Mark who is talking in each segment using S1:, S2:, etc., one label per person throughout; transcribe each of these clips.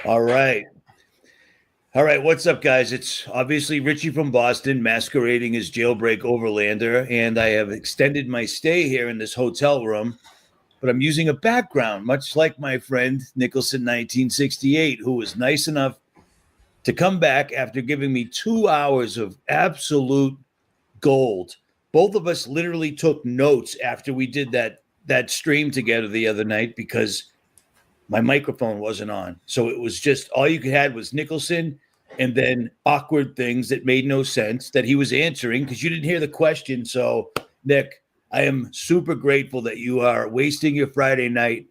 S1: All right. All right. What's up, guys? It's obviously Richie from Boston, masquerading as Jailbreak Overlander. And I have extended my stay here in this hotel room, but I'm using a background, much like my friend Nicholson1968, who was nice enough to come back after giving me 2 hours of absolute gold. Both of us literally took notes after we did that stream together the other night because my microphone wasn't on. So it was just all you had was Nicholson and then awkward things that made no sense that he was answering because you didn't hear the question. So, Nick, I am super grateful that you are wasting your Friday night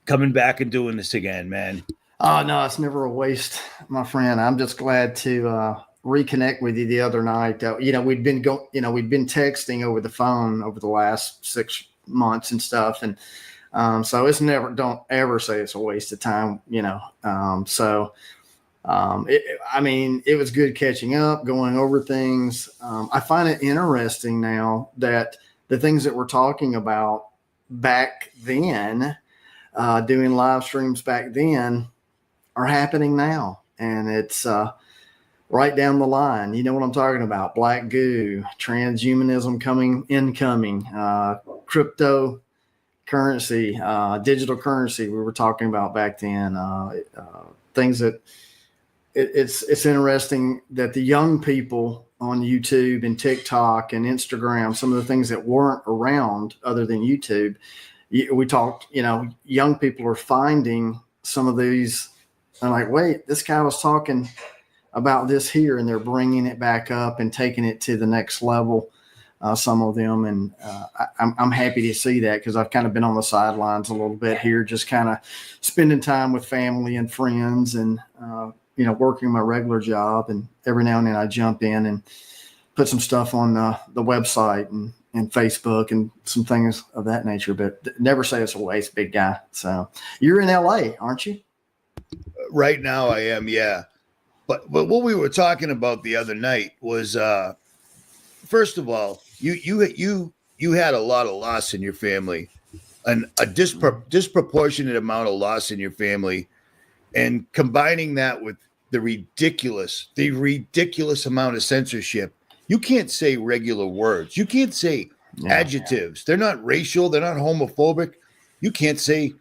S1: coming back and doing this again, man.
S2: Oh no, it's never a waste, my friend. I'm just glad to reconnect with you the other night. We'd been texting over the phone over the last 6 months and stuff, and so it's never. Don't ever say it's a waste of time. It was good catching up, going over things. I find it interesting now that the things that we're talking about back then, doing live streams back then, are happening now, and it's right down the line. You know what I'm talking about? Black goo, transhumanism incoming, cryptocurrency, digital currency. We were talking about back then. Things that it's interesting that the young people on YouTube and TikTok and Instagram, some of the things that weren't around other than YouTube, we talked. Young people are finding some of these. I'm like, wait, this guy was talking about this here, and they're bringing it back up and taking it to the next level. Some of them, and I'm happy to see that because I've kind of been on the sidelines a little bit here, just kind of spending time with family and friends, and working my regular job. And every now and then I jump in and put some stuff on the website and Facebook and some things of that nature. But never say it's a waste, big guy. So you're in LA, aren't you?
S1: Right now I am, yeah. But what we were talking about the other night was first of all, you had a lot of loss in your family, and a disproportionate amount of loss in your family, and combining that with the ridiculous amount of censorship. You can't say regular words. You can't say adjectives. They're not racial. They're not homophobic. You can't say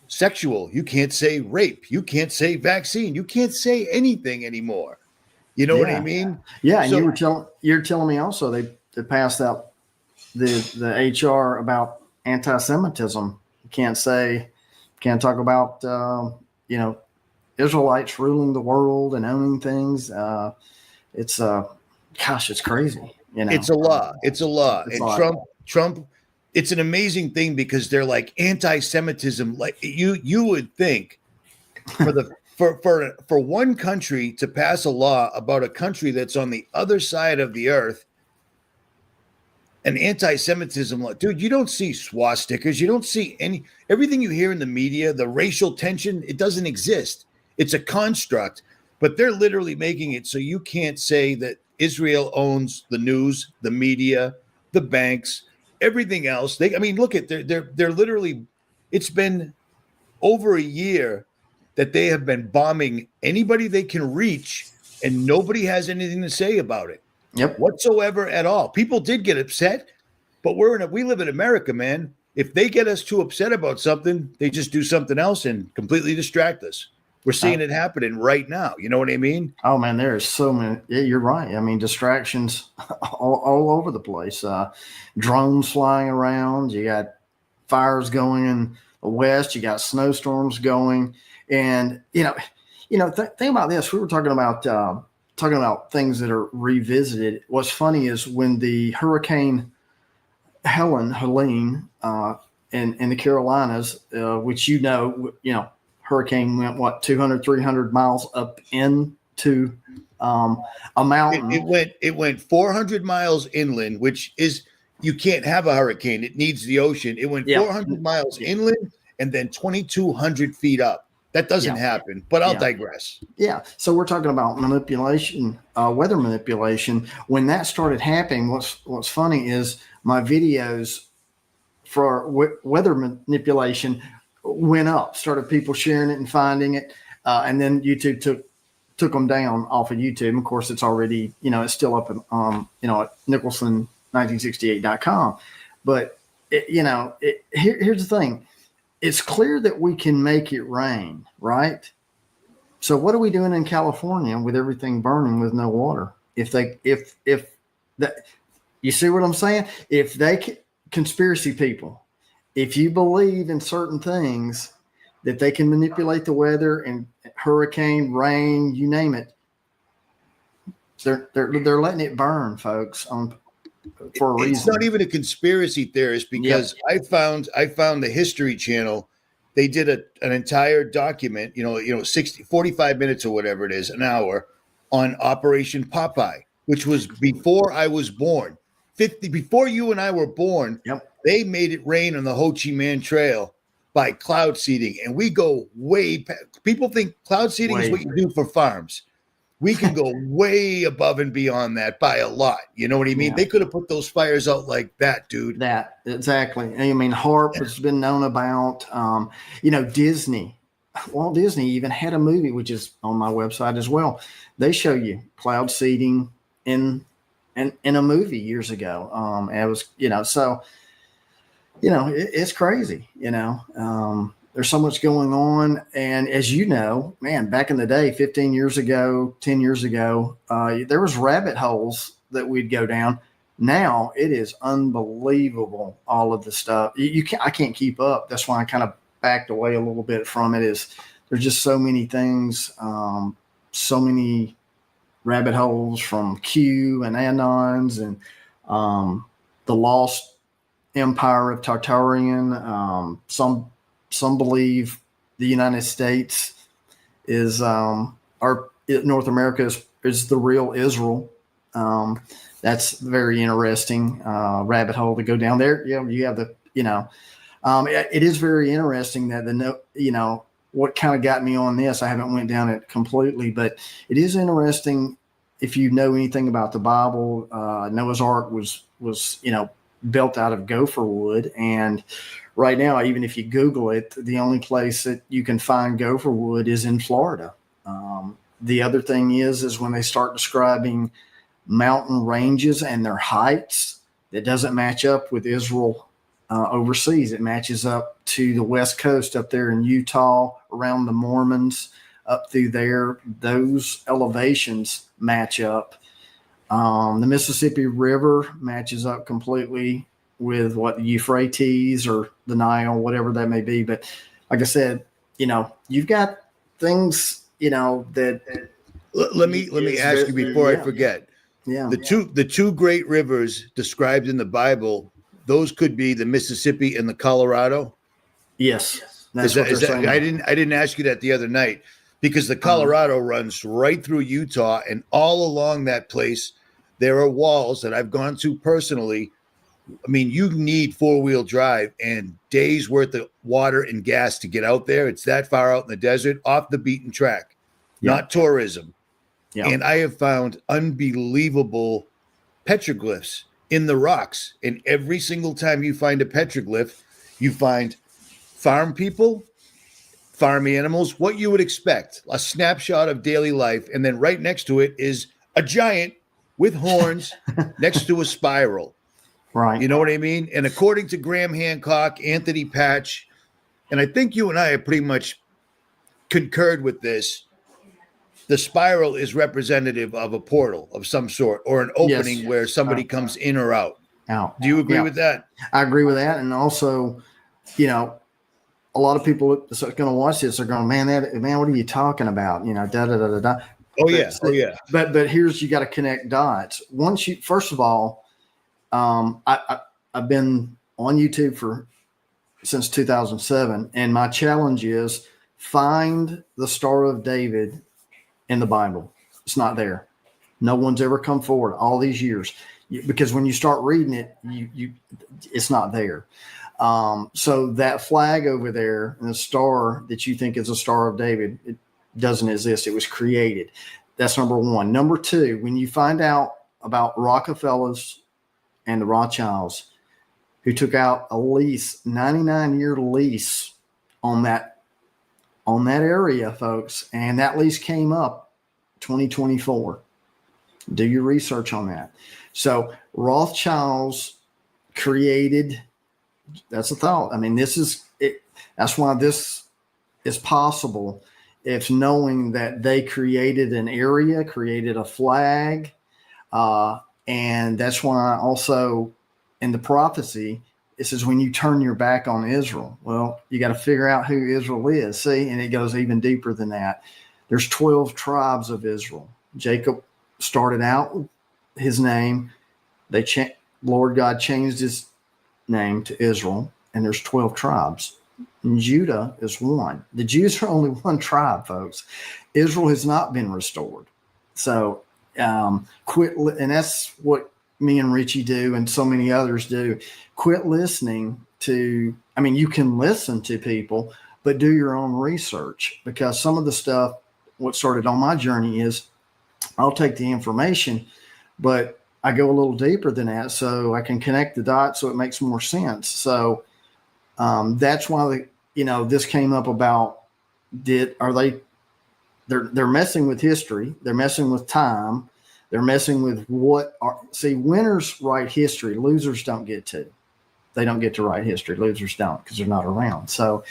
S1: sexual. You can't say rape. You can't say vaccine. You can't say anything anymore. You know what I mean?
S2: Yeah. And you're telling me also they passed out the HR about anti-Semitism. You can't talk about Israelites ruling the world and owning things. It's crazy.
S1: It's a law. And Trump, it's an amazing thing because they're like anti-Semitism. Like you would think for one country to pass a law about a country that's on the other side of the earth, an anti-Semitism law. Dude, you don't see swastikas. You don't see everything you hear in the media, the racial tension, it doesn't exist. It's a construct, but they're literally making it so you can't say that Israel owns the news, the media, the banks, everything else. Look at they're literally. It's been over a year that they have been bombing anybody they can reach, and nobody has anything to say about it. Whatsoever at all. People did get upset, but we live in America, man. If they get us too upset about something, they just do something else and completely distract us. We're seeing it happening right now. You know what I mean?
S2: Oh man, there's so many. Yeah, you're right. I mean, distractions all over the place. Drones flying around. You got fires going in the west. You got snowstorms going. And think about this. We were talking about things that are revisited. What's funny is when the Hurricane Helene in the Carolinas, which hurricane went 200, 300 miles up into a mountain.
S1: It went 400 miles inland, which is, you can't have a hurricane. It needs the ocean. It went 400 miles inland and then 2,200 feet up. That doesn't happen, but I'll digress.
S2: Yeah. So we're talking about manipulation, weather manipulation. When that started happening, what's funny is my videos for weather manipulation went up, started people sharing it and finding it. And then YouTube took them down off of YouTube. Of course, it's already, it's still up at, at Nicholson1968.com. But, here's the thing. It's clear that we can make it rain, right? So what are we doing in California with everything burning with no water? If that, you see what I'm saying? If conspiracy people, if you believe in certain things that they can manipulate the weather and hurricane, rain, you name it, they're letting it burn, folks, for a reason.
S1: It's not even a conspiracy theorist, because I found the History Channel. They did an entire document, 45 minutes or whatever it is, an hour, on Operation Popeye, which was before I was born. Before you and I were born, they made it rain on the Ho Chi Minh Trail by cloud seeding. And we go way past. People think cloud seeding is what you do for farms. We can go way above and beyond that by a lot. You know what I mean? Yeah. They could have put those fires out like that, dude.
S2: That, exactly. I mean, HAARP has been known about. Disney. Walt Disney even had a movie, which is on my website as well. They show you cloud seeding in a movie years ago. And it was, it's crazy, there's so much going on. And as you know, man, back in the day, 15 years ago, 10 years ago, there was rabbit holes that we'd go down. Now it is unbelievable. All of the stuff I can't keep up. That's why I kind of backed away a little bit from it. Is there's just so many things, so many rabbit holes from Q and Anons and the lost empire of Tartarian. Some believe the United States is North America is the real Israel. That's very interesting rabbit hole to go down there. Yeah, you have the it is very interesting that what kind of got me on this. I haven't went down it completely, but it is interesting if you know anything about the Bible. Noah's Ark was built out of gopher wood, and right now, even if you Google it, the only place that you can find gopher wood is in Florida. The other thing is when they start describing mountain ranges and their heights, that doesn't match up with Israel overseas. It matches up to the West Coast up there in Utah, around the Mormons, up through there. Those elevations match up. The Mississippi River matches up completely with what the Euphrates or the Nile, whatever that may be. But like I said, you've got things, that.
S1: Let me ask you before I forget.
S2: Yeah.
S1: The two great rivers described in the Bible, those could be the Mississippi and the Colorado.
S2: Yes. That's what they're saying.
S1: I didn't ask you that the other night, because the Colorado runs right through Utah, and all along that place, there are walls that I've gone to personally. I mean, you need 4-wheel drive and days worth of water and gas to get out there. It's that far out in the desert, off the beaten track, not tourism. Yeah. And I have found unbelievable petroglyphs in the rocks. And every single time you find a petroglyph, you find farm people, farm animals, what you would expect, a snapshot of daily life. And then right next to it is a giant with horns next to a spiral.
S2: Right.
S1: You know what I mean? And according to Graham Hancock, Anthony Patch, and I think you and I have pretty much concurred with this, the spiral is representative of a portal of some sort, or an opening where somebody comes in or out. Do you agree with that?
S2: I agree with that. And also, a lot of people that are going to watch this are going, man, what are you talking about? Da da da da da.
S1: Oh yeah.
S2: But here's, you got to connect dots. First of all, I've been on YouTube since 2007, and my challenge is find the Star of David in the Bible. It's not there. No one's ever come forward all these years, because when you start reading it, it's not there. So that flag over there and the star that you think is a Star of David, it doesn't exist. It was created. That's number one. Number two, when you find out about Rockefellers and the Rothschilds, who took out a lease, 99-year lease on on that area, folks. And that lease came up 2024. Do your research on that. So Rothschilds created, that's a thought. I mean, this is it. That's why this is possible. If knowing that they created an area, created a flag, and that's why also in the prophecy, it says when you turn your back on Israel, well, you got to figure out who Israel is. See, and it goes even deeper than that. There's 12 tribes of Israel. Jacob started out with his name. Lord God changed his name to Israel, and there's 12 tribes. And Judah is one. The Jews are only one tribe, folks. Israel has not been restored. So quit, and that's what me and Richie do, and so many others do. Quit listening to, I mean, you can listen to people, but do your own research, because some of the stuff, what started on my journey is I'll take the information, but I go a little deeper than that so I can connect the dots so it makes more sense. So that's why this came up about they're messing with history, they're messing with time, they're messing with winners write history, losers don't get to. They don't get to write history, losers don't, because they're not around. So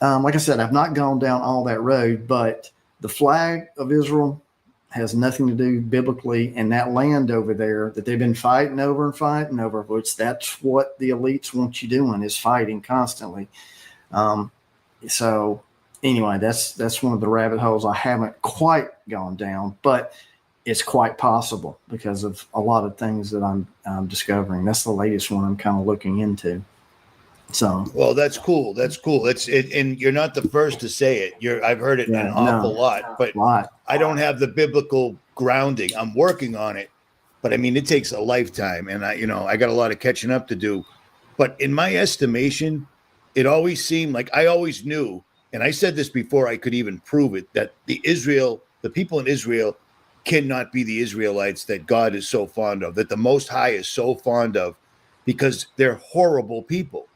S2: like I said, I've not gone down all that road, but the flag of Israel has nothing to do biblically, and that land over there that they've been fighting over, which that's what the elites want you doing, is fighting constantly. So anyway, that's one of the rabbit holes I haven't quite gone down, but it's quite possible because of a lot of things that I'm discovering. That's the latest one I'm kind of looking into. So,
S1: well, that's cool. That's cool. And you're not the first to say it. I've heard it an awful lot, but I don't have the biblical grounding. I'm working on it, but I mean, it takes a lifetime, and I got a lot of catching up to do. But in my estimation, it always seemed like I always knew, and I said this before I could even prove it, that the people in Israel cannot be the Israelites that God is so fond of, that the Most High is so fond of, because they're horrible people.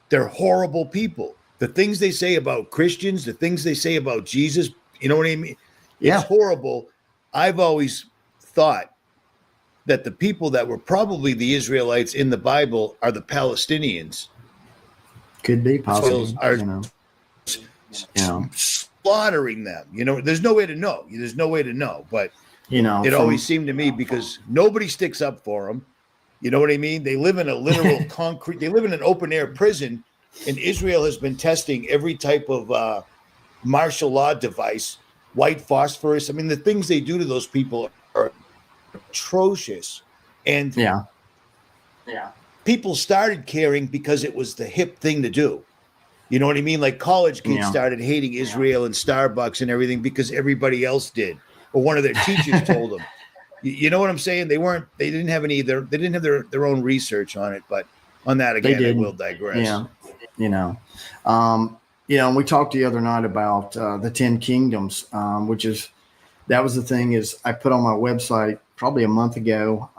S1: They're horrible people. The things they say about Christians, the things they say about Jesus, you know what I mean?
S2: Yeah.
S1: It's horrible. I've always thought that the people that were probably the Israelites in the Bible are the Palestinians.
S2: Could be possible.
S1: Slaughtering them. There's no way to know. There's no way to know. But it always seemed to me, because nobody sticks up for them. You know what I mean? They live in a literal concrete. They live in an open air prison, and Israel has been testing every type of martial law device, white phosphorus. I mean, the things they do to those people are atrocious. And people started caring because it was the hip thing to do. You know what I mean? Like college kids started hating Israel and Starbucks and everything because everybody else did, or one of their teachers told them. You know what I'm saying? They didn't have their own research on it, but on that again, I will digress.
S2: Yeah. And we talked the other night about the 10 Kingdoms, that was the thing is I put on my website probably a month ago,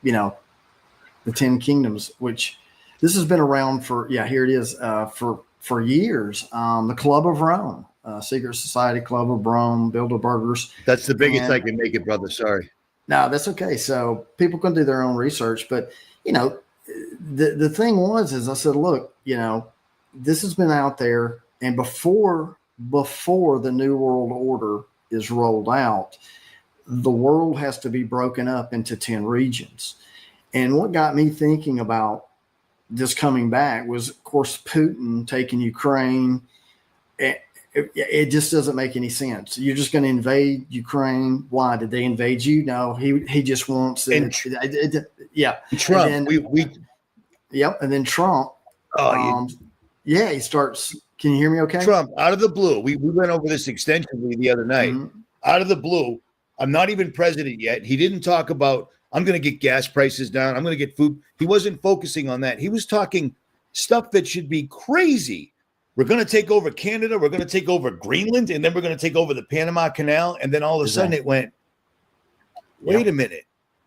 S2: the 10 Kingdoms, which this has been around for, here it is, for years. The Club of Rome. Secret Society, Club of Rome, Bilderbergers.
S1: That's the biggest I can make it, brother. Sorry.
S2: No, that's okay. So people can do their own research, but the thing is I said, look, this has been out there, and before the New World Order is rolled out, the world has to be broken up into 10 regions. And what got me thinking about this coming back was, of course, Putin taking Ukraine. It just doesn't make any sense. You're just going to invade Ukraine. Why did they invade you? No, he just wants it.
S1: Trump.
S2: And then, and then Trump. He starts. Can you hear me? Okay.
S1: Trump, out of the blue, we went over this extensively the other night. Mm-hmm. Out of the blue, I'm not even president yet. He didn't talk about I'm going to get gas prices down. I'm going to get food. He wasn't focusing on that. He was talking stuff that should be crazy. We're going to take over Canada. We're going to take over Greenland. And then we're going to take over the Panama Canal. And then all of a sudden it went, wait a minute.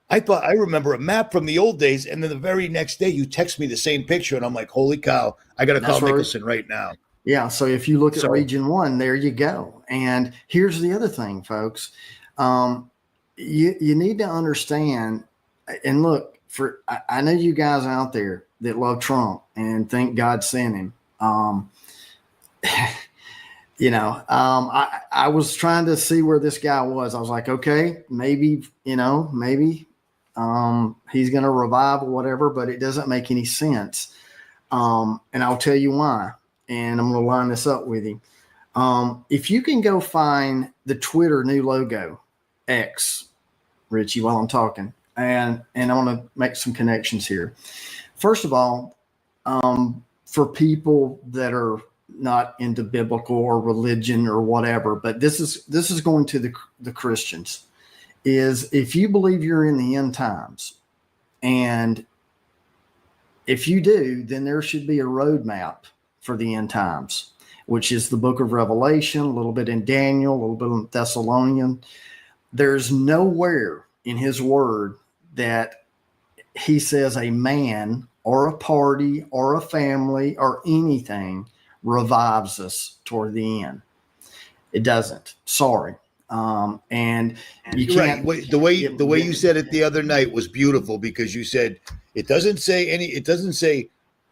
S1: I remember a map from the old days. And then the very next day you text me the same picture. And I'm like, holy cow, I got to call Nicholson right now.
S2: Yeah. So if you look at
S1: So-
S2: region 1, there you go. And here's the other thing, folks. You need to understand, and look, I know you guys out there that love Trump and think God sent him. I was trying to see where this guy was. I was like, okay, maybe he's going to revive or whatever, but it doesn't make any sense. And I'll tell you why. And I'm going to line this up with you. If you can go find the Twitter new logo, X, Richie, while I'm talking, and I want to make some connections here. First of all, for people that are not into biblical or religion or whatever, but this is going to the Christians, is if you believe you're in the end times, and if you do, then there should be a roadmap for the end times, which is the book of Revelation, a little bit in Daniel, a little bit in Thessalonian. There's nowhere in his word that he says a man or a party or a family or anything revives us toward the end. It doesn't. Sorry. And you can't.
S1: Right. The way you said it the other night was beautiful, because you said it doesn't say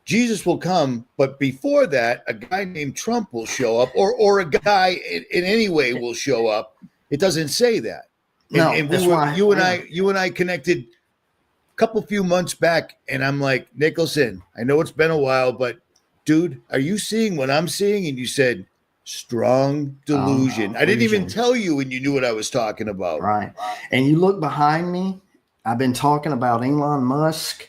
S1: Jesus will come, but before that, a guy named Trump will show up, or a guy in any way will show up. It doesn't say that. And you and I connected a few months back, and I'm like, Nicholson, I know it's been a while, but dude, are you seeing what I'm seeing? And you said, strong delusion. I didn't even tell you, and you knew what I was talking about.
S2: Right. And you look behind me, I've been talking about Elon Musk,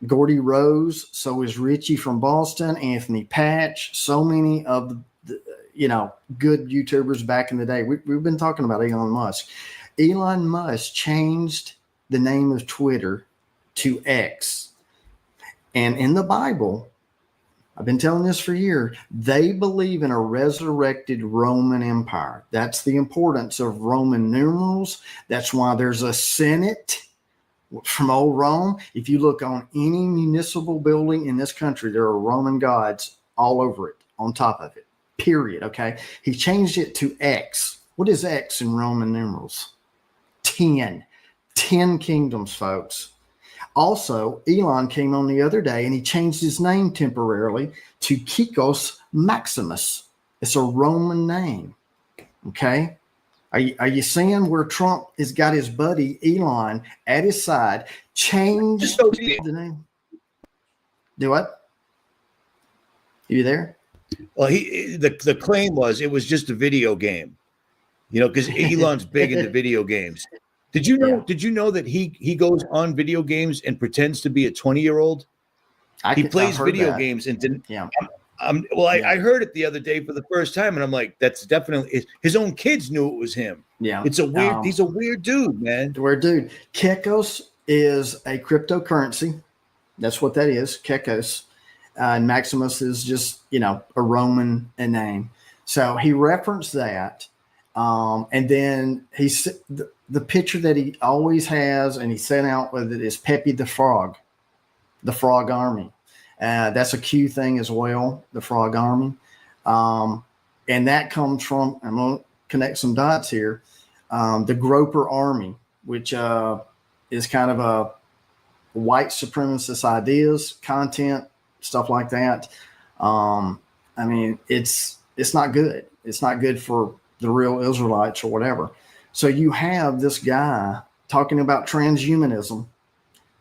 S2: Gordy Rose, so is Richie from Boston, Anthony Patch, so many of the good YouTubers back in the day. We've been talking about Elon Musk. Elon Musk changed the name of Twitter to X. And in the Bible, I've been telling this for years, they believe in a resurrected Roman Empire. That's the importance of Roman numerals. That's why there's a Senate from old Rome. If you look on any municipal building in this country, there are Roman gods all over it, on top of it, period. Okay. He changed it to X. What is X in Roman numerals? 10 kingdoms, folks. Also, Elon came on the other day and he changed his name temporarily to Kikos Maximus. It's a Roman name. Okay. Are you seeing where Trump has got his buddy Elon at his side, changed the name? Do what? Are you there?
S1: Well, the claim was it was just a video game, because Elon's big into video games. Did you know? Yeah. Did you know that he goes on video games and pretends to be a 20-year-old? He plays video games and didn't.
S2: Yeah.
S1: I heard it the other day for the first time, and I'm like, that's definitely his own kids knew it was him.
S2: Yeah.
S1: It's a weird. He's a weird dude, man.
S2: Weird dude. Kekos is a cryptocurrency. That's what that is. Kekos. And Maximus is just, a Roman name. So he referenced that. And then the picture that he always has and he sent out with it is Pepe the Frog Army. That's a Q thing as well, the Frog Army. And that comes from, I'm going to connect some dots here, the Groper Army, which is kind of a white supremacist ideas, content, stuff like that. It's not good. It's not good for the real Israelites or whatever. So you have this guy talking about transhumanism,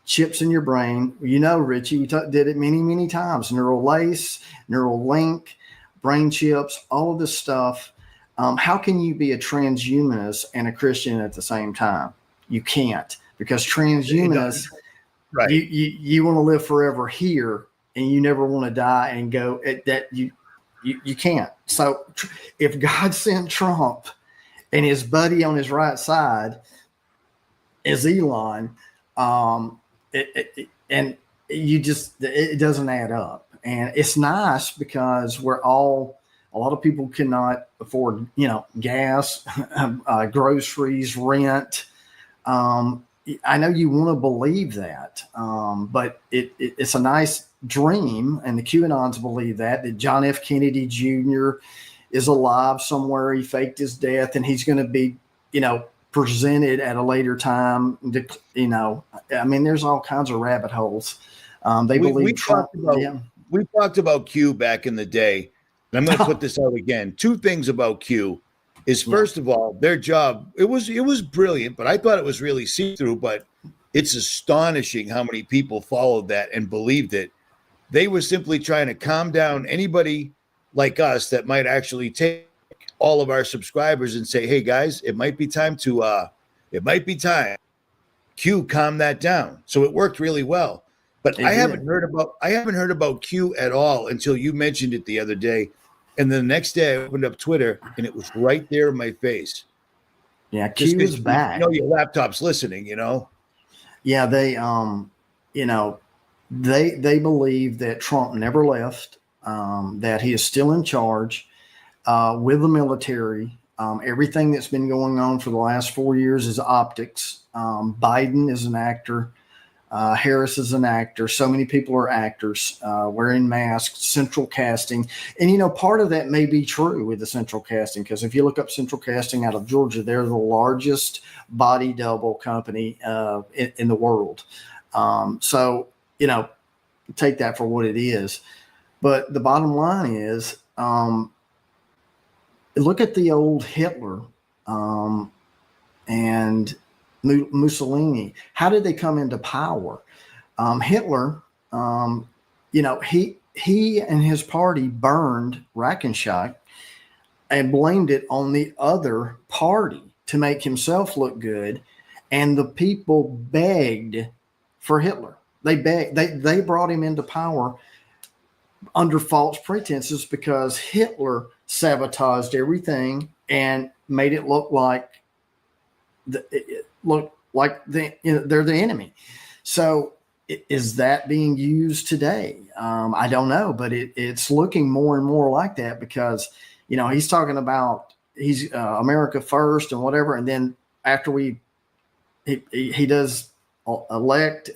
S2: chips in your brain. Richie, we did it many, many times. Neural lace, neural link, brain chips, all of this stuff. How can you be a transhumanist and a Christian at the same time? You can't, because transhumanists, right? You want to live forever here, and you never want to die and go at that. You can't. So if God sent Trump and his buddy on his right side is Elon, it doesn't add up. And it's nice because a lot of people cannot afford, gas, groceries, rent. I know you want to believe that, but it's a nice dream, and the QAnons believe that John F. Kennedy Jr. is alive somewhere. He faked his death, and he's going to be, presented at a later time. I mean, there's all kinds of rabbit holes. They believe Trump.
S1: We talked about Q back in the day, and I'm going to put this out again. Two things about Q is, first of all, their job, it was brilliant, but I thought it was really see-through, but it's astonishing how many people followed that and believed it. They were simply trying to calm down anybody like us that might actually take all of our subscribers and say, hey guys, it might be time. Q, calm that down. So it worked really well. But I haven't heard about Q at all until you mentioned it the other day. And the next day I opened up Twitter and it was right there in my face.
S2: Yeah, Q is back.
S1: Your laptop's listening,
S2: Yeah, they they believe that Trump never left, that he is still in charge with the military. Everything that's been going on for the last 4 years is optics. Biden is an actor. Harris is an actor. So many people are actors, wearing masks, central casting. And, part of that may be true with the central casting, because if you look up central casting out of Georgia, they're the largest body double company in the world. So, take that for what it is. But the bottom line is, look at the old Hitler and Mussolini. How did they come into power? Hitler, he and his party burned Reichenschach and blamed it on the other party to make himself look good. And the people begged for Hitler. They brought him into power under false pretenses because Hitler sabotaged everything and made it look like they're the enemy. So is that being used today? I don't know, but it's looking more and more like that because, he's talking about he's America first and whatever. And then after he does elect,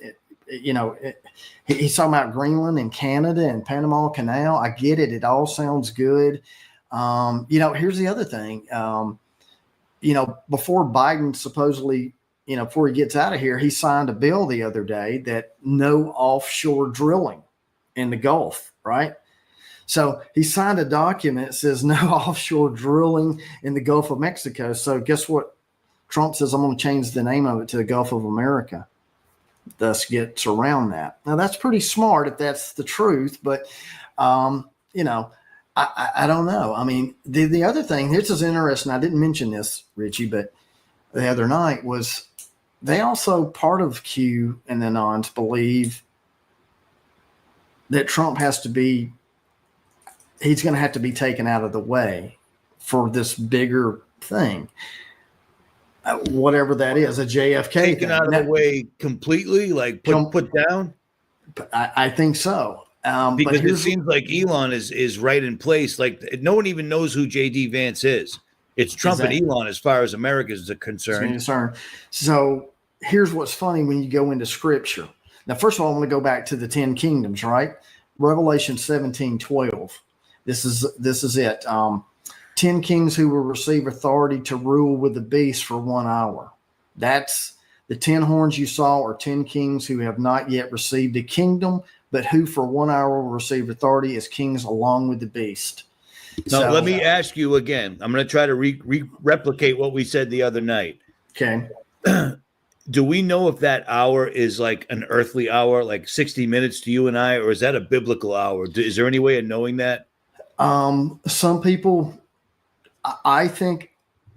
S2: he's talking about Greenland and Canada and Panama Canal. I get it. It all sounds good. Here's the other thing. Before Biden supposedly, before he gets out of here, he signed a bill the other day that no offshore drilling in the Gulf, right? So he signed a document that says no offshore drilling in the Gulf of Mexico. So guess what? Trump says, I'm going to change the name of it to the Gulf of America. Thus gets around that. Now that's pretty smart if that's the truth, but I don't know. I mean, the other thing, this is interesting. I didn't mention this, Richie, but the other night was they also, part of Q and the Nons believe that Trump he's going to have to be taken out of the way for this bigger thing. Whatever that is, a JFK
S1: taken out of the way completely, like put down.
S2: I think so.
S1: Because it seems like Elon is right in place. Like no one even knows who JD Vance is. It's Trump and Elon as far as America is concerned.
S2: So here's what's funny when you go into Scripture. Now, first of all, I want to go back to the 10 kingdoms, right? Revelation 17:12. This is it. 10 kings who will receive authority to rule with the beast for 1 hour. That's the 10 horns you saw are 10 kings who have not yet received a kingdom, but who for 1 hour will receive authority as kings along with the beast.
S1: Now, let me ask you again. I'm going to try to replicate what we said the other night.
S2: Okay.
S1: Do we know if that hour is like an earthly hour, like 60 minutes to you and I, or is that a biblical hour? Is there any way of knowing that?
S2: Some people, I think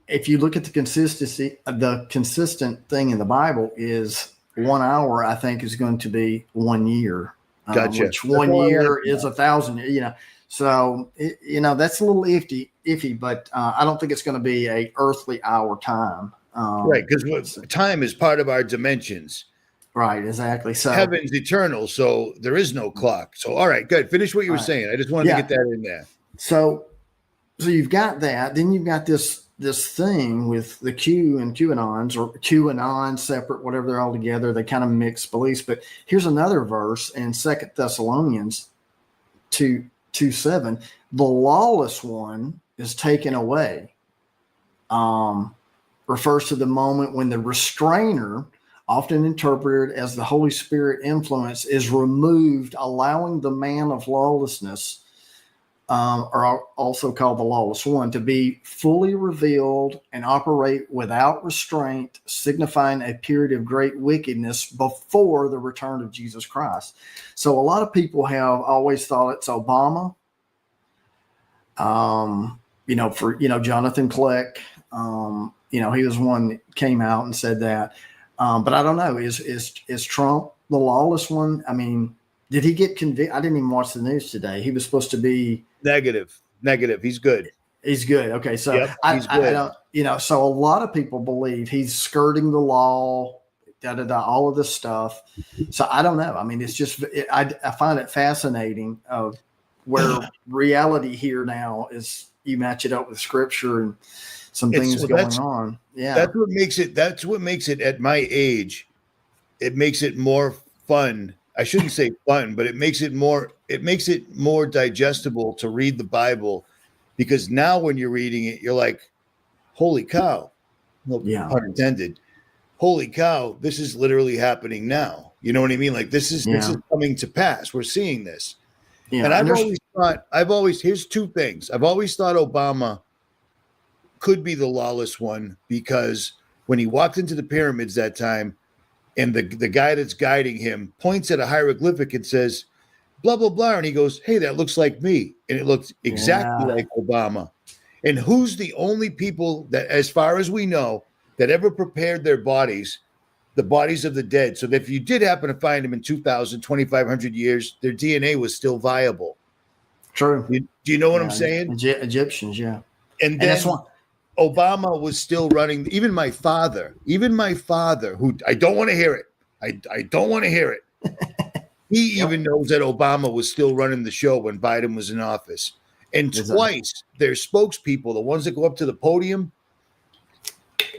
S2: if you look at the consistency, the consistent thing in the Bible is 1 hour, I think is going to be 1 year.
S1: Gotcha.
S2: Which 1 year is 1,000, So, that's a little iffy, but I don't think it's going to be a earthly hour time.
S1: Right, because time is part of our dimensions.
S2: Right, exactly. So
S1: heaven's eternal, so there is no clock. So, all right, good. Finish what you were saying. I just wanted to get that in there.
S2: So you've got that. Then you've got this this thing with the Q and QAnons, or QAnon separate, whatever, they're all together. They kind of mix beliefs. But here's another verse in 2 Thessalonians 2:7. The lawless one is taken away. Refers to the moment when the restrainer, often interpreted as the Holy Spirit influence, is removed, allowing the man of lawlessness, or also called the lawless one, to be fully revealed and operate without restraint, signifying a period of great wickedness before the return of Jesus Christ. So a lot of people have always thought it's Obama. Jonathan Kleck, he was one that came out and said that. But I don't know. Is Trump the lawless one? I mean, did he get convicted? I didn't even watch the news today. He was supposed to be negative.
S1: He's good.
S2: He's good. Okay, so
S1: yep, he's good.
S2: I don't. So a lot of people believe he's skirting the law. All of this stuff. So I don't know. I mean, it's just I find it fascinating of where reality here now is. You match it up with scripture and some things going on. Yeah.
S1: That's what makes it at my age. It makes it more fun. I shouldn't say fun, but it makes it more digestible to read the Bible, because now when you're reading it, you're like, holy cow. No pun intended. Holy cow, this is literally happening now. You know what I mean? Like this is coming to pass. We're seeing this. Yeah, and here's two things. I've always thought Obama could be the lawless one, because when he walked into the pyramids that time, and the guy that's guiding him points at a hieroglyphic and says, blah, blah, blah. And he goes, hey, that looks like me. And it looked exactly like Obama. And who's the only people that, as far as we know, that ever prepared their bodies, the bodies of the dead, so that if you did happen to find them in 2,000, 2,500 years, their DNA was still viable.
S2: True.
S1: Do you know what I'm saying?
S2: Egyptians, yeah.
S1: And then Obama was still running. Even my father, who I don't want to hear it. I don't want to hear it. He even knows that Obama was still running the show when Biden was in office. And twice their spokespeople, the ones that go up to the podium,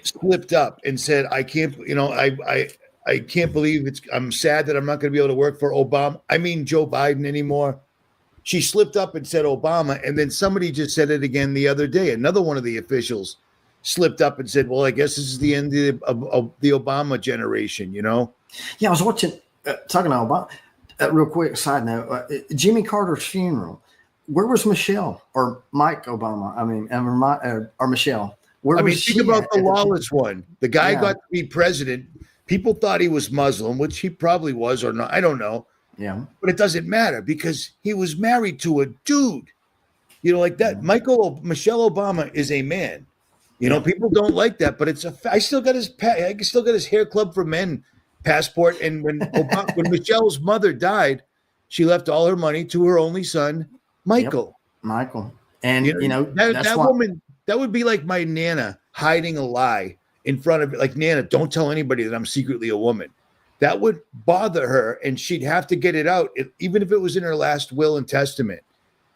S1: slipped up and said, I can't believe I'm sad that I'm not going to be able to work for Joe Biden anymore. She slipped up and said Obama. And then somebody just said it again the other day. Another one of the officials slipped up and said, well, I guess this is the end of the Obama generation, Yeah,
S2: I was watching, talking about Obama, real quick side note, Jimmy Carter's funeral. Where was Michelle or Mike Obama? Or Michelle?
S1: Think about the lawless one. The guy got to be president. People thought he was Muslim, which he probably was or not. I don't know.
S2: Yeah.
S1: But it doesn't matter, because he was married to a dude. Like that. Michelle Obama is a man. People don't like that, but it's I still got his Hair Club for Men passport. And when Michelle's mother died, she left all her money to her only son, Michael.
S2: Yep. Michael. And
S1: that woman. That would be like my Nana hiding a lie in front of, like, Nana, don't tell anybody that I'm secretly a woman. That would bother her, and she'd have to get it out, even if it was in her last will and testament.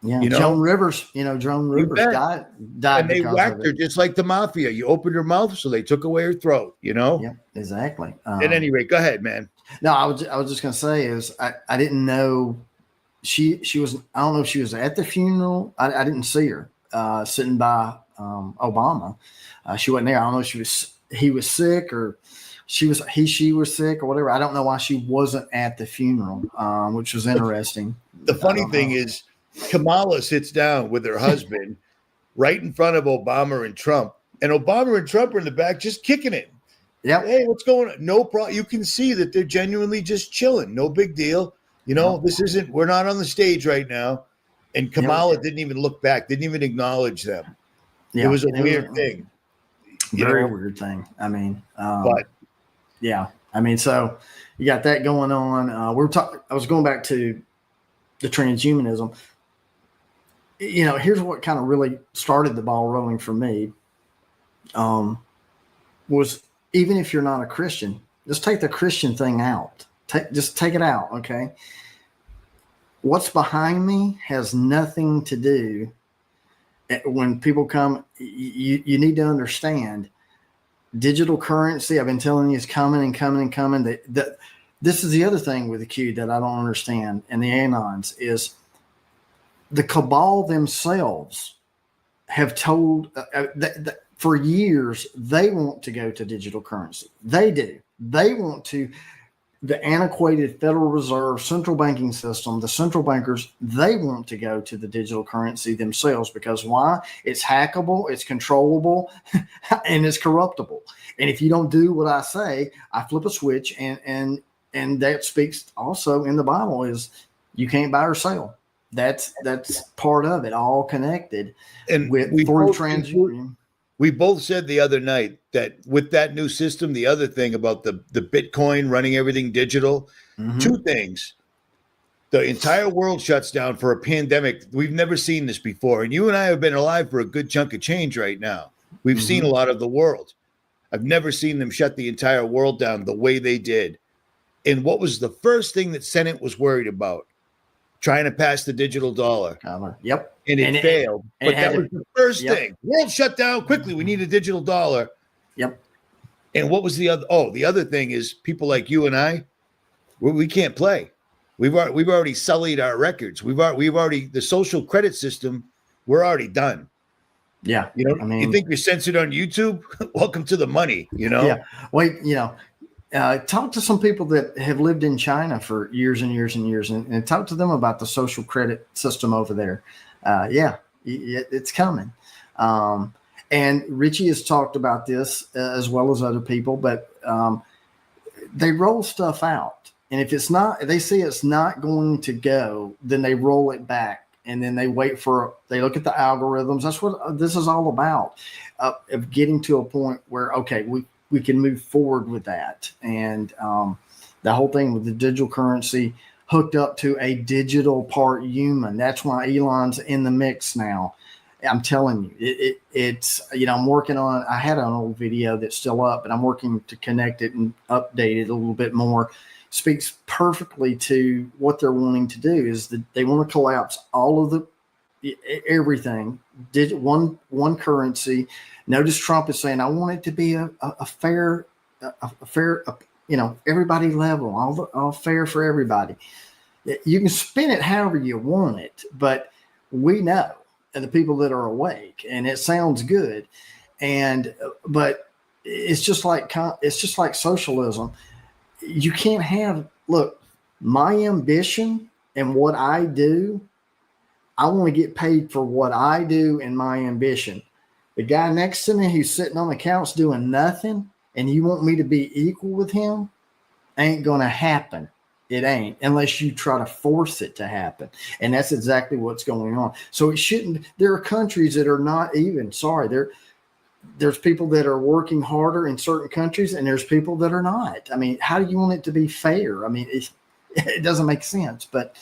S2: Yeah, Joan Rivers, died.
S1: And they whacked her just like the mafia. You opened her mouth, so they took away her throat,
S2: Yeah, exactly.
S1: At any rate, go ahead, man.
S2: No, I was just going to say is I didn't know she was, I don't know if she was at the funeral. I didn't see her sitting by Obama. She wasn't there. I don't know if he was sick, or she was sick, or whatever. I don't know why she wasn't at the funeral, which was interesting.
S1: The funny thing is, Kamala sits down with her husband right in front of Obama and Trump, and Obama and Trump are in the back just kicking it.
S2: Yeah.
S1: Hey, what's going on? No problem. You can see that they're genuinely just chilling. No big deal. We're not on the stage right now. And Kamala didn't even look back, didn't even acknowledge them. Yeah, it was a weird thing.
S2: Very weird thing. So you got that going on. I was going back to the transhumanism. Here's what kind of really started the ball rolling for me. Was, even if you're not a Christian, just take the Christian thing out. Just take it out, okay? What's behind me has nothing to do. when people come, you need to understand digital currency. I've been telling you, is coming and coming and coming. This is the other thing with the Q that I don't understand, and the anons is the cabal themselves have told that for years they want to go to digital currency. They do. They want to. The antiquated Federal Reserve central banking system, the central bankers, they want to go to the digital currency themselves because why? It's hackable, it's controllable, and it's corruptible. And if you don't do what I say, I flip a switch, and that speaks also in the Bible is you can't buy or sell. That's part of it, all connected
S1: And
S2: with through transunion.
S1: We both said the other night that with that new system, the other thing about the Bitcoin running everything digital, two things. The entire world shuts down for a pandemic. We've never seen this before. And you and I have been alive for a good chunk of change right now. We've seen a lot of the world. I've never seen them shut the entire world down the way they did. And what was the first thing that Senate was worried about? Trying to pass the digital dollar.
S2: Yep.
S1: And it failed. But that was the first thing. World shut down quickly. We need a digital dollar.
S2: Yep.
S1: And what was the other? Oh, the other thing is people like you and I, we can't play. We've already sullied our records. We've already the social credit system. We're already done.
S2: Yeah.
S1: You know, I mean, you think you're censored on YouTube? Welcome to the money. You know.
S2: Yeah. Wait. Talk to some people that have lived in China for years and years and years, and talk to them about the social credit system over there. It's coming. And Richie has talked about this as well as other people, but they roll stuff out. And if it's not, they see it's not going to go, then they roll it back. And then they they look at the algorithms. That's what this is all about, of getting to a point where, okay, we can move forward with that. And the whole thing with the digital currency hooked up to a digital part human. That's why Elon's in the mix now. I'm telling you, it's, I'm working on, I had an old video that's still up, but I'm working to connect it and update it a little bit more. Speaks perfectly to what they're wanting to do is that they want to collapse all of everything, one currency. Notice Trump is saying, I want it to be a fair, everybody level, all fair for everybody. You can spin it however you want it, but we know, and the people that are awake, and it sounds good, but it's just like socialism. You can't look, my ambition and what I do. I want to get paid for what I do and my ambition. The guy next to me who's sitting on the couch doing nothing, and you want me to be equal with him, ain't going to happen. It ain't, unless you try to force it to happen. And that's exactly what's going on. So it shouldn't. There are countries that are not even. There's people that are working harder in certain countries, and there's people that are not. I mean, how do you want it to be fair? I mean, it doesn't make sense. But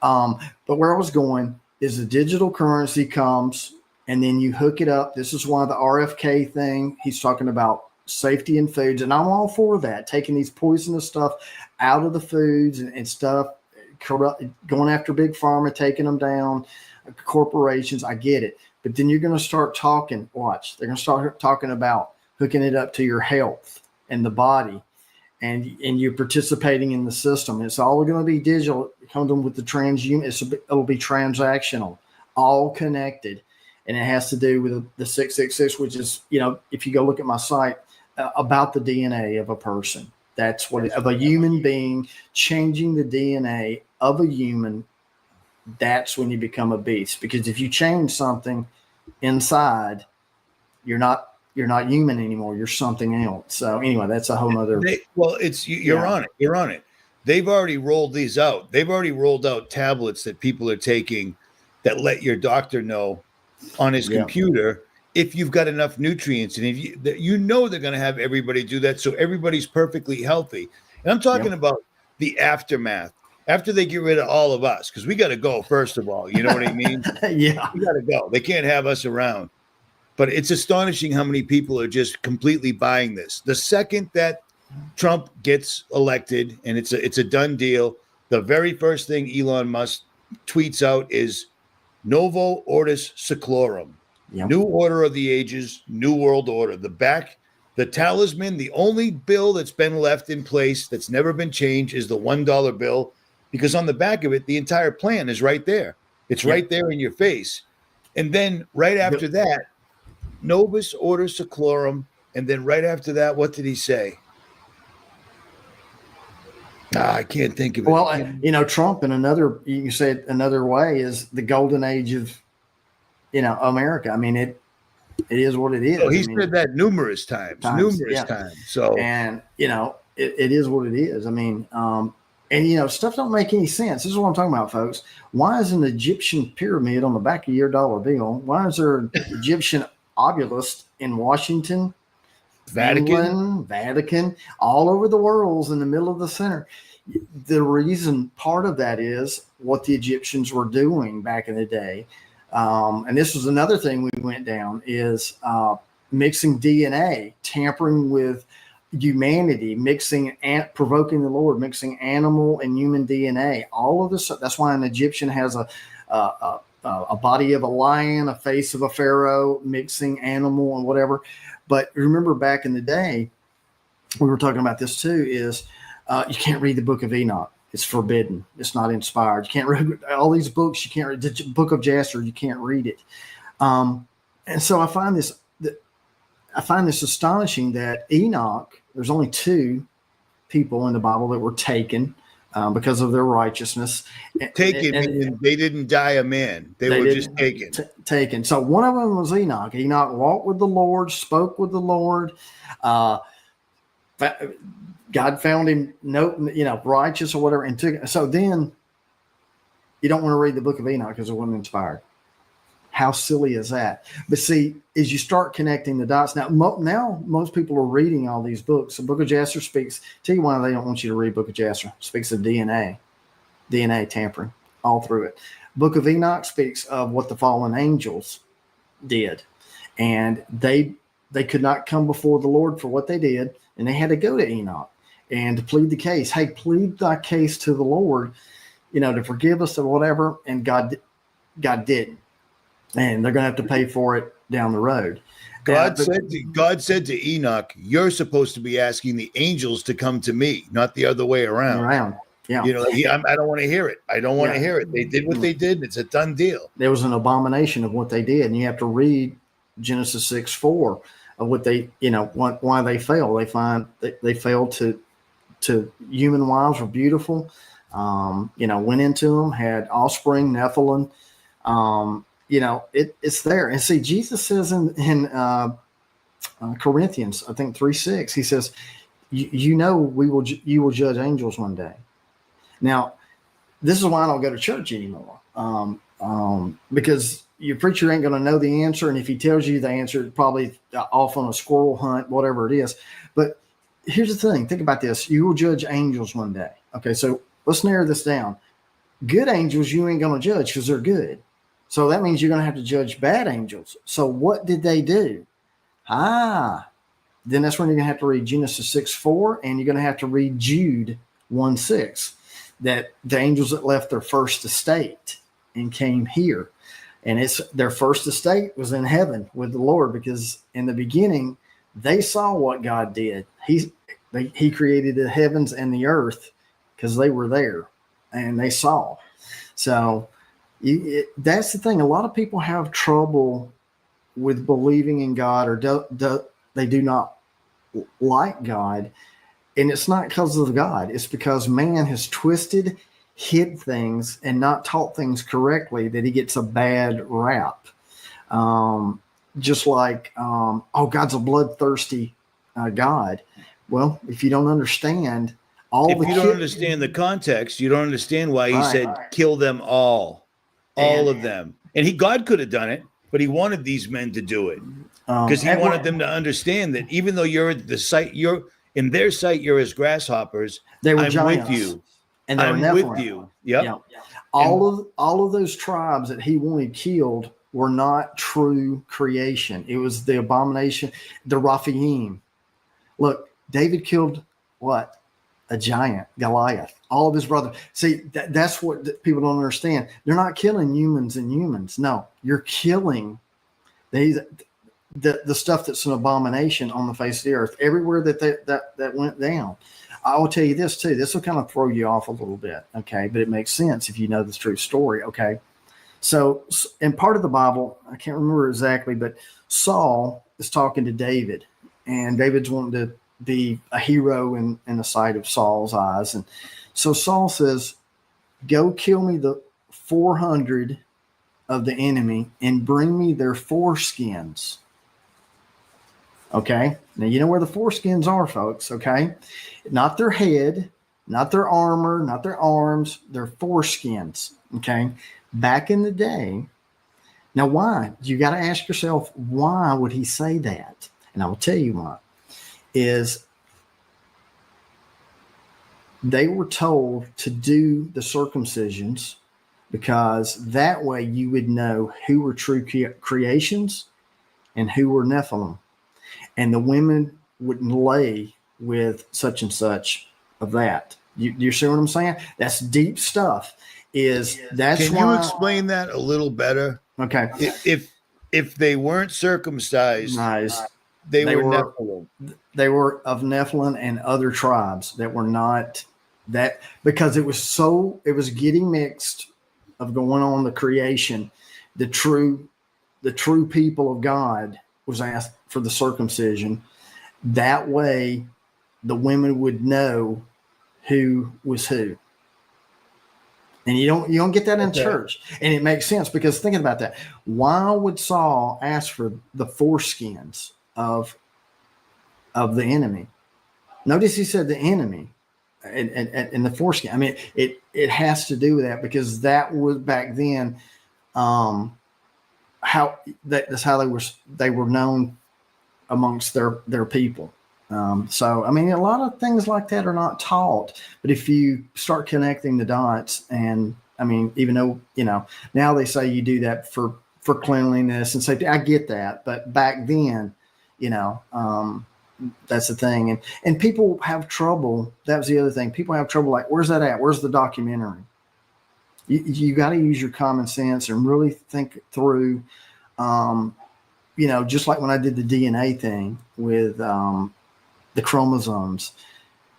S2: where I was going is the digital currency comes, and then you hook it up. This is why the RFK thing, he's talking about safety in foods. And I'm all for that, taking these poisonous stuff out of the foods and stuff, going after big pharma, taking them down, corporations. I get it. But then you're going to start talking, they're going to start talking about hooking it up to your health and the body, and you're participating in the system. It's all going to be digital. Coming with the transhuman, it'll be transactional, all connected. And it has to do with the 666, which is, if you go look at my site, about the DNA of a person. That's what of a human being, changing the DNA of a human. That's when you become a beast. Because if you change something inside, you're not human anymore. You're something else. So anyway, that's a whole nother.
S1: You're on it. You're on it. They've already rolled these out. They've already rolled out tablets that people are taking that let your doctor know on his computer if you've got enough nutrients, and if they're going to have everybody do that, so everybody's perfectly healthy. And I'm talking about the aftermath. After they get rid of all of us, because we got to go, first of all. You know what I mean?
S2: Yeah.
S1: We got to go. They can't have us around. But it's astonishing how many people are just completely buying this. The second that Trump gets elected, and it's a done deal, the very first thing Elon Musk tweets out is Novo Ortis Seclorum.
S2: Yep.
S1: New order of the ages, new world order. The talisman, the only bill that's been left in place that's never been changed is the $1 bill, because on the back of it, the entire plan is right there. It's right there in your face. And then right after that, Novus Ordo Seclorum. And then right after that, what did he say? I can't think of it.
S2: Well, Trump in you can say it another way, is the golden age of, America. I mean, it is what it is.
S1: So he said that numerous times. So,
S2: and it is what it is. I mean, and stuff don't make any sense. This is what I'm talking about, folks. Why is an Egyptian pyramid on the back of your dollar bill? Why is there an Egyptian obelisk in Washington, Vatican, all over the world, in the middle of the center? The reason, part of that is what the Egyptians were doing back in the day. And this was another thing we went down, is mixing DNA, tampering with humanity, provoking the Lord, mixing animal and human DNA. All of this. That's why an Egyptian has a body of a lion, a face of a pharaoh, mixing animal and whatever. But remember, back in the day, we were talking about this too, is you can't read the Book of Enoch. It's forbidden. It's not inspired. You can't read all these books. You can't read the Book of Jasher. You can't read it. And so I find this astonishing that Enoch, there's only 2 people in the Bible that were taken because of their righteousness.
S1: Taken, and they didn't die a man. They were just taken.
S2: Taken. So one of them was Enoch. Enoch walked with the Lord, spoke with the Lord. God found him, righteous or whatever, and took. So then, you don't want to read the Book of Enoch because it wasn't inspired. How silly is that? But see, as you start connecting the dots, now most people are reading all these books. The Book of Jasher speaks. Tell you why they don't want you to read Book of Jasher. It speaks of DNA tampering all through it. Book of Enoch speaks of what the fallen angels did, and they could not come before the Lord for what they did, and they had to go to Enoch and to plead the case. Hey, plead thy case to the Lord, to forgive us or whatever. And God didn't. And they're going to have to pay for it down the road.
S1: God said to Enoch, you're supposed to be asking the angels to come to me, not the other way around.
S2: Yeah.
S1: I don't want to hear it. I don't want to hear it. They did what they did. It's a done deal.
S2: There was an abomination of what they did. And you have to read Genesis 6:4 of what they, why they failed. They find that they failed to human wives were beautiful. Went into them, had offspring, Nephilim. It's there. And see, Jesus says in Corinthians, I think 3:6, he says, you will judge angels one day. Now, this is why I don't go to church anymore. Because your preacher ain't going to know the answer. And if he tells you the answer, probably off on a squirrel hunt, whatever it is. But here's the thing. Think about this. You will judge angels one day. Okay. So let's narrow this down. Good angels, you ain't going to judge because they're good. So that means you're going to have to judge bad angels. So what did they do? Then that's when you're going to have to read Genesis 6:4, and you're going to have to read Jude 1:6, that the angels that left their first estate and came here. And it's their first estate was in heaven with the Lord, because in the beginning they saw what God did. He created the heavens and the earth because they were there and they saw. So that's the thing. A lot of people have trouble with believing in God, or they do not like God. And it's not because of God. It's because man has twisted, hid things, and not taught things correctly, that he gets a bad rap. Just like, God's a bloodthirsty God. Well, if you don't understand
S1: understand the context, you don't understand why he said, kill them all of them. And God could have done it, but he wanted these men to do it because he wanted them to understand that even though you're at the site, in their sight, you're as grasshoppers.
S2: They were
S1: I'm
S2: giants,
S1: with you.
S2: and
S1: I'm with you. Yep.
S2: Yeah. All of those tribes that he wanted killed were not true creation. It was the abomination, the Raphaim. Look, David killed what? A giant, Goliath. All of his brothers. See, that's what people don't understand. They're not killing humans and humans. No, you're killing The stuff that's an abomination on the face of the earth, everywhere that went down. I will tell you this too. This will kind of throw you off a little bit, okay? But it makes sense if you know the true story, okay? So, in part of the Bible, I can't remember exactly, but Saul is talking to David, and David's wanting to be a hero in the sight of Saul's eyes. And so Saul says, go kill me the 400 of the enemy and bring me their foreskins. Okay. Now, you know where the foreskins are, folks. Okay. Not their head, not their armor, not their arms, their foreskins. Okay. Back in the day. Now, why? You got to ask yourself, why would he say that? And I will tell you why. Is they were told to do the circumcisions because that way you would know who were true creations and who were Nephilim. And the women wouldn't lay with such and such of that. You see what I'm saying? That's deep stuff. Can
S1: you explain that a little better?
S2: Okay.
S1: If they weren't circumcised, they were Nephilim.
S2: They were of Nephilim and other tribes that were not that, because it was getting mixed of going on the creation. The true people of God was asked for the circumcision. That way the women would know who was who. And you don't get that in church. And it makes sense, because thinking about that, why would Saul ask for the foreskins of the enemy? Notice he said the enemy and the foreskin. I mean, it has to do with that, because that was back then that's how they were known amongst their people. So, I mean, a lot of things like that are not taught, but if you start connecting the dots, and I mean, even though, now they say you do that for cleanliness and safety, I get that. But back then, that's the thing. And people have trouble. That was the other thing. People have trouble. Like, where's that at? Where's the documentary? You got to use your common sense and really think through, just like when I did the DNA thing with, the chromosomes,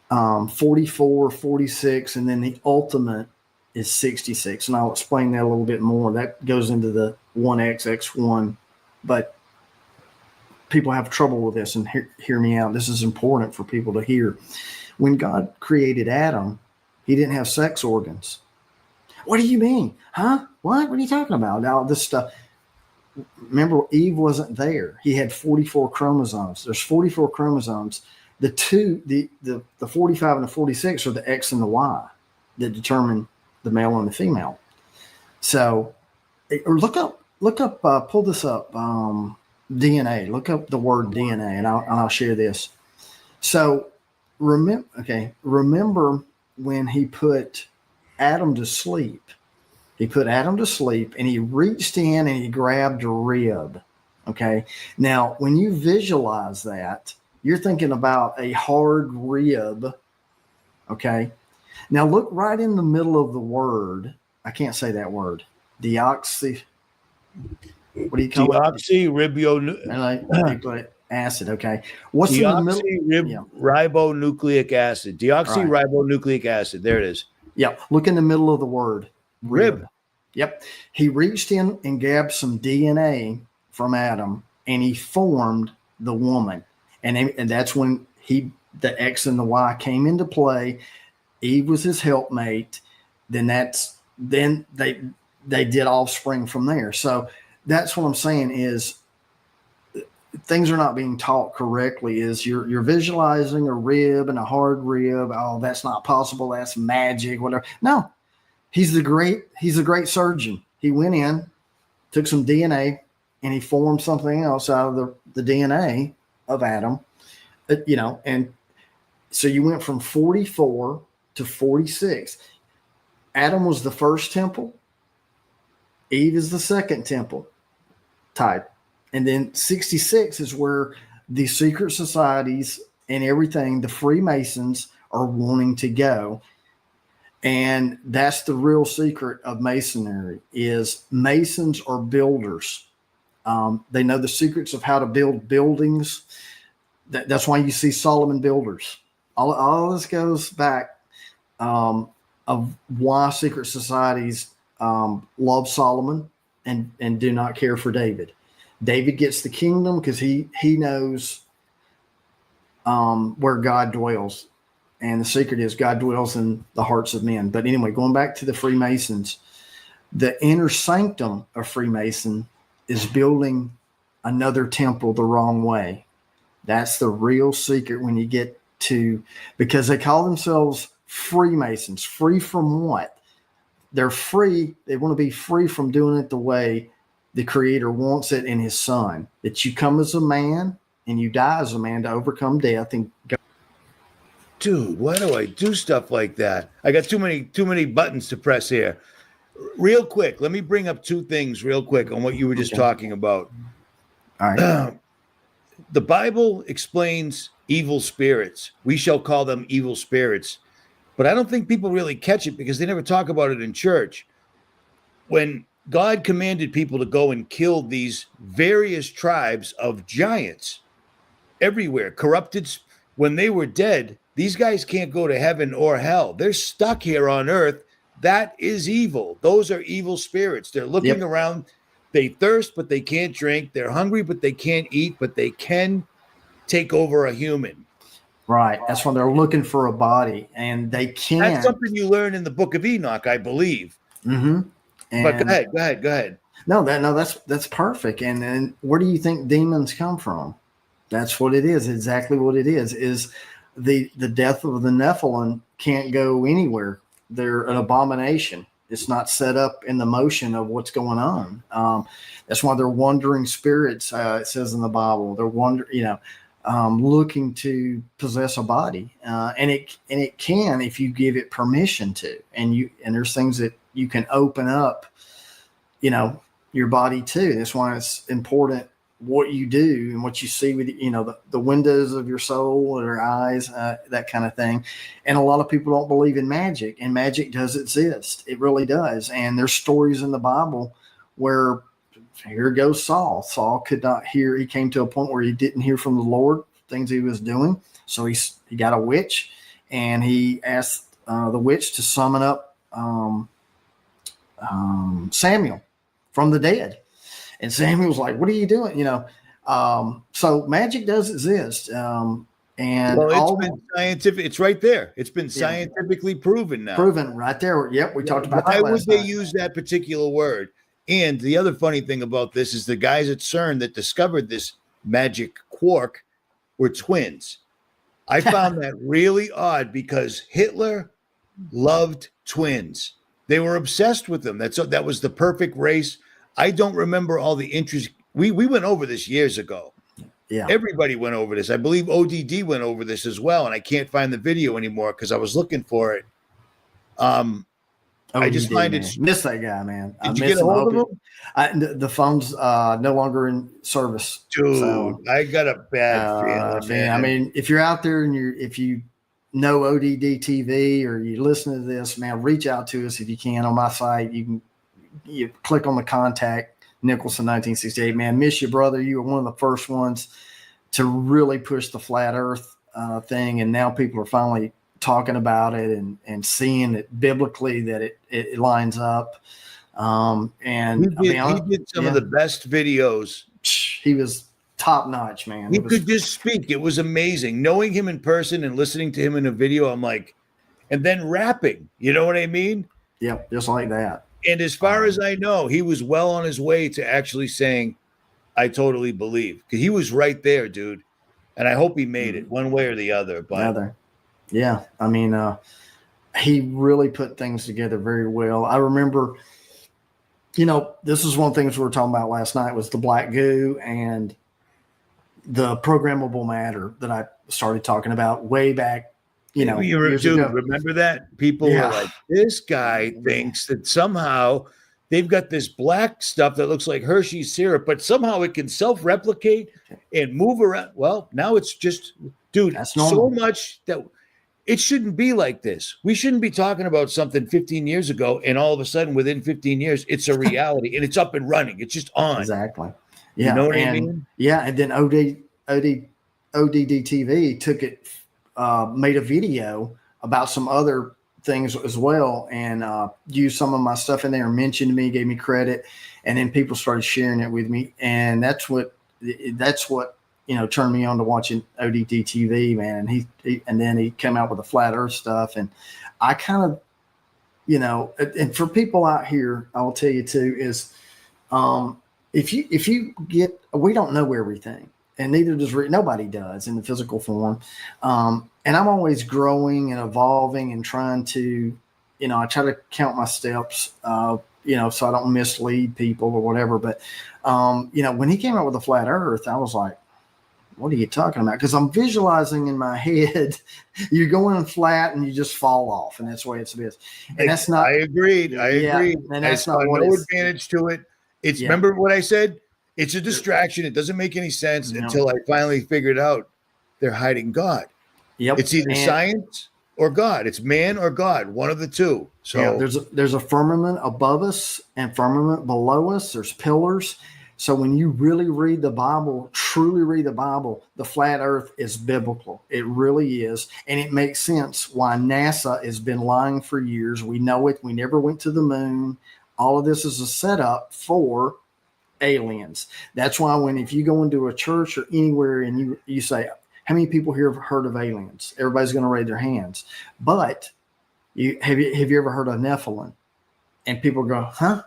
S2: 44, 46, and then the ultimate is 66. And I'll explain that a little bit more. That goes into the 1XX1, but people have trouble with this, and hear me out. This is important for people to hear. When God created Adam, he didn't have sex organs. What do you mean? Huh? What are you talking about? Now, this stuff. Remember, Eve wasn't there. He had 44 chromosomes. There's 44 chromosomes. The 45 and the 46 are the X and the Y that determine the male and the female. So, or look up, pull this up, DNA. Look up the word DNA, and I'll share this. So, remember when he put Adam to sleep. He put Adam to sleep, and he reached in and he grabbed a rib. Okay. Now, when you visualize that, you're thinking about a hard rib. Okay. Now, look right in the middle of the word. I can't say that word. Deoxy. What do you call it? Deoxyribonucleic acid. Okay. What's in the middle?
S1: Ribonucleic acid. Deoxyribonucleic acid. There it is.
S2: Yeah. Look in the middle of the word.
S1: Rib.
S2: Yep. He reached in and grabbed some DNA from Adam, and he formed the woman. And that's when the X and the Y came into play. Eve was his helpmate. Then they did offspring from there. So that's what I'm saying is things are not being taught correctly. Is you're visualizing a rib and a hard rib. Oh, that's not possible. That's magic, whatever. No. He's a great surgeon. He went in, took some DNA, and he formed something else out of the DNA of Adam, and so you went from 44 to 46. Adam was the first temple. Eve is the second temple type. And then 66 is where the secret societies and everything, the Freemasons, are wanting to go. And that's the real secret of Masonry, is Masons are builders. They know the secrets of how to build buildings. That's why you see Solomon builders. All this goes back of why secret societies love Solomon and do not care for David. David gets the kingdom because he knows where God dwells. And the secret is God dwells in the hearts of men. But anyway, going back to the Freemasons, the inner sanctum of Freemason is building another temple the wrong way. That's the real secret when you get to, because they call themselves Freemasons. Free from what? They're free. They want to be free from doing it the way the Creator wants it in His Son. That you come as a man and you die as a man to overcome death and go.
S1: Dude, why do I do stuff like that? I got too many buttons to press here. Real quick, let me bring up two things real quick on what you were just talking about.
S2: All right.
S1: The Bible explains evil spirits. We shall call them evil spirits. But I don't think people really catch it because they never talk about it in church. When God commanded people to go and kill these various tribes of giants everywhere, corrupted, when they were dead, these guys can't go to heaven or hell. They're stuck here on earth. That is evil. Those are evil spirits. They're looking around. They thirst, but they can't drink. They're hungry, but they can't eat, but they can take over a human.
S2: Right. That's when they're looking for a body, and they can't.
S1: That's something you learn in the Book of Enoch, I believe.
S2: Mm-hmm.
S1: But go ahead.
S2: No, that's perfect. And then where do you think demons come from? That's what it is. Exactly what it is. Is the death of the Nephilim can't go anywhere. They're an abomination. It's not set up in the motion of what's going on. That's why they're wandering spirits. It says in the Bible, they're looking to possess a body, and it can if you give it permission to. And there's things that you can open up, your body to. That's why it's important what you do and what you see with the windows of your soul or your eyes, that kind of thing. And a lot of people don't believe in magic, and magic does exist. It really does. And there's stories in the Bible where here goes Saul. Saul could not hear. He came to a point where he didn't hear from the Lord, things he was doing. So he got a witch, and he asked the witch to summon up Samuel from the dead. And Samuel was like, "What are you doing?" So magic does exist. And
S1: it's been scientific. It's right there. It's been scientifically proven now.
S2: Proven right there. Yep, we talked about that.
S1: Why would they use that particular word? And the other funny thing about this is the guys at CERN that discovered this magic quark were twins. I found that really odd because Hitler loved twins. They were obsessed with them. That was the perfect race. I don't remember all the interest. We went over this years ago. Yeah. Everybody went over this. I believe ODD went over this as well, and I can't find the video anymore because I was looking for it. I just find it.
S2: Miss that guy, man.
S1: Did you get a hold of him?
S2: The phone's no longer in service.
S1: Dude,
S2: so,
S1: I got a bad feeling.
S2: Man, I mean, if you're out there and if you know ODD TV or you listen to this, man, reach out to us if you can on my site. You click on the contact Nicholson1968. Man, miss you, brother. You were one of the first ones to really push the flat Earth thing, and now people are finally talking about it and seeing it biblically that it lines up. And
S1: he did some of the best videos.
S2: He was top notch, man.
S1: He could just speak. It was amazing. Knowing him in person and listening to him in a video, I'm like, and then rapping. You know what I mean?
S2: Yep, just like that.
S1: And as far as I know, he was well on his way to actually saying, I totally believe. Because he was right there, dude. And I hope he made it one way or the other. But
S2: yeah, I mean, he really put things together very well. I remember, this is one of the things we were talking about last night was the black goo and the programmable matter that I started talking about way back.
S1: Remember that? People were like, this guy thinks that somehow they've got this black stuff that looks like Hershey's syrup, but somehow it can self-replicate and move around. Well, now it's just, dude, that's so much that it shouldn't be like this. We shouldn't be talking about something 15 years ago, and all of a sudden, within 15 years, it's a reality, and it's up and running. It's just on.
S2: Exactly. Yeah.
S1: You know what I
S2: And
S1: mean?
S2: yeah. And then ODD TV took it, made a video about some other things as well, and used some of my stuff in there, mentioned me, gave me credit, and then people started sharing it with me, and that's what turned me on to watching ODD TV, man. And then he came out with the flat Earth stuff, and I kind of, and for people out here, I will tell you too is, if you get, we don't know everything, and neither does nobody does in the physical form. And I'm always growing and evolving and trying to, I try to count my steps, so I don't mislead people or whatever. But, when he came out with the flat Earth, I was like, what are you talking about? Because I'm visualizing in my head, you're going flat and you just fall off, and that's the way it's been. And that's not.
S1: I agreed.
S2: And that's not what
S1: no
S2: it's.
S1: advantage to it. It's
S2: Yeah.
S1: Remember what I said? It's a distraction. It doesn't make any sense until I finally figured out they're hiding God.
S2: Yep.
S1: It's either science or God. It's man or God, one of the two. So
S2: yeah, there's a firmament above us and firmament below us. There's pillars. So when you really read the Bible, truly read the Bible, the flat earth is biblical. It really is. And it makes sense why NASA has been lying for years. We know it. We never went to the moon. All of this is a setup for aliens. That's why if you go into a church or anywhere and you say, how many people here have heard of aliens? Everybody's going to raise their hands. But have you ever heard of Nephilim? And people go, huh?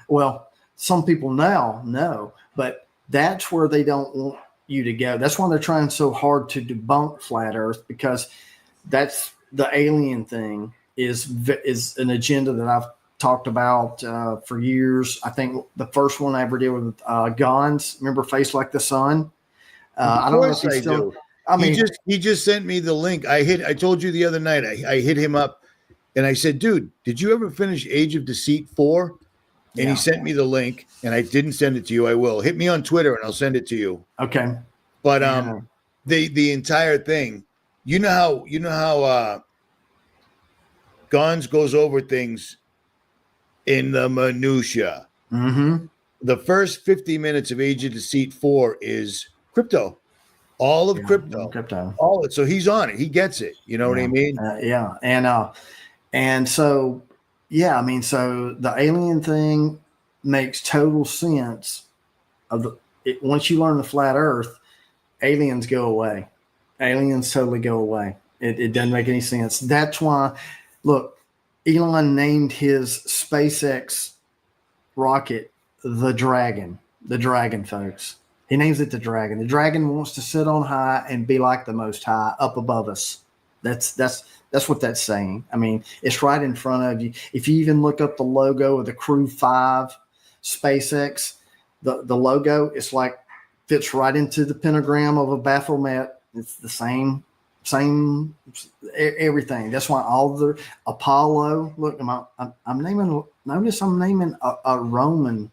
S2: Well, some people now know, but that's where they don't want you to go. That's why they're trying so hard to debunk flat Earth, because that's the alien thing is an agenda that I've talked about for years. I think the first one I ever did with Gons. Remember Face Like the Sun? I don't know if he's still.
S1: Do. I mean, he just sent me the link. I told you the other night. I hit him up, and I said, "Dude, did you ever finish Age of Deceit 4?" And he sent me the link, and I didn't send it to you. I will. Hit me on Twitter, and I'll send it to you.
S2: Okay.
S1: But the entire thing, you know how Gons goes over things in the minutia.
S2: Mm-hmm.
S1: The first 50 minutes of Age of Deceit 4 is crypto. All of crypto. All it. So he's on it. He gets it. You know what I mean?
S2: Yeah. And so, yeah, I mean, so the alien thing makes total sense. Once you learn the flat Earth, aliens go away. Aliens totally go away. It doesn't make any sense. That's why, look, Elon named his SpaceX rocket the Dragon. The Dragon, folks. He names it the Dragon. The Dragon wants to sit on high and be like the Most High up above us. That's what that's saying. I mean, it's right in front of you. If you even look up the logo of the Crew 5 SpaceX, the logo, it's like fits right into the pentagram of a Baphomet. It's the same everything. That's why all the Apollo. Look, I'm naming. Notice I'm naming a Roman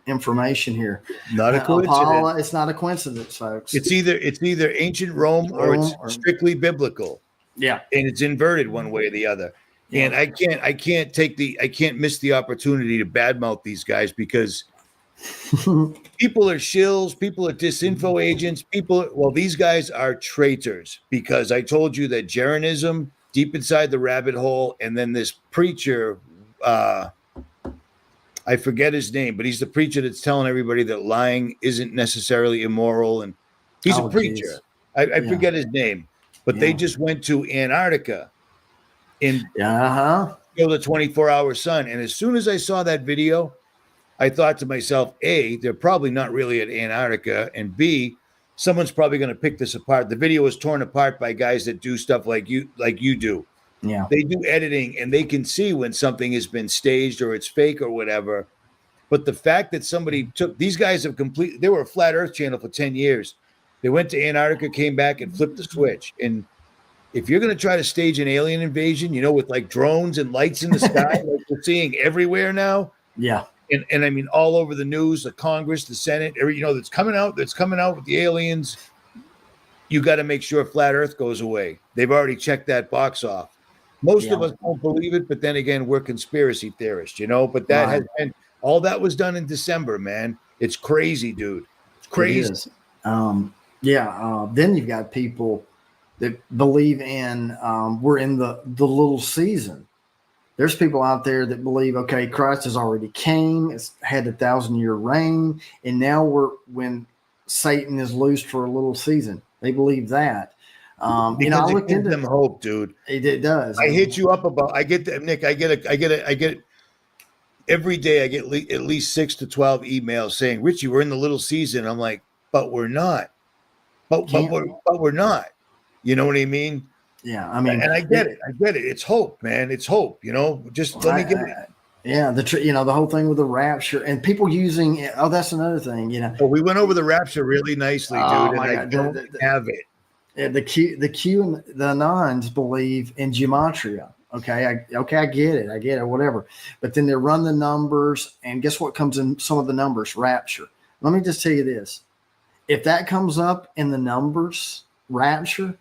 S2: information here.
S1: Not a coincidence.
S2: Apollo, it's not a coincidence, folks.
S1: It's either ancient Rome or it's strictly biblical.
S2: Yeah,
S1: and it's inverted one way or the other. Yeah. And I can't miss the opportunity to badmouth these guys, because people are shills, people are disinfo agents, these guys are traitors, because I told you that Jeranism deep inside the rabbit hole, and then this preacher, I forget his name, but he's the preacher that's telling everybody that lying isn't necessarily immoral, and he's a preacher. I forget his name, but they just went to Antarctica in the 24-hour sun. And as soon as I saw that video, I thought to myself, A, they're probably not really at Antarctica, and B, someone's probably going to pick this apart. The video was torn apart by guys that do stuff like you do.
S2: Yeah.
S1: They do editing, and they can see when something has been staged or it's fake or whatever. But the fact that somebody these guys they were a flat Earth channel for 10 years. They went to Antarctica, came back, and flipped the switch. And if you're going to try to stage an alien invasion, with like drones and lights in the sky, like we're seeing everywhere now.
S2: Yeah.
S1: And I mean, all over the news, the Congress, the Senate, that's coming out with the aliens. You got to make sure flat Earth goes away. They've already checked that box off. Most of us don't believe it, but then again, we're conspiracy theorists, but that has been all that was done in December, man. It's crazy, dude. crazy.
S2: It is. Then you've got people that believe in we're in the little season. There's people out there that believe, okay, Christ has already came, it's had 1,000-year reign, and now when Satan is loosed for a little season. They believe that.
S1: Because
S2: I
S1: it
S2: looked
S1: gives
S2: into
S1: them hope, dude.
S2: it does.
S1: I hit you up about. I get Nick. I get every day. I get at least 6 to 12 emails saying, "Richie, we're in the little season." I'm like, but we're not. But we're not. You know what I mean?
S2: Yeah, I mean,
S1: and I get it. I get it. It's hope, man. It's hope. Just let me get it.
S2: Yeah, the whole thing with the rapture and people using. Oh, that's another thing.
S1: Well, we went over the rapture really nicely, dude.
S2: Oh
S1: and
S2: my
S1: I
S2: God,
S1: don't have it.
S2: The Q and the nuns believe in gematria. Okay, I get it, whatever. But then they run the numbers, and guess what comes in some of the numbers? Rapture. Let me just tell you this: if that comes up in the numbers, rapture,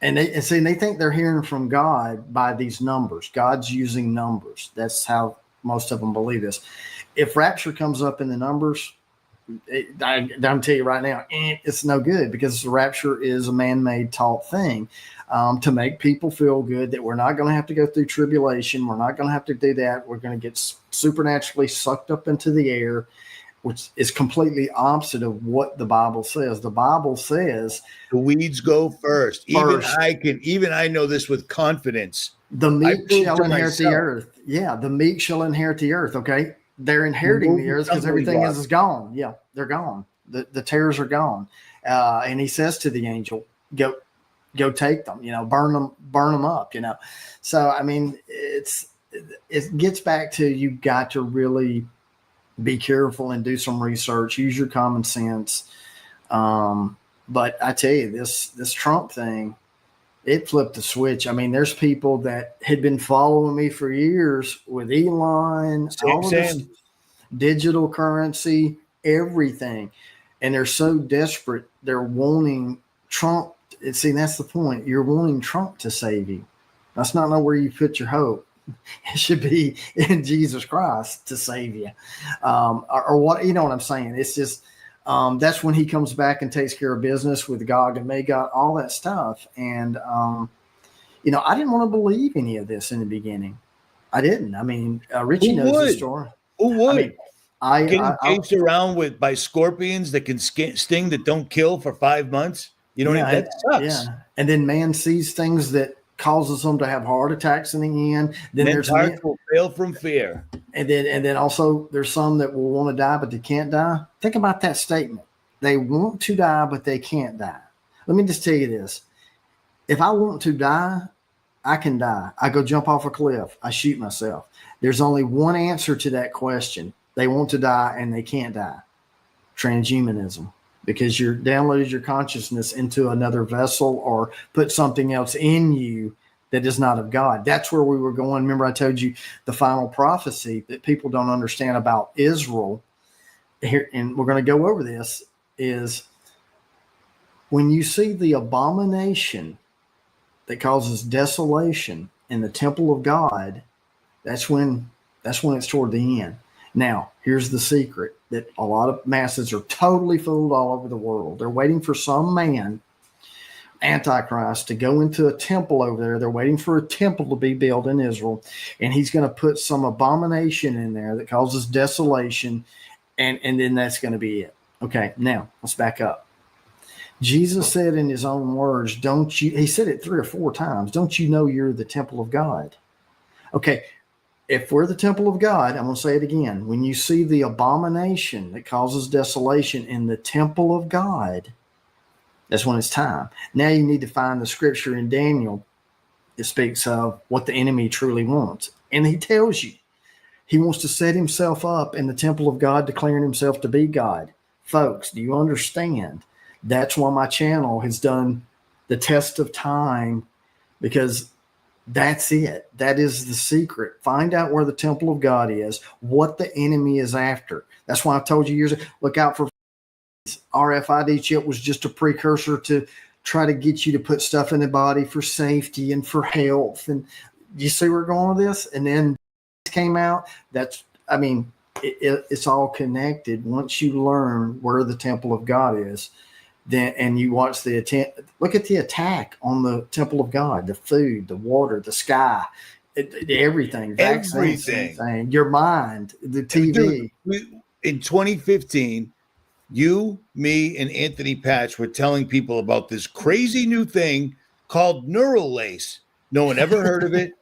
S2: and they think they're hearing from God by these numbers. God's using numbers. That's how most of them believe this. If rapture comes up in the numbers, I'm tell you right now, it's no good, because the rapture is a man-made taught thing to make people feel good that we're not going to have to go through tribulation. We're not going to have to do that. We're going to get supernaturally sucked up into the air, which is completely opposite of what the Bible says. The Bible says
S1: the weeds go first. Even I know this with confidence.
S2: The meek shall inherit the earth. Yeah, the meek shall inherit the earth. Okay, they're inheriting the earth because everything is gone. Yeah, they're gone. The tares are gone. And he says to the angel, "Go take them. Burn them up." So I mean, it gets back to, you got to really be careful and do some research. Use your common sense. But I tell you, this Trump thing, it flipped the switch. I mean, there's people that had been following me for years with Elon, all of this digital currency, everything. And they're so desperate. They're wanting Trump. See, that's the point. You're wanting Trump to save you. That's not where you put your hope. It should be in Jesus Christ to save you. Or what, you know what I'm saying? It's just, that's when he comes back and takes care of business with Gog and Magog, all that stuff. And, I didn't want to believe any of this in the beginning. I didn't. I mean, Richie knows the story.
S1: Who would?
S2: I mean,
S1: getting chased around by scorpions that can sting that don't kill for 5 months. That sucks.
S2: Yeah. And then man sees things that causes them to have heart attacks in the end. Then
S1: there's hearts will fail from fear.
S2: And then also there's some that will want to die, but they can't die. Think about that statement. They want to die, but they can't die. Let me just tell you this. If I want to die, I can die. I go jump off a cliff. I shoot myself. There's only one answer to that question. They want to die and they can't die. Transhumanism. Because you're downloaded your consciousness into another vessel or put something else in you that is not of God. That's where we were going. Remember, I told you the final prophecy that people don't understand about Israel here, and we're going to go over this, is when you see the abomination that causes desolation in the temple of God, that's when it's toward the end. Now, here's the secret that a lot of masses are totally fooled all over the world. They're waiting for some man, Antichrist, to go into a temple over there. They're waiting for a temple to be built in Israel, and he's going to put some abomination in there that causes desolation, and then that's going to be it. Okay, now let's back up. Jesus said in his own words, he said it 3 or 4 times, don't you know you're the temple of God? Okay, if we're the temple of God, I'm going to say it again. When you see the abomination that causes desolation in the temple of God, that's when it's time. Now you need to find the scripture in Daniel that speaks of what the enemy truly wants. And he tells you he wants to set himself up in the temple of God, declaring himself to be God. Folks, do you understand? That's why my channel has done the test of time, because that's it. That is the secret. Find out where the temple of God is, what the enemy is after. That's why I told you years ago, look out for RFID chip. Was just a precursor to try to get you to put stuff in the body for safety and for health. And you see where we're going with this? And then came out. it's all connected. Once you learn where the temple of God is, then and you watch look at the attack on the temple of God, the food, the water, the sky, everything, vaccines, everything, your mind, the TV.
S1: Dude, in 2015, you, me, and Anthony Patch were telling people about this crazy new thing called neural lace. No one ever heard of it.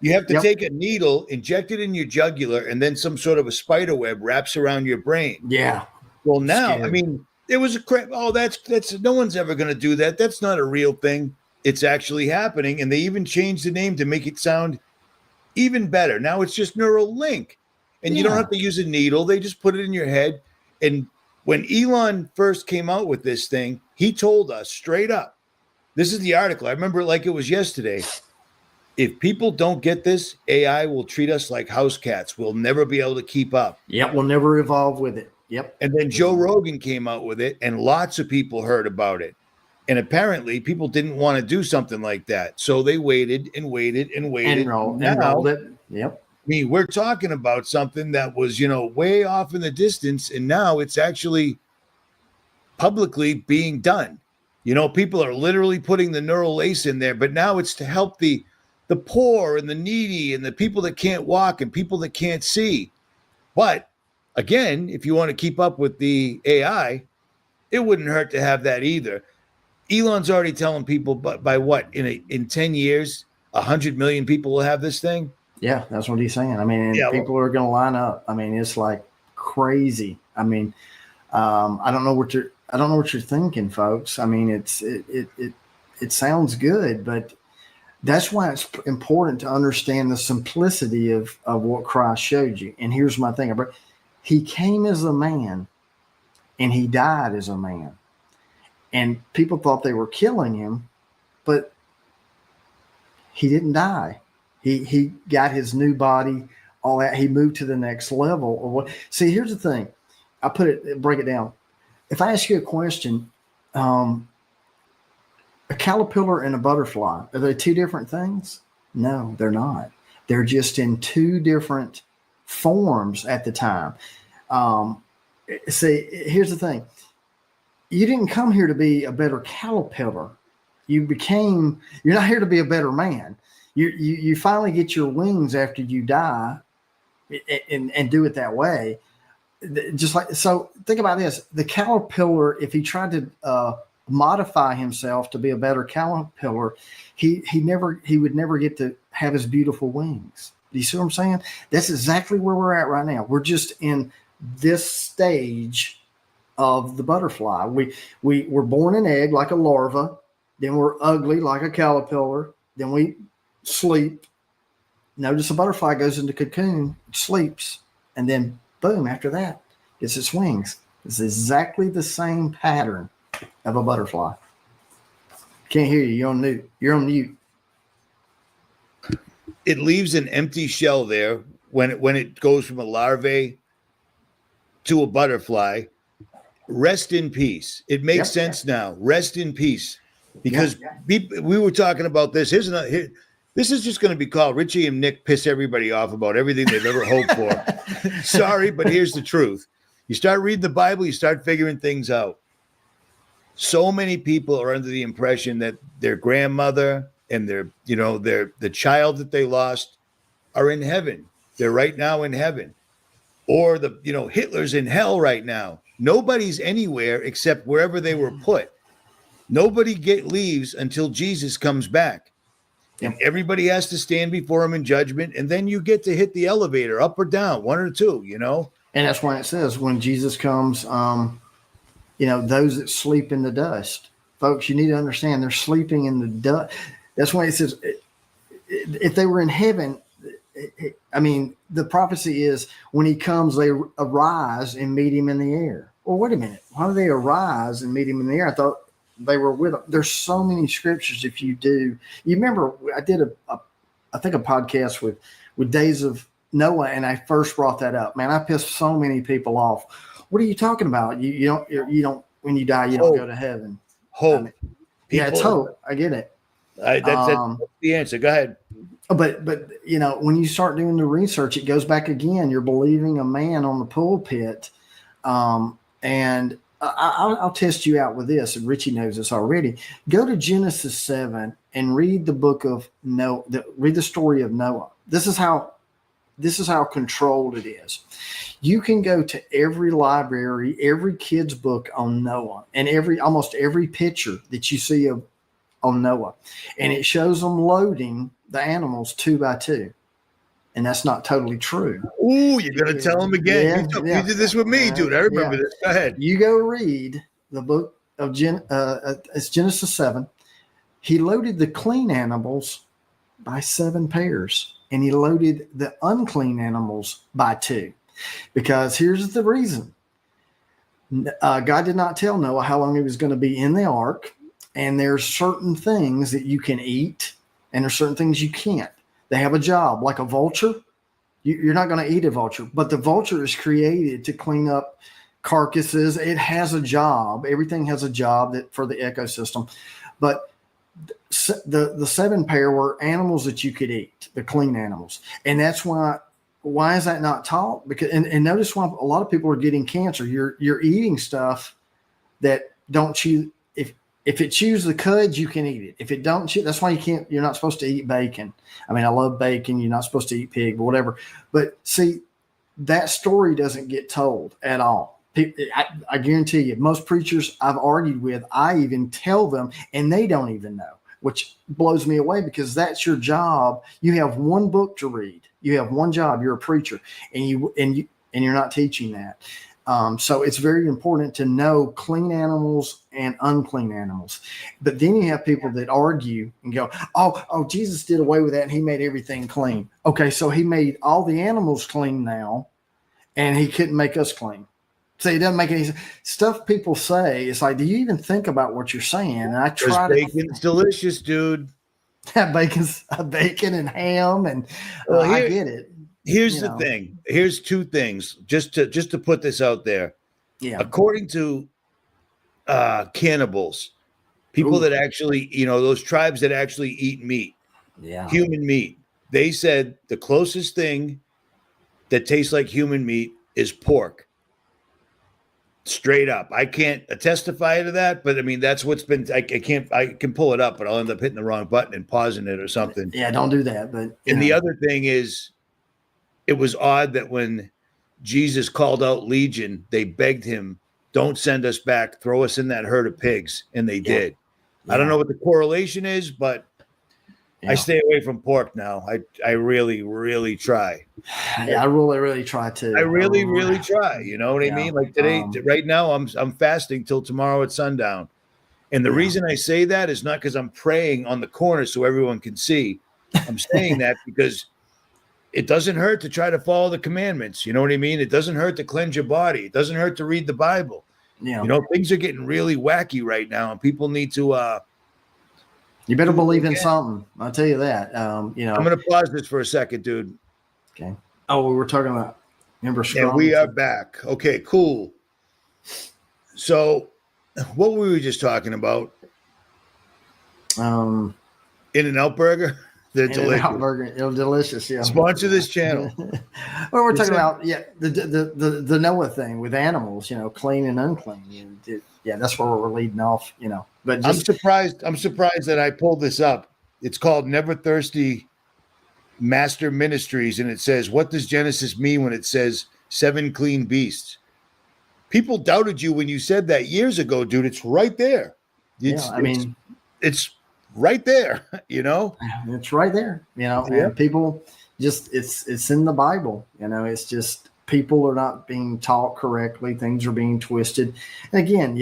S1: You have to take a needle, inject it in your jugular, and then some sort of a spider web wraps around your brain.
S2: Yeah.
S1: Well, now, I mean, there was a crap. Oh, that's no one's ever going to do that. That's not a real thing. It's actually happening. And they even changed the name to make it sound even better. Now it's just neural link. And you don't have to use a needle. They just put it in your head. And when Elon first came out with this thing, he told us straight up, this is the article. I remember it like it was yesterday. If people don't get this, AI will treat us like house cats. We'll never be able to keep up.
S2: Yep, we'll never evolve with it. Yep.
S1: And then Joe Rogan came out with it, and lots of people heard about it. And apparently people didn't want to do something like that. So they waited and waited and waited.
S2: And rolled it. Yep.
S1: I mean, we're talking about something that was, way off in the distance, and now it's actually publicly being done. People are literally putting the neural lace in there, but now it's to help the poor and the needy and the people that can't walk and people that can't see. But again, if you want to keep up with the AI, it wouldn't hurt to have that either. Elon's already telling people, but by what, in 10 years, 100 million people will have this thing.
S2: Yeah, that's what he's saying. I mean, people are going to line up. I mean, it's like crazy. I mean, I don't know what you're thinking, folks. I mean, it sounds good, but that's why it's important to understand the simplicity of what Christ showed you. And here's my thing: he came as a man, and he died as a man. And people thought they were killing him, but he didn't die. He got his new body, all that. He moved to the next level. Or what? See, here's the thing. Break it down. If I ask you a question, a caterpillar and a butterfly, are they two different things? No, they're not. They're just in two different forms at the time. See, here's the thing. You didn't come here to be a better caterpillar. You're not here to be a better man. You finally get your wings after you die and do it that way. Just like, so think about this. The caterpillar, if he tried to modify himself to be a better caterpillar, he would never get to have his beautiful wings. Do you see what I'm saying? That's exactly where we're at right now. We're just in this stage of the butterfly. We're born an egg like a larva, then we're ugly like a caterpillar, then we sleep. Notice a butterfly goes into cocoon, sleeps, and then boom, after that, gets its wings. It's exactly the same pattern of a butterfly. Can't hear you. You're on mute.
S1: It leaves an empty shell there when it goes from a larvae to a butterfly. Rest in peace. It makes sense now. Rest in peace. Because we were talking about this. This is just going to be called Richie and Nick piss everybody off about everything they've ever hoped for. Sorry, but here's the truth. You start reading the Bible, you start figuring things out. So many people are under the impression that their grandmother and the child that they lost are in heaven. They're right now in heaven. Or Hitler's in hell right now. Nobody's anywhere except wherever they were put. Nobody leaves until Jesus comes back. And everybody has to stand before him in judgment. And then you get to hit the elevator up or down, one or two,
S2: And that's why it says when Jesus comes, those that sleep in the dust. Folks, you need to understand they're sleeping in the dust. That's why it says if they were in heaven, the prophecy is when he comes, they arise and meet him in the air. Well, wait a minute. Why do they arise and meet him in the air? I thought they were with him. There's so many scriptures. If you remember, I did a podcast with Days of Noah, and I first brought that up. Man, I pissed so many people off. What are you talking about? You don't when you die, you don't go to heaven.
S1: Hope.
S2: It's hope. I get it.
S1: That's the answer. Go ahead.
S2: But when you start doing the research, it goes back again. You're believing a man on the pulpit, and I'll test you out with this. And Richie knows this already. Go to Genesis 7 and read the book of Noah. Read the story of Noah. This is how controlled it is. You can go to every library, every kid's book on Noah, and almost every picture that you see on Noah, and it shows them loading the animals 2 by 2, and that's not totally true.
S1: Ooh, you're gonna tell them again. You did this with me, dude. I remember this. Go ahead.
S2: You go read the book of it's Genesis 7. He loaded the clean animals by 7 pairs, and he loaded the unclean animals by 2, because here's the reason. God did not tell Noah how long he was going to be in the ark. And there's certain things that you can eat, and there's certain things you can't. They have a job, like a vulture. You're not going to eat a vulture, but the vulture is created to clean up carcasses. It has a job. Everything has a job for the ecosystem. But the 7 pair were animals that you could eat, the clean animals. And that's why is that not taught? Because and notice why a lot of people are getting cancer. You're eating stuff that don't chew. If it chews the cuds, you can eat it. If it don't chew, that's why you're not supposed to eat bacon. I mean, I love bacon. You're not supposed to eat pig, but whatever. But see, that story doesn't get told at all. I guarantee you, most preachers I've argued with, I even tell them, and they don't even know, which blows me away, because that's your job. You have one book to read. You have one job. You're a preacher, and you're not teaching that. So it's very important to know clean animals and unclean animals. But then you have people that argue and go, oh, Jesus did away with that and he made everything clean. Okay, so he made all the animals clean now, and he couldn't make us clean. So it doesn't make any sense. Stuff people say, it's like, do you even think about what you're saying? And I try to.
S1: Bacon's delicious, dude.
S2: Bacon and ham, and I get it.
S1: Here's the thing. Here's 2 things, just to put this out there.
S2: Yeah.
S1: According to cannibals, people that actually, those tribes that actually eat meat, human meat, they said the closest thing that tastes like human meat is pork. Straight up. I can't testify to that, but I mean, that's what's been, I can pull it up, but I'll end up hitting the wrong button and pausing it or something.
S2: Yeah, don't do that. But
S1: the other thing is, it was odd that when Jesus called out Legion, they begged him, don't send us back, throw us in that herd of pigs. And they did. I don't know what the correlation is, but I stay away from pork now. I really, really try.
S2: Yeah, I really, really try to.
S1: I really, really try. You know what I mean? Like today, right now, I'm fasting till tomorrow at sundown. And the reason I say that is not because I'm praying on the corner so everyone can see. I'm saying that because it doesn't hurt to try to follow the commandments. You know what I mean? It doesn't hurt to cleanse your body. It doesn't hurt to read the Bible. Yeah. Things are getting really wacky right now, and people need to.
S2: You better believe in something. I'll tell you that. I'm
S1: going to pause this for a second, dude.
S2: Okay. Oh, we were talking about. Remember?
S1: Yeah, we are back. Okay, cool. So, what were we just talking about? In-N-Out Burger. They're delicious.
S2: Burger, they're delicious. Yeah.
S1: Sponsor this channel.
S2: Well, we're talking about the Noah thing with animals. Clean and unclean. That's where we're leading off. But
S1: I'm surprised that I pulled this up. It's called Never Thirsty Master Ministries, and it says, "What does Genesis mean when it says 7 clean beasts?" People doubted you when you said that years ago, dude. It's right there. It's right there,
S2: It's right there, and people just, it's in the Bible, it's just people are not being taught correctly. Things are being twisted. And again,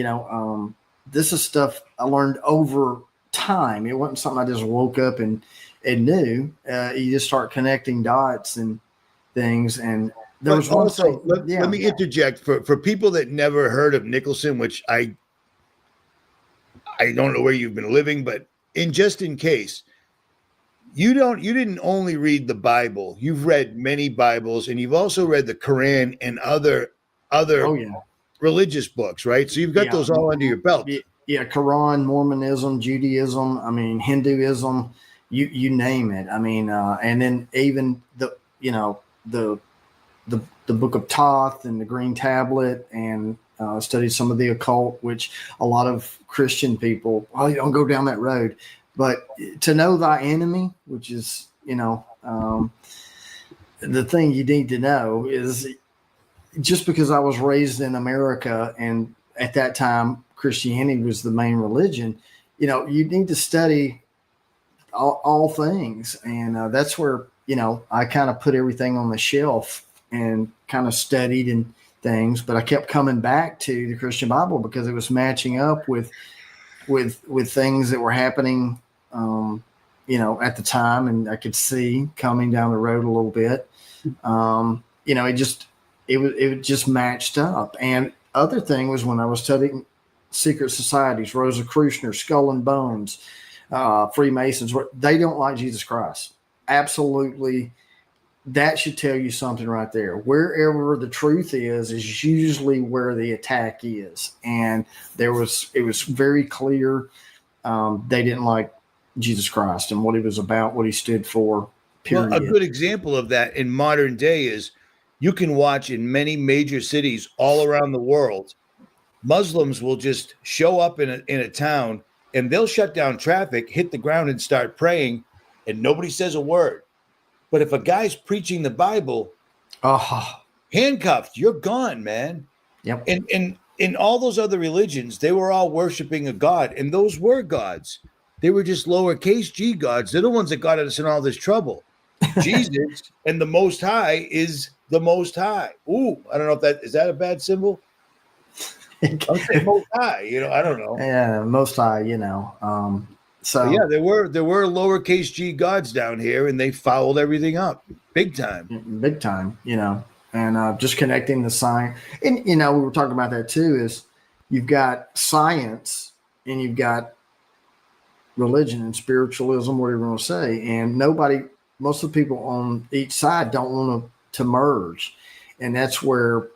S2: this is stuff I learned over time. It wasn't something I just woke up and knew. You just start connecting dots and things. And there was
S1: also, let me interject for people that never heard of Nicholson, which I don't know where you've been living, but in case you didn't only read the Bible, you've read many Bibles, and you've also read the Quran and other religious books, right? So you've got those all under your belt.
S2: Yeah, Quran, Mormonism, Judaism, Hinduism, you name it. I mean, and then even the the Book of Thoth and the Green Tablet, and studied some of the occult, which a lot of Christian people, oh, you don't go down that road. But to know thy enemy, which is, the thing you need to know is, just because I was raised in America and at that time Christianity was the main religion, you need to study all things. And that's where, I kind of put everything on the shelf and kind of studied and things, but I kept coming back to the Christian Bible because it was matching up with things that were happening, at the time, and I could see coming down the road a little bit. It just matched up. And other thing was when I was studying secret societies, Rosicrucians, Skull and Bones, Freemasons, they don't like Jesus Christ. Absolutely. That should tell you something right there. Wherever the truth is usually where the attack is. And it was very clear. They didn't like Jesus Christ and what he was about, what he stood for. Period.
S1: Well, a good example of that in modern day is you can watch in many major cities all around the world, Muslims will just show up in a town and they'll shut down traffic, hit the ground and start praying, and nobody says a word. But if a guy's preaching the Bible, handcuffed, you're gone, man.
S2: Yep.
S1: And in all those other religions, they were all worshiping a god, and those were gods. They were just lowercase g gods. They're the ones that got us in all this trouble. Jesus and the Most High is the Most High. Ooh, I don't know if is that a bad symbol? I'll say Most High. I don't know.
S2: Yeah, Most High. So
S1: but yeah, there were lowercase g gods down here, and they fouled everything up big time.
S2: Big time. And just connecting the science, and we were talking about that too. Is you've got science and you've got religion and spiritualism, whatever you want to say, and most of the people on each side don't want to merge, and that's where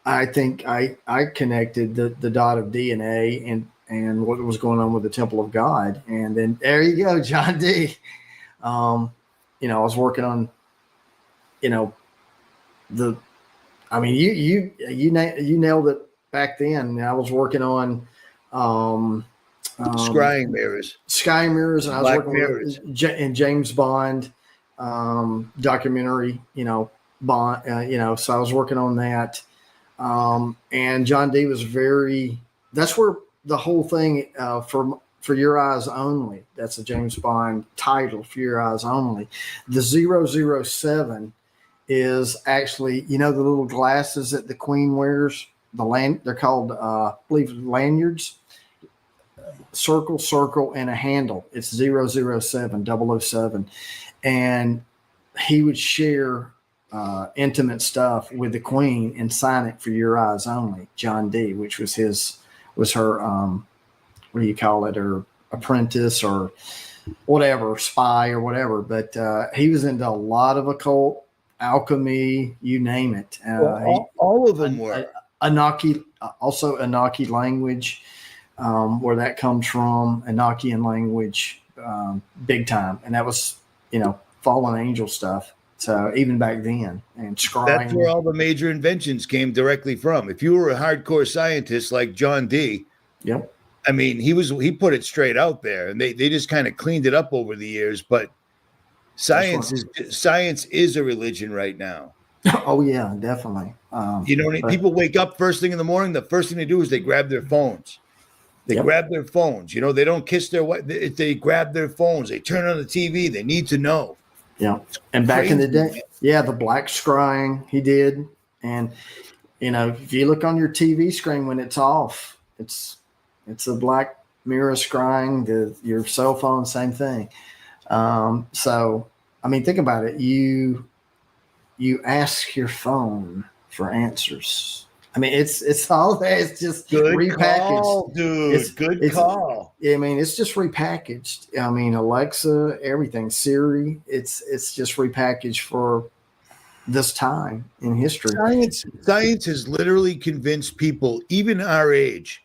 S2: I think I connected the dot of DNA and what was going on with the Temple of God. And then there you go, John D. I was working on, you nailed it back then. I was working on
S1: scrying mirrors,
S2: and I was working mirrors in James Bond documentary, Bond, so I was working on that. And John D was that's where the whole thing, for Your Eyes Only. That's a James Bond title, For Your Eyes Only. The 007 is actually, the little glasses that the Queen wears, they're called, I believe, lanyards. Circle, and a handle. It's 007, 007. And he would share intimate stuff with the Queen and sign it For Your Eyes Only, John D, which was her, what do you call it, her apprentice or whatever, spy or whatever. But he was into a lot of occult, alchemy, you name it.
S1: All of them were.
S2: Anunnaki language, where that comes from, Enochian language, big time. And that was, fallen angel stuff. So even back then, and scrying.
S1: That's where all the major inventions came directly from. If you were a hardcore scientist like John D,
S2: yep.
S1: I mean, he put it straight out there, and they just kind of cleaned it up over the years. But science is a religion right now.
S2: Oh yeah, definitely.
S1: People wake up first thing in the morning. The first thing they do is they grab their phones. They grab their phones. They don't kiss their wife. They grab their phones. They turn on the TV. They need to know.
S2: Yeah. And back in the day, the black scrying he did. And, if you look on your TV screen when it's off, it's a black mirror scrying. Your cell phone, same thing. So, I mean, think about it. You ask your phone for answers. I mean, it's all that. It's just
S1: good
S2: repackaged.
S1: Call, dude. Good call.
S2: I mean, it's just repackaged. I mean, Alexa, everything, Siri. It's just repackaged for this time in history. Science
S1: has literally convinced people, even our age,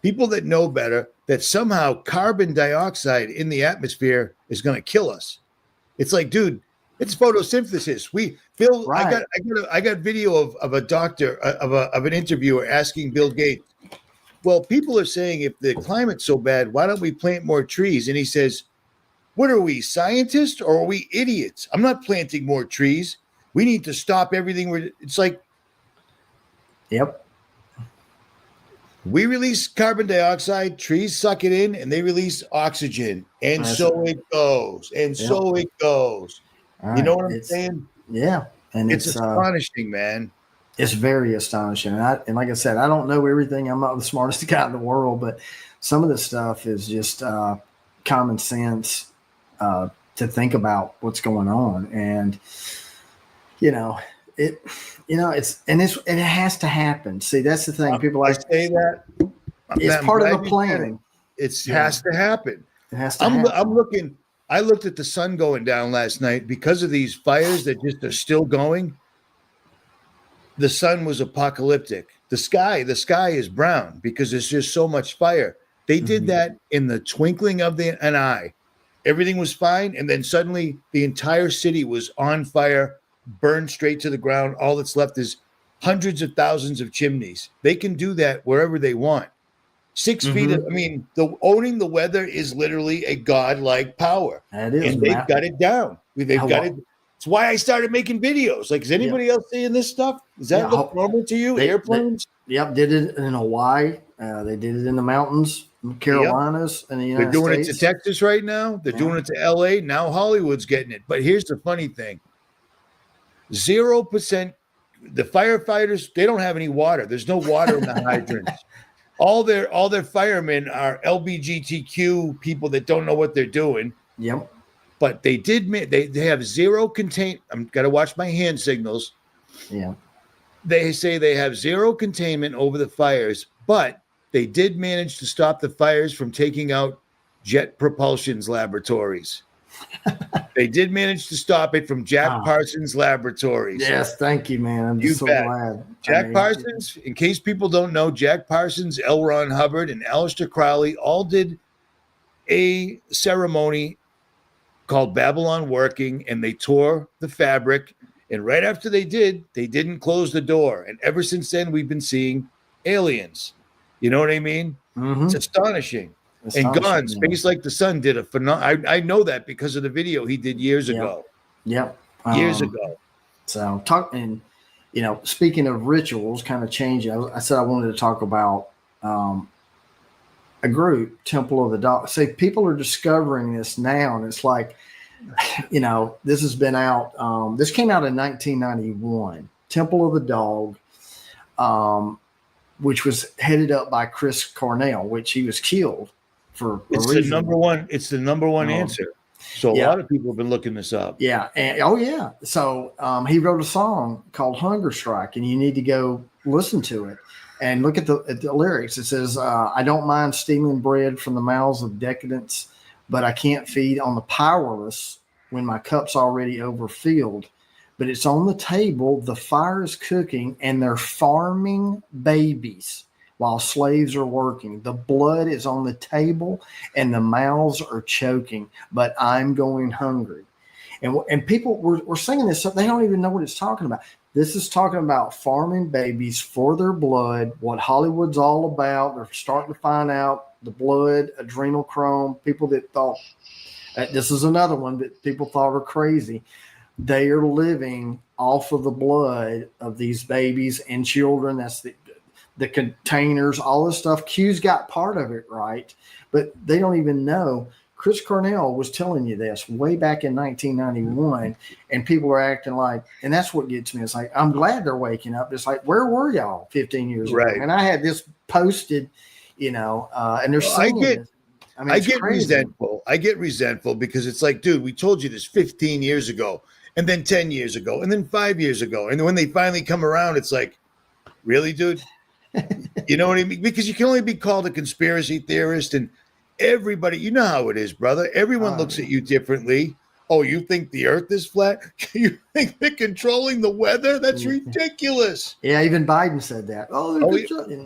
S1: people that know better, that somehow carbon dioxide in the atmosphere is going to kill us. It's like, dude, it's photosynthesis. Bill,
S2: Right.
S1: I got video of a doctor of an interviewer asking Bill Gates, well, people are saying if the climate's so bad, why don't we plant more trees? And he says, what are we, scientists or are we idiots? I'm not planting more trees. We need to stop everything. It's like,
S2: Yep.
S1: we release carbon dioxide, trees suck it in, and they release oxygen. And so it goes. And so it goes.
S2: All
S1: You know
S2: right.
S1: what I'm saying?
S2: Yeah. And
S1: it's astonishing, man.
S2: It's very astonishing. And like I said, I don't know everything. I'm not the smartest guy in the world, but some of this stuff is just common sense to think about what's going on. And, it has to happen. See, that's the thing. People
S1: I say that.
S2: It's part of the plan.
S1: It has to happen.
S2: It has to happen.
S1: I looked at the sun going down last night because of these fires that just are still going. The sun was apocalyptic. The sky is brown because there's just so much fire. They did that in the twinkling of an eye. Everything was fine, and then suddenly the entire city was on fire, burned straight to the ground. All that's left is hundreds of thousands of chimneys. They can do that wherever they want. 6 feet of, owning the weather is literally a godlike power.
S2: That is,
S1: and they've got it down. They've got it. It's why I started making videos. Like, is anybody else seeing this stuff? Does that look normal to you? Airplanes?
S2: Did it in Hawaii. They did it in the mountains, in the Carolinas, and the United States.
S1: They're doing it to Texas right now. They're doing it to LA. Now Hollywood's getting it. But here's the funny thing. 0%. The firefighters, they don't have any water. There's no water in the hydrants. All their firemen are LGBTQ people that don't know what they're doing.
S2: Yep.
S1: But they have zero I'm got to watch my hand signals.
S2: Yeah.
S1: They say they have zero containment over the fires, but they did manage to stop the fires from taking out Jet Propulsion's laboratories. They did manage to stop it from Jack Parsons Laboratories.
S2: Yes, thank you, man. I'm just so glad.
S1: Jack Parsons, in case people don't know, Jack Parsons, L. Ron Hubbard, and Aleister Crowley all did a ceremony called Babylon Working, and they tore the fabric. And right after they didn't close the door. And ever since then, we've been seeing aliens. You know what I mean? It's astonishing. And Gone, Space Like the Sun did a phenomenal. I know that because of the video he did years ago.
S2: Yep.
S1: Years ago.
S2: So speaking of rituals, kind of changing, I said I wanted to talk about a group, Temple of the Dog. See, people are discovering this now, and it's like, this has been out. This came out in 1991. Temple of the Dog, which was headed up by Chris Cornell, which he was killed for a reason. It's
S1: the number one answer. So a lot of people have been looking this up.
S2: Yeah. And, So he wrote a song called Hunger Strike, and you need to go listen to it and look at the lyrics. It says, I don't mind stealing bread from the mouths of decadence, but I can't feed on the powerless when my cup's already overfilled. But it's on the table, the fire is cooking, and they're farming babies while slaves are working. The blood is on the table, and the mouths are choking, but I'm going hungry. And people were singing this stuff. They don't even know what it's talking about. This is talking about farming babies for their blood, what Hollywood's all about. They're starting to find out the blood, adrenochrome, people that thought, this is another one that people thought were crazy. They are living off of the blood of these babies and children. That's the containers, all this stuff. Q's got part of it, right? But they don't even know. Chris Cornell was telling you this way back in 1991, and people are acting like, and that's what gets me. It's like, I'm glad they're waking up. It's like, where were y'all 15 years ago? And I had this posted, and they're saying
S1: I get resentful. I get resentful because it's like, dude, we told you this 15 years ago, and then 10 years ago, and then 5 years ago. And then when they finally come around, it's like, really, dude? You know what I mean? Because you can only be called a conspiracy theorist, and everybody, you know how it is, brother. Everyone looks at you differently. Oh, you think the earth is flat? You think they're controlling the weather? That's ridiculous.
S2: Yeah, even Biden said that.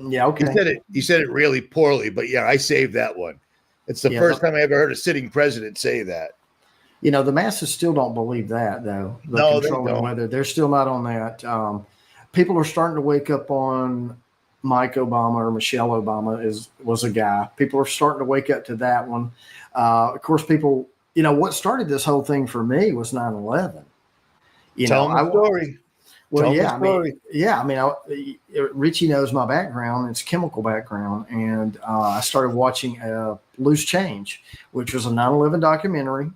S2: Yeah, okay.
S1: He said it really poorly, but yeah, I saved that one. It's the first time I ever heard a sitting president say that.
S2: The masses still don't believe that, though.
S1: No, they don't.
S2: Weather, they're still not on that. People are starting to wake up on Mike Obama or Michelle Obama was a guy. People are starting to wake up to that one. Of course, people. What started this whole thing for me was 9/11.
S1: Tell them the story.
S2: Well, Richie knows my background. It's chemical background. And I started watching Loose Change, which was a 9/11 documentary.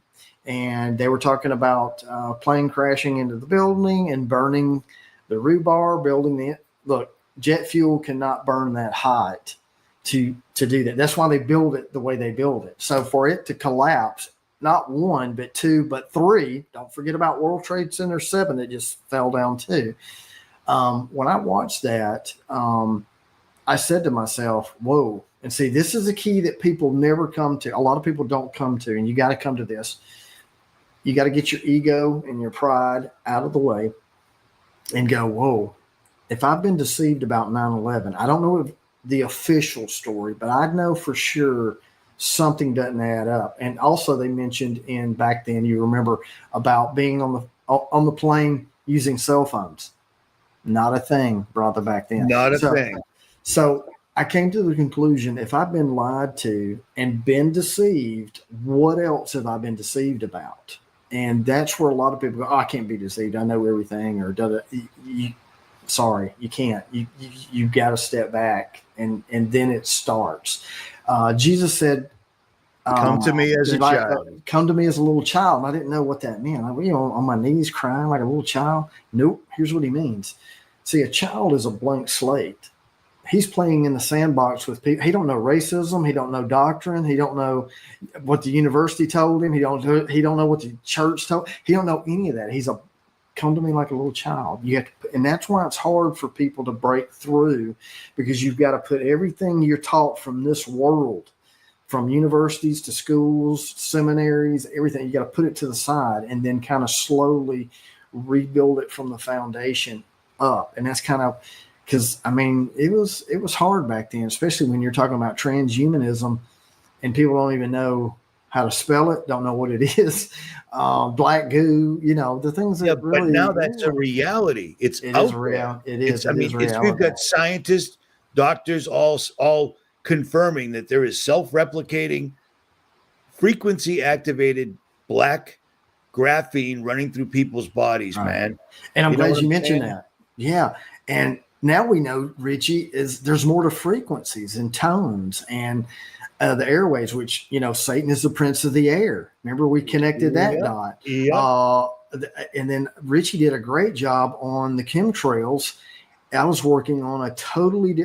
S2: And they were talking about plane crashing into the building and burning the rebar, look, jet fuel cannot burn that hot to do that. That's why they build it the way they build it. So for it to collapse, not one, but two, but three. Don't forget about World Trade Center 7 that just fell down too. When I watched that, I said to myself, whoa. And see, this is a key that people never come to. A lot of people don't come to, and you got to come to this. You got to get your ego and your pride out of the way and go, whoa, if I've been deceived about 9/11, I don't know the official story, but I know for sure something doesn't add up. And also they mentioned back then, you remember about being on the plane using cell phones. Not a thing, brother, back then.
S1: Not a thing.
S2: So I came to the conclusion, if I've been lied to and been deceived, what else have I been deceived about? And that's where a lot of people go, oh, I can't be deceived. I know everything. Or sorry, you can't. You got to step back, and then it starts. Jesus said,
S1: come to me as a child.
S2: Come to me as a little child. And I didn't know what that meant. On my knees crying like a little child. Nope. Here's what he means. See, a child is a blank slate. He's playing in the sandbox with people. He don't know racism. He don't know doctrine. He don't know what the university told him. He don't know what the church told. He don't know any of that. Come to me like a little child. And that's why it's hard for people to break through, because you've got to put everything you're taught from this world, from universities to schools, seminaries, everything. You got to put it to the side and then kind of slowly rebuild it from the foundation up. And that's kind of, because it was hard back then, especially when you're talking about transhumanism and people don't even know how to spell it, don't know what it is. Black goo, the things that really.
S1: But now that's a reality. It is real.
S2: It is.
S1: We've got scientists, doctors, all confirming that there is self-replicating, frequency-activated black graphene running through people's bodies, man.
S2: And I'm glad you mentioned that. Yeah, and now we know, Richie, there's more to frequencies and tones and the airways, which, Satan is the prince of the air. Remember, we connected that dot.
S1: Yeah.
S2: And then Richie did a great job on the chemtrails. I was working on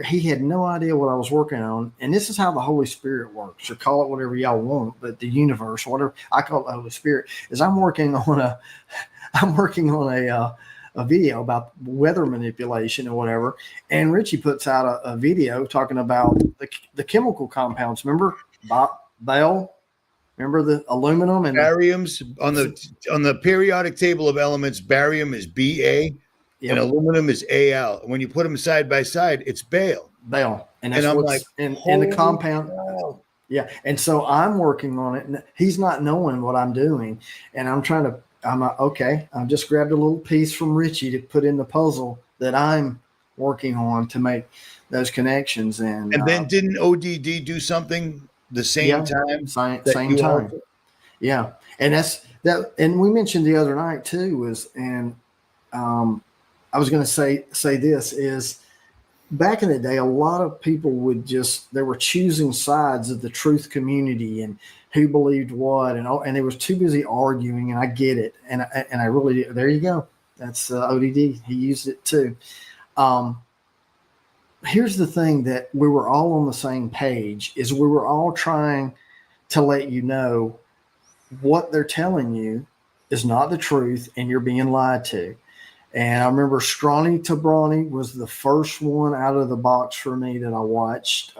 S2: he had no idea what I was working on. And this is how the Holy Spirit works, or call it whatever y'all want, but the universe, whatever I call it, the Holy Spirit, is I'm working on a video about weather manipulation or whatever. And Richie puts out a video talking about the chemical compounds. Remember Bell? Remember the aluminum and
S1: bariums on the periodic table of elements? Barium is Ba, and aluminum is Al. And when you put them side by side, it's Bale.
S2: And that's what's in the compound.
S1: Wow.
S2: Yeah. And so I'm working on it, and he's not knowing what I'm doing. And I'm okay. I've just grabbed a little piece from Richie to put in the puzzle that I'm working on to make those connections. And
S1: then didn't ODD do something the same time?
S2: Same time. Yeah. And that's that. And we mentioned the other night too, I was going to say this is, back in the day, a lot of people they were choosing sides of the truth community and who believed what, and they was too busy arguing. And I get it. And I really, there you go. That's ODD. He used it too. Here's the thing that we were all on the same page is we were all trying to let you know what they're telling you is not the truth and you're being lied to. And I remember Scrawny to Brawny was the first one out of the box for me that I watched.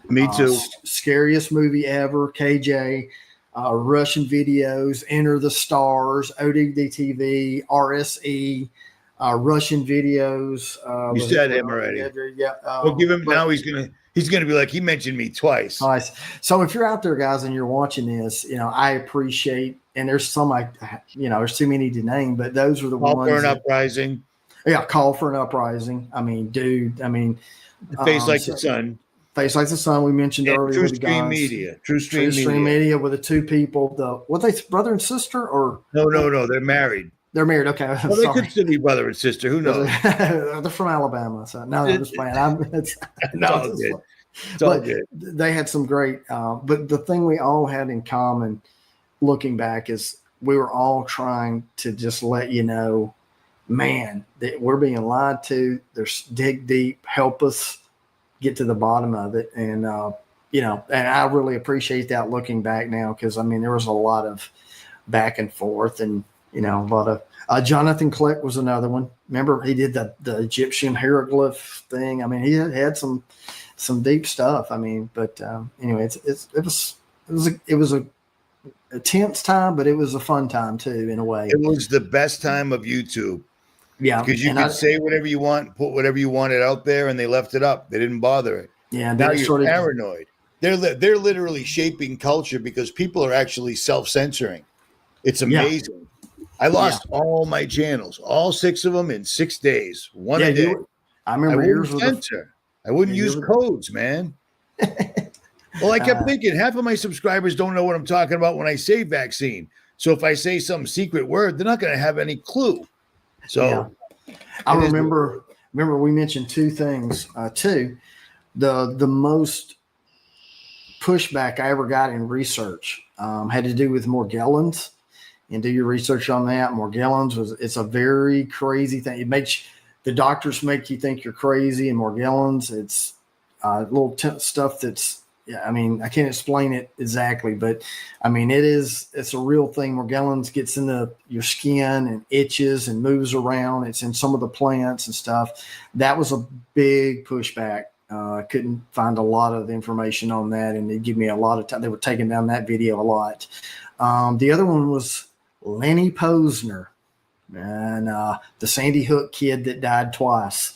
S1: Me too.
S2: Scariest movie ever, KJ. Russian videos, Enter the Stars, ODD TV, RSE, Russian videos.
S1: You said him already.
S2: Yeah.
S1: We'll give him now. He's gonna be like, he mentioned me twice.
S2: Nice. So if you're out there, guys, and you're watching this, I appreciate. And there's some there's too many to name, but those are the ones.
S1: Call for an uprising.
S2: Yeah, Call for an Uprising. I mean, dude. I mean,
S1: Face Like the Sun.
S2: Face Like the Sun. We mentioned earlier.
S1: True Stream Media. True Stream
S2: Media with the two people. What they brother and sister or
S1: no, they're married.
S2: They're married. Okay.
S1: Well, they could still be brother and sister. Who knows?
S2: They're from Alabama. So no, I'm just playing. It's
S1: all good. It's all good.
S2: They had some great. But the thing we all had in common, looking back, is we were all trying to just let you know, man, that we're being lied to. There's dig deep, help us get to the bottom of it. And, and I really appreciate that looking back now, because, I mean, there was a lot of back and forth and, a lot of Jonathan Click was another one. Remember, he did the Egyptian hieroglyph thing. I mean, he had some deep stuff. I mean, but anyway, it was a tense time, but it was a fun time too, in a way.
S1: It was the best time of YouTube.
S2: Yeah,
S1: because you could say whatever you want, put whatever you wanted out there, and they left it up. They didn't bother it.
S2: Yeah,
S1: now you're paranoid. They're literally shaping culture because people are actually self-censoring. It's amazing. Yeah. I lost all my channels, all 6 of them in 6 days, one a day.
S2: I remember yours was
S1: I wouldn't use codes, man. Well, I kept thinking half of my subscribers don't know what I'm talking about when I say vaccine. So if I say some secret word, they're not going to have any clue. So
S2: I remember we mentioned 2 things. The most pushback I ever got in research had to do with Morgellons. And do your research on that. Morgellons it's a very crazy thing. It makes the doctors make you think you're crazy. And Morgellons, it's little stuff that's, I mean, I can't explain it exactly, but I mean, it's a real thing. Morgellons gets into your skin and itches and moves around. It's in some of the plants and stuff. That was a big pushback. I couldn't find a lot of information on that, and they give me a lot of time. They were taking down that video a lot. The other one was Lenny Posner and the Sandy Hook kid that died twice.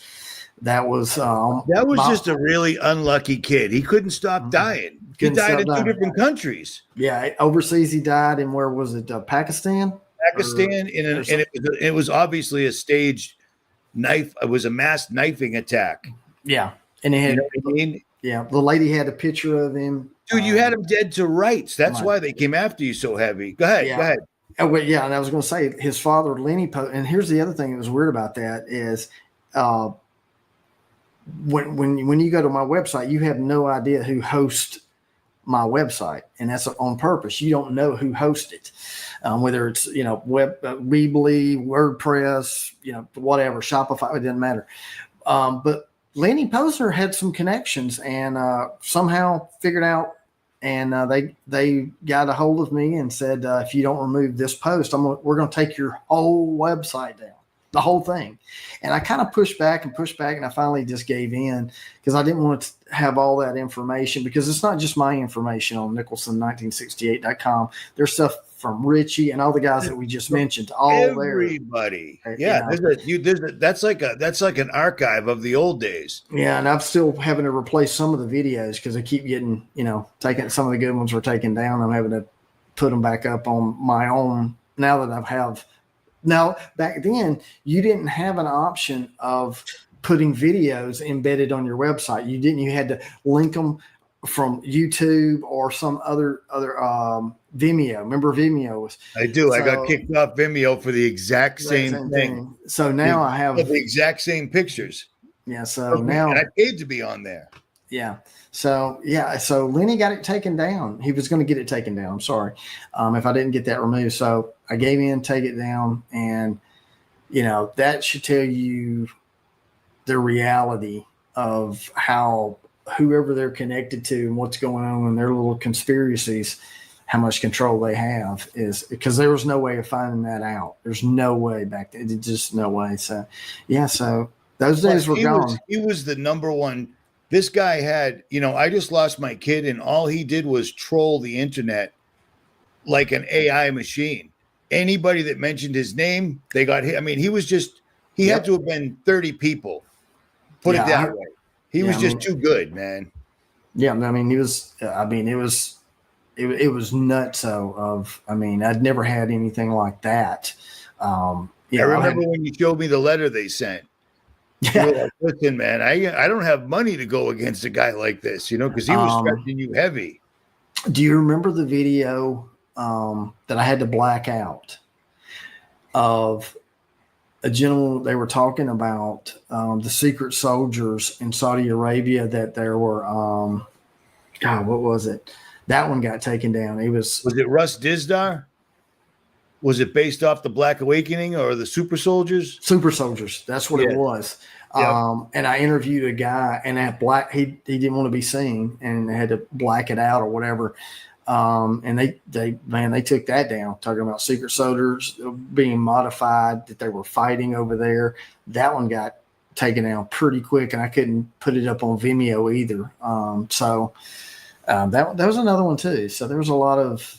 S2: That was
S1: just a really unlucky kid. He couldn't stop dying. He died in 2 different countries.
S2: Yeah, overseas he died in, where was it? Pakistan.
S1: And it was obviously a staged knife. It was a mass knifing attack.
S2: Yeah, and it had.
S1: You know what I mean?
S2: Yeah, the lady had a picture of him.
S1: Dude, you had him dead to rights. That's why they came after you so heavy. Go ahead. Go ahead.
S2: Oh, well, yeah, and I was going to say his father, Lenny Posner. And here's the other thing that was weird about that is. When you go to my website, you have no idea who hosts my website, and that's on purpose. You don't know who hosts it, whether it's Weebly, WordPress, whatever, Shopify. It doesn't matter. But Lenny Posner had some connections, and somehow figured out, and they got a hold of me and said, if you don't remove this post, we're going to take your whole website down. The whole thing. And I kind of pushed back, and I finally just gave in, because I didn't want to have all that information, because it's not just my information on Nicholson1968.com. There's stuff from Richie and all the guys that we just mentioned,
S1: everybody there. Yeah, that's like an archive of the old days.
S2: Yeah, and I'm still having to replace some of the videos because I keep getting, taking some of the good ones were taken down. I'm having to put them back up on my own now that I have. Now, back then, you didn't have an option of putting videos embedded on your website. You had to link them from YouTube or some other Vimeo. Remember Vimeo was?
S1: I do. I got kicked off Vimeo for the exact same thing.
S2: So now I have
S1: the exact same pictures.
S2: Yeah. So now,
S1: and I paid to be on there.
S2: Yeah. So Lenny got it taken down. He was going to get it taken down. I'm sorry. If I didn't get that removed. So I gave in, take it down. And, that should tell you the reality of how whoever they're connected to and what's going on in their little conspiracies, how much control they have, is because there was no way of finding that out. There's no way back then. Just no way. So, yeah. So those days were gone.
S1: He was the number one. This guy had, I just lost my kid, and all he did was troll the internet like an AI machine. Anybody that mentioned his name, they got hit. I mean, he had to have been 30 people. Put it that way. He was just too good, man.
S2: Yeah, I mean, he was. I mean, it was nuts. I mean, I'd never had anything like that.
S1: I remember when you showed me the letter they sent.
S2: Yeah.
S1: You were like, listen, man, I don't have money to go against a guy like this, because he was threatening you heavy.
S2: Do you remember the video that I had to black out of a gentleman? They were talking about the secret soldiers in Saudi Arabia that there were. God, what was it? That one got taken down. Was
S1: it Russ Dizdar? Was it based off the Black Awakening or the Super Soldiers?
S2: Super Soldiers. That's what it was. Yep. And I interviewed a guy, and he didn't want to be seen, and they had to black it out or whatever. And they took that down, talking about secret soldiers being modified, that they were fighting over there. That one got taken down pretty quick, and I couldn't put it up on Vimeo either. That was another one too. So there was a lot of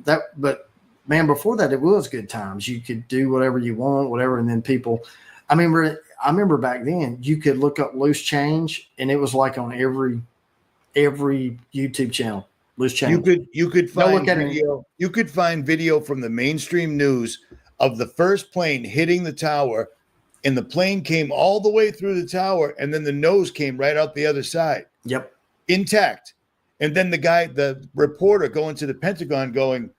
S2: that, but man, before that, it was good times. You could do whatever you want, whatever. And then people, I remember back then you could look up loose change, and it was like on every YouTube channel, loose change.
S1: You could find video. You could find video from the mainstream news of the first plane hitting the tower, and the plane came all the way through the tower, and then the nose came right out the other side.
S2: Yep.
S1: Intact. And then the reporter going to the Pentagon going,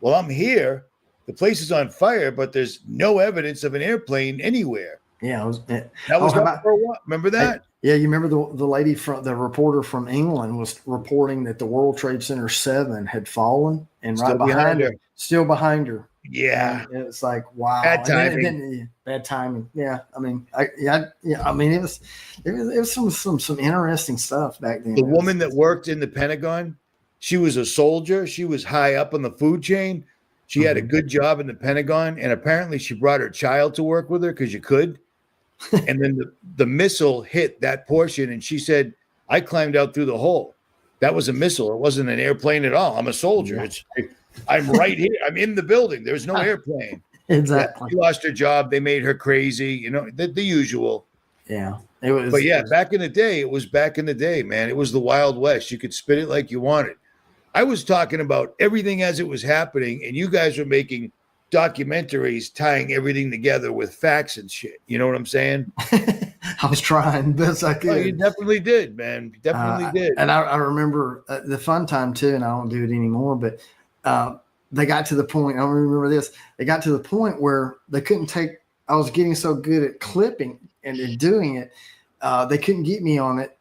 S1: well, I'm here. The place is on fire, but there's no evidence of an airplane anywhere.
S2: Yeah,
S1: that was up for a while. Remember that?
S2: Yeah, you remember the lady the reporter from England was reporting that the World Trade Center 7 had fallen, and still behind her.
S1: Yeah,
S2: and it's like, wow,
S1: bad timing.
S2: Bad timing. Yeah, I mean, it was some interesting stuff back then.
S1: The woman that worked in the Pentagon, she was a soldier. She was high up on the food chain. She had a good job in the Pentagon, and apparently she brought her child to work with her because you could. And then the missile hit that portion, and she said, I climbed out through the hole. That was a missile. It wasn't an airplane at all. I'm a soldier. I'm right here. I'm in the building. There's no airplane.
S2: Exactly.
S1: She lost her job. They made her crazy. The usual.
S2: Yeah. It was.
S1: But yeah, back in the day, man. It was the Wild West. You could spin it like you wanted. I was talking about everything as it was happening, and you guys were making documentaries tying everything together with facts and shit. You know what I'm saying?
S2: I was trying best I could.
S1: Oh, you definitely did, man. You definitely did.
S2: And I remember the fun time too, and I don't do it anymore, but they got to the point, I don't remember this, they got to the point where they couldn't take, I was getting so good at clipping and doing it, they couldn't get me on it.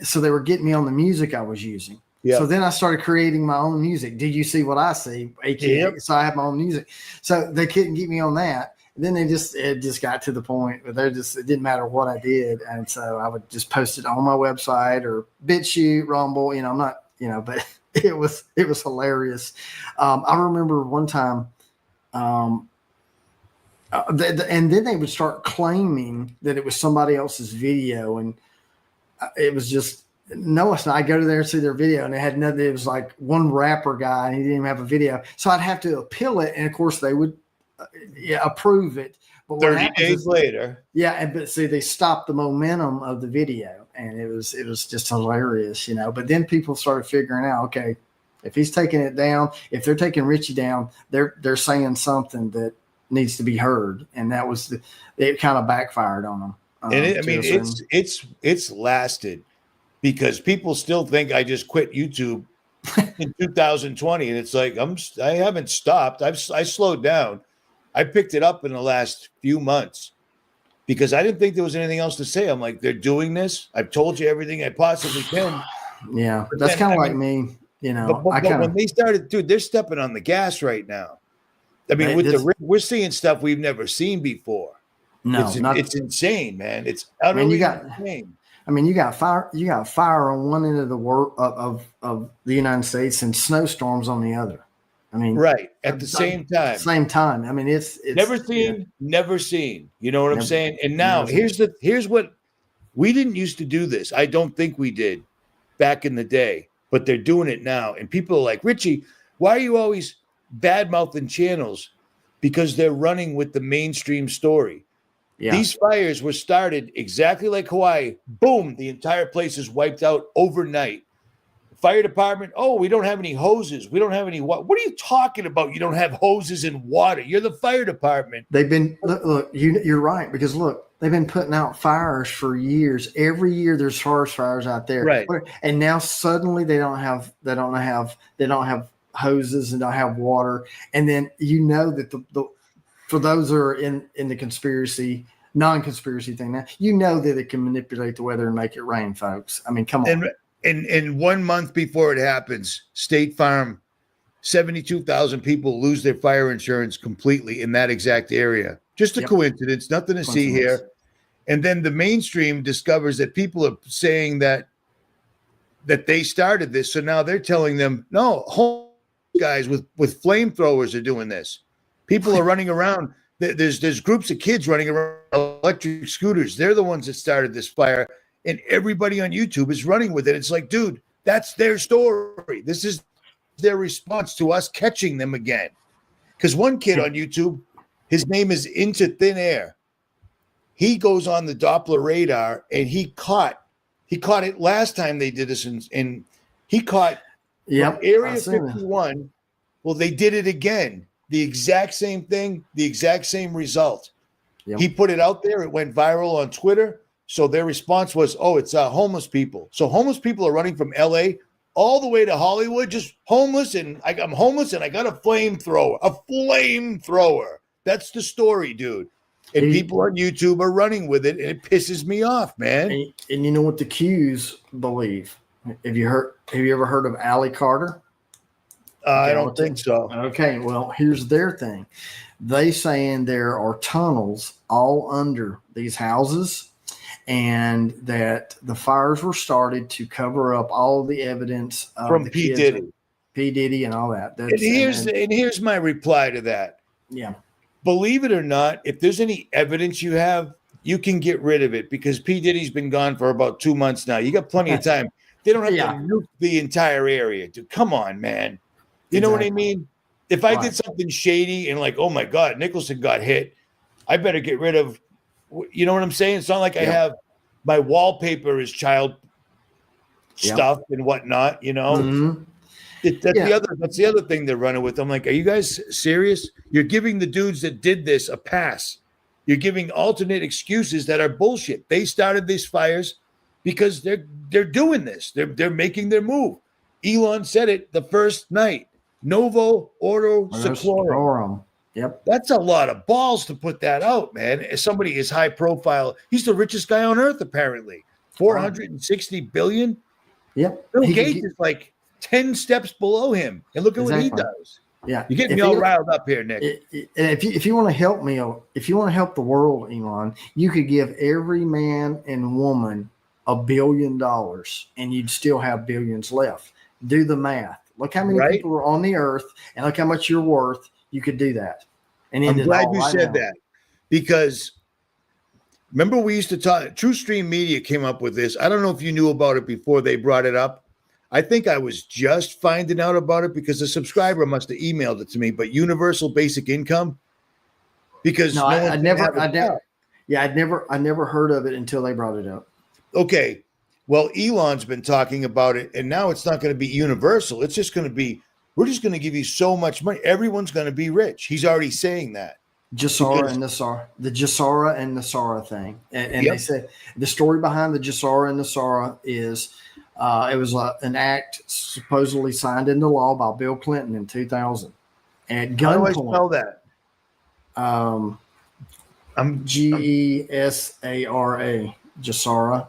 S2: So they were getting me on the music I was using. Yep. So then I started creating my own music. Did you see what I see? AKA, so I have my own music. So they couldn't get me on that. And then it just got to the point where it didn't matter what I did. And so I would just post it on my website or BitChute, Rumble, I'm not, but it was hilarious. I remember one time, and then they would start claiming that it was somebody else's video. And it was just, no, it's not. I go to there and see their video, and it was like one rapper guy, and he didn't even have a video. So I'd have to appeal it, and of course they would approve it. But
S1: 30 days later.
S2: Yeah, but see, they stopped the momentum of the video, and it was just hilarious, But then people started figuring out, okay, if he's taking it down, if they're taking Richie down, they're saying something that needs to be heard, and that was it. Kind of backfired on them.
S1: And it's lasted. Because people still think I just quit YouTube in 2020, and it's like I haven't stopped. I slowed down. I picked it up in the last few months because I didn't think there was anything else to say. I'm like, they're doing this. I've told you everything I possibly can.
S2: Yeah, but that's kind of like me.
S1: But when they started, dude, they're stepping on the gas right now. I mean, we're seeing stuff we've never seen before.
S2: No,
S1: it's insane, man. It's utterly insane.
S2: I mean, you got fire on one end of the world of the United States and snowstorms on the other. I mean,
S1: right at the same time.
S2: Same time. I mean, it's
S1: never seen. You know what I'm saying? And now here's what we didn't used to do this. I don't think we did back in the day, but they're doing it now. And people are like, Richie, Why are you always bad-mouthing channels? Because they're running with the mainstream story.
S2: Yeah.
S1: These fires were started exactly like Hawaii. Boom, the entire place is wiped out overnight. Fire department, oh, we don't have any hoses. We don't have any water. What are you talking about? You don't have hoses and water. You're the fire department.
S2: They've been, look, you're right, because look, they've been putting out fires for years. Every year there's forest fires out there.
S1: Right.
S2: And now suddenly they don't have hoses and don't have water. And then you know that the for those that are in the non-conspiracy thing now, you know that it can manipulate the weather and make it rain, folks. I mean, come on.
S1: And 1 month before it happens, State Farm, 72,000 people lose their fire insurance completely in that exact area. Just a coincidence, nothing to see here. And then the mainstream discovers that people are saying that they started this. So now they're telling them, no, home guys with flamethrowers are doing this. People are running around. There's groups of kids running around electric scooters. They're the ones that started this fire. And everybody on YouTube is running with it. It's like, dude, that's their story. This is their response to us catching them again. Because one kid on YouTube, his name is Into Thin Air. He goes on the Doppler radar, and he caught it last time they did this, and he caught Area 51. Well, they did it again. The exact same thing, the exact same result. Yep. He put it out there. It went viral on Twitter. So their response was, oh, it's homeless people. So homeless people are running from L.A. all the way to Hollywood, just homeless, and I'm homeless, and I got a flamethrower. A flamethrower. That's the story, dude. And people on YouTube are running with it, and it pisses me off, man.
S2: And you know what the Qs believe? Have you ever heard of Allie Carter?
S1: I don't think so.
S2: Okay, well, here's their thing. They saying there are tunnels all under these houses, and that the fires were started to cover up all the evidence
S1: from P.
S2: Diddy and all that.
S1: And here's my reply to that.
S2: Yeah.
S1: Believe it or not, if there's any evidence you have, you can get rid of it, because P. Diddy's been gone for about 2 months now. You got plenty of time. They don't have to nuke the entire area. Dude, come on, man. You know what I mean? If I did something shady and like, oh my God, Nicholson got hit, I better get rid of, you know what I'm saying? It's not like I have my wallpaper is child stuff and whatnot, you know?
S2: Mm-hmm.
S1: That's the other thing they're running with. I'm like, are you guys serious? You're giving the dudes that did this a pass. You're giving alternate excuses that are bullshit. They started these fires because they're doing this. They're making their move. Elon said it the first night. Novo Ordo Seclorum.
S2: Yep.
S1: That's a lot of balls to put that out, man. As somebody is high profile, he's the richest guy on earth, apparently. 460 billion.
S2: Yep.
S1: Bill Gates is like 10 steps below him. And look at what he does.
S2: Yeah.
S1: You're getting me all riled up here, Nick.
S2: If you want to help me, if you want to help the world, Elon, you could give every man and woman $1 billion and you'd still have billions left. Do the math. Look how many people are on the earth and look how much you're worth. You could do that. And
S1: I'm glad you said that, because remember we used to talk, True Stream Media came up with this. I don't know if you knew about it before they brought it up. I think I was just finding out about it because a subscriber must have emailed it to me, but universal basic income, because
S2: I'd never heard of it until they brought it up.
S1: Okay. Well, Elon's been talking about it, and now it's not going to be universal. It's just going to be, we're just going to give you so much money. Everyone's going to be rich. He's already saying that. The Jasara
S2: and Nasara thing. And they said the story behind the Jasara and Nasara is it was an act supposedly signed into law by Bill Clinton in 2000. At gunpoint.
S1: How do I spell that?
S2: I'm Gesara, Jasara.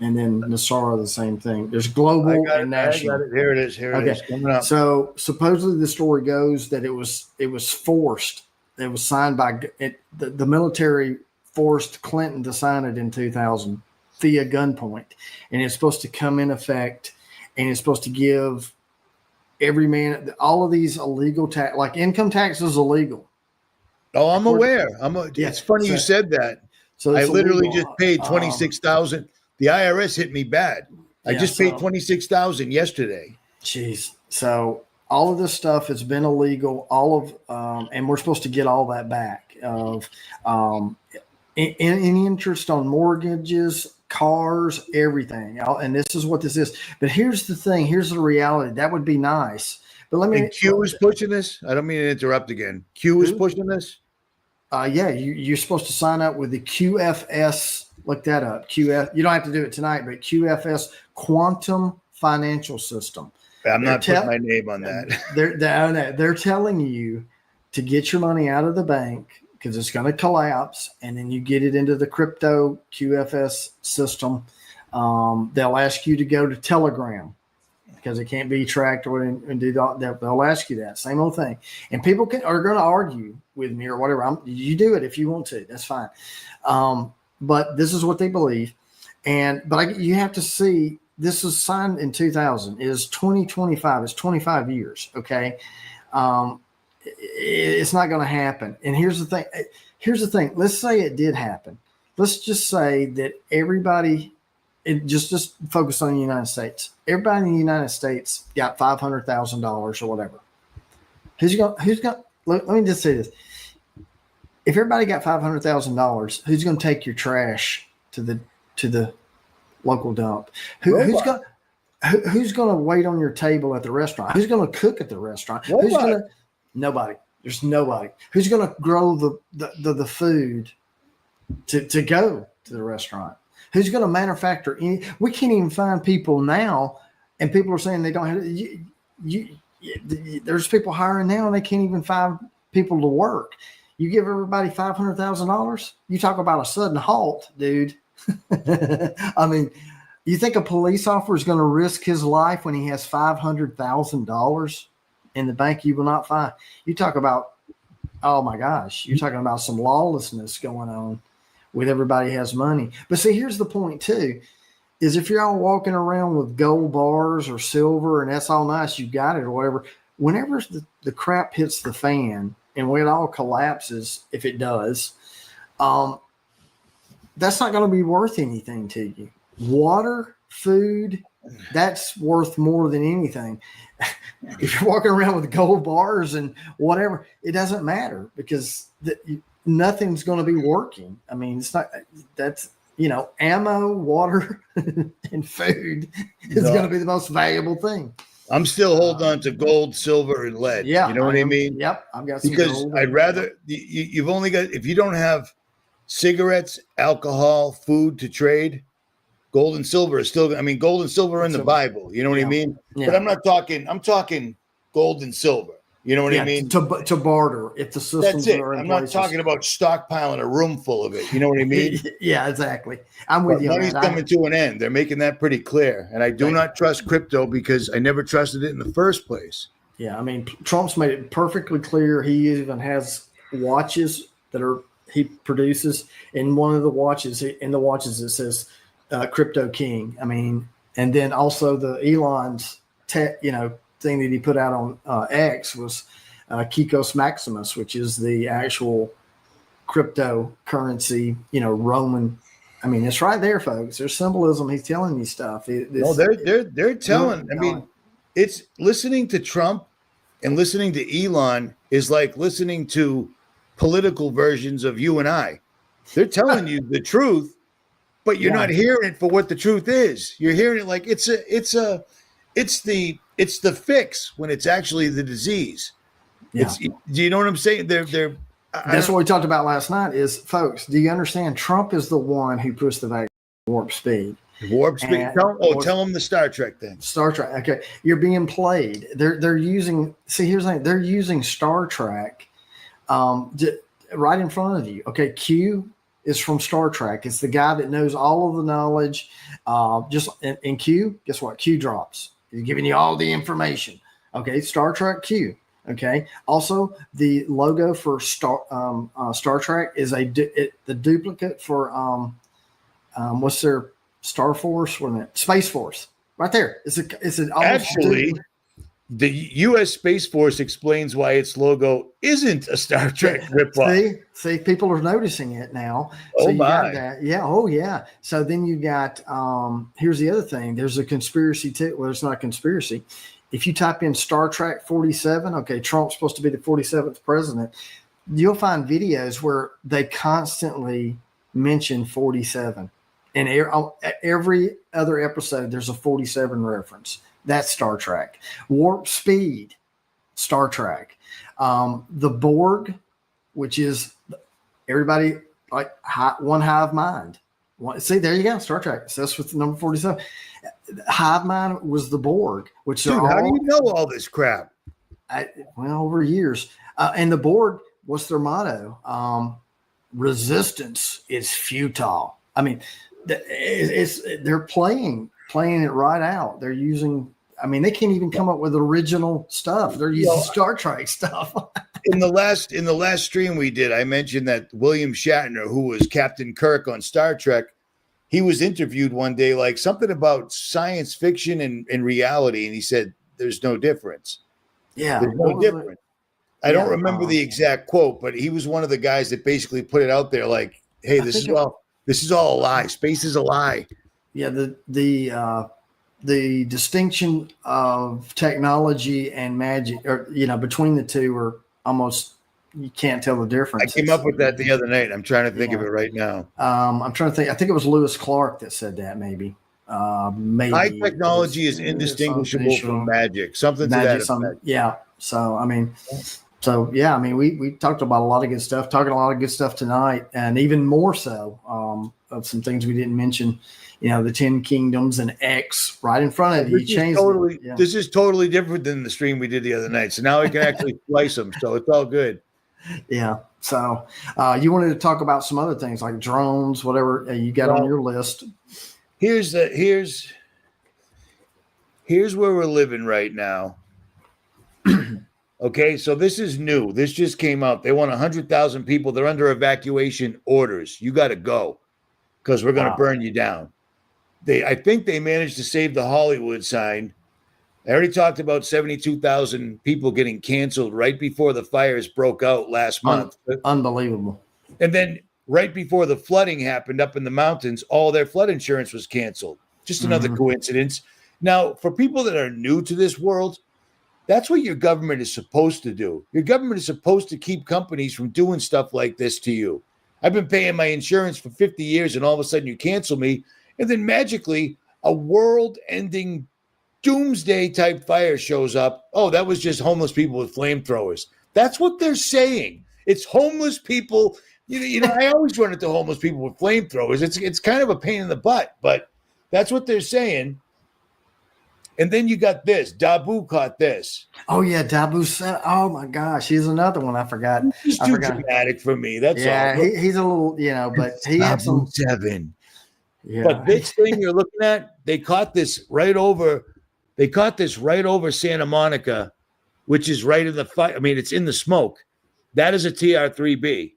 S2: And then Nasara, the same thing. There's global and national.
S1: I got it. Here it is. It is. Coming up.
S2: So supposedly the story goes that it was forced. It was signed by the military forced Clinton to sign it in 2000 via gunpoint, and it's supposed to come in effect, and it's supposed to give every man all of these illegal tax, like income tax is illegal.
S1: Oh, I'm aware. It's funny you said that. So I literally just paid $26,000. The IRS hit me bad. I just paid $26,000 yesterday.
S2: Jeez. So all of this stuff has been illegal. And we're supposed to get all that back of any interest on mortgages, cars, everything. And this is what this is. But here's the thing. Here's the reality. That would be nice. But let me.
S1: And Q is pushing this. I don't mean to interrupt again. Q is pushing this.
S2: Yeah, you're supposed to sign up with the QFS. Look that up. QF. You don't have to do it tonight, but QFS, Quantum Financial System.
S1: I'm not putting my name on that.
S2: They're telling you to get your money out of the bank because it's going to collapse, and then you get it into the crypto QFS system. They'll ask you to go to Telegram because it can't be tracked and do that. They'll ask you that same old thing, and people are going to argue with me or whatever. You do it if you want to. That's fine. But this is what they believe, but you have to see. This was signed in 2000. It is 2025. It's 25 years. Okay. It's not going to happen. And here's the thing. Let's say it did happen. Let's just say that everybody, just focus on the United States. Everybody in the United States got $500,000 or whatever. Let me just say this. If everybody got $500,000, who's going to take your trash to the local dump? Who's going to wait on your table at the restaurant? Who's going to cook at the restaurant? Nobody. There's nobody. Who's going to grow the food to go to the restaurant? Who's going to manufacture any? We can't even find people now, and people are saying they don't have. There's people hiring now, and they can't even find people to work. You give everybody $500,000. You talk about a sudden halt, dude. I mean, you think a police officer is going to risk his life when he has $500,000 in the bank? You will not find. You talk about, oh my gosh, you're talking about some lawlessness going on with everybody has money. But see, here's the point too, is if you're all walking around with gold bars or silver and that's all nice, you got it or whatever, whenever the crap hits the fan and when it all collapses, if it does, that's not going to be worth anything to you. Water, food, that's worth more than anything. If you're walking around with gold bars and whatever, it doesn't matter because nothing's going to be working. I mean, it's not, that's, ammo, water, and food is going to be the most valuable thing.
S1: I'm still holding on to gold, silver, and lead.
S2: Yeah.
S1: You know what I mean?
S2: Yep. I've got some
S1: because
S2: gold.
S1: I'd rather, you've only got, if you don't have cigarettes, alcohol, food to trade, gold and silver is still, gold and silver are in the Bible. You know what I mean? Yeah. But I'm talking gold and silver. You know what I mean?
S2: To barter if the systems are in
S1: I'm
S2: places.
S1: not talking about stockpiling a room full of it. You know what I mean?
S2: Yeah, exactly. I'm with you.
S1: Money's coming to an end. They're making that pretty clear. And I do not trust crypto because I never trusted it in the first place.
S2: Yeah, Trump's made it perfectly clear. He even has watches that he produces. In one of the watches, it says Crypto King. And then also the Elon's thing that he put out on X was Kikos Maximus, which is the actual cryptocurrency, Roman. It's right there, folks. There's symbolism. He's telling you stuff.
S1: They're telling. It's listening to Trump and listening to Elon is like listening to political versions of you and I. They're telling you the truth, but you're not hearing it for what the truth is. You're hearing it like it's the fix when it's actually the disease. Yeah. Do you know what I'm saying?
S2: That's what we talked about last night is, folks, do you understand? Trump is the one who pushed the vaccine warp speed.
S1: Warp speed. Tell them the Star Trek thing.
S2: Star Trek. Okay. You're being played. They're using, here's the thing. They're using Star Trek right in front of you. Okay. Q is from Star Trek. It's the guy that knows all of the knowledge. Just in Q, guess what? Q drops. He's giving you all the information. Okay, Star Trek Q. Okay. Also, the logo for Star Trek is the duplicate for what's their Star Force? What is it? Space Force. Right there. It's an
S1: actually. The U.S. Space Force explains why its logo isn't a Star Trek ripoff.
S2: See, people are noticing it now.
S1: So
S2: you got that. Yeah. Oh, yeah. So then you got, here's the other thing. There's a conspiracy too. Well, it's not a conspiracy. if you type in Star Trek 47, okay, Trump's supposed to be the 47th president, you'll find videos where they constantly mention 47. And every other episode, there's a 47 reference. That's Star Trek. Warp Speed, Star Trek. The Borg, which is everybody like one hive mind. See, there you go, Star Trek. So that's with number 47. Hive mind was the Borg, which
S1: Dude, how do you know all this crap?
S2: Over years. And the Borg, what's their motto? Resistance is futile. I mean, they're playing it right out. They're using. I mean, they can't even come up with original stuff. They're using Star Trek stuff.
S1: in the last stream we did, I mentioned that William Shatner, who was Captain Kirk on Star Trek, he was interviewed one day, like something about science fiction and reality, and he said, "There's no difference."
S2: Yeah,
S1: there's no difference. I don't remember the exact quote, but he was one of the guys that basically put it out there, like, "Hey, this is all a lie. Space is a lie."
S2: Yeah, the distinction of technology and magic, or between the two, are almost, you can't tell the difference.
S1: I came up with that the other night. I'm trying to think of it right now.
S2: I'm trying to think. I think it was Lewis Clark that said that. Maybe.
S1: High technology is indistinguishable from magic. Something to that effect.
S2: Yeah. So I mean, we talked about a lot of good stuff. Talking a lot of good stuff tonight, and even more so of some things we didn't mention. The 10 Kingdoms and X right in front of you.
S1: This is totally different than the stream we did the other night. So now we can actually slice them. So it's all good.
S2: Yeah. So you wanted to talk about some other things like drones, whatever you got on your list.
S1: Here's where we're living right now. Okay, so this is new. This just came out. They want 100,000 people. They're under evacuation orders. You got to go because we're going to burn you down. I think they managed to save the Hollywood sign. I already talked about 72,000 people getting canceled right before the fires broke out last month.
S2: Unbelievable.
S1: And then right before the flooding happened up in the mountains, all their flood insurance was canceled. Just another coincidence. Now, for people that are new to this world, that's what your government is supposed to do. Your government is supposed to keep companies from doing stuff like this to you. I've been paying my insurance for 50 years, and all of a sudden you cancel me. And then magically, a world-ending doomsday-type fire shows up. Oh, that was just homeless people with flamethrowers. That's what they're saying. It's homeless people. I always run into homeless people with flamethrowers. It's kind of a pain in the butt, but that's what they're saying. And then you got this. Dabu caught this.
S2: Oh, yeah, Dabu said, oh, my gosh. He's another one I forgot.
S1: He's too dramatic for me. That's all.
S2: Yeah, he's a little, but he had some.
S1: 7. Yeah. But this thing you're looking at, they caught this right over Santa Monica, which is right in the fire. I mean, it's in the smoke. That is a TR-3B.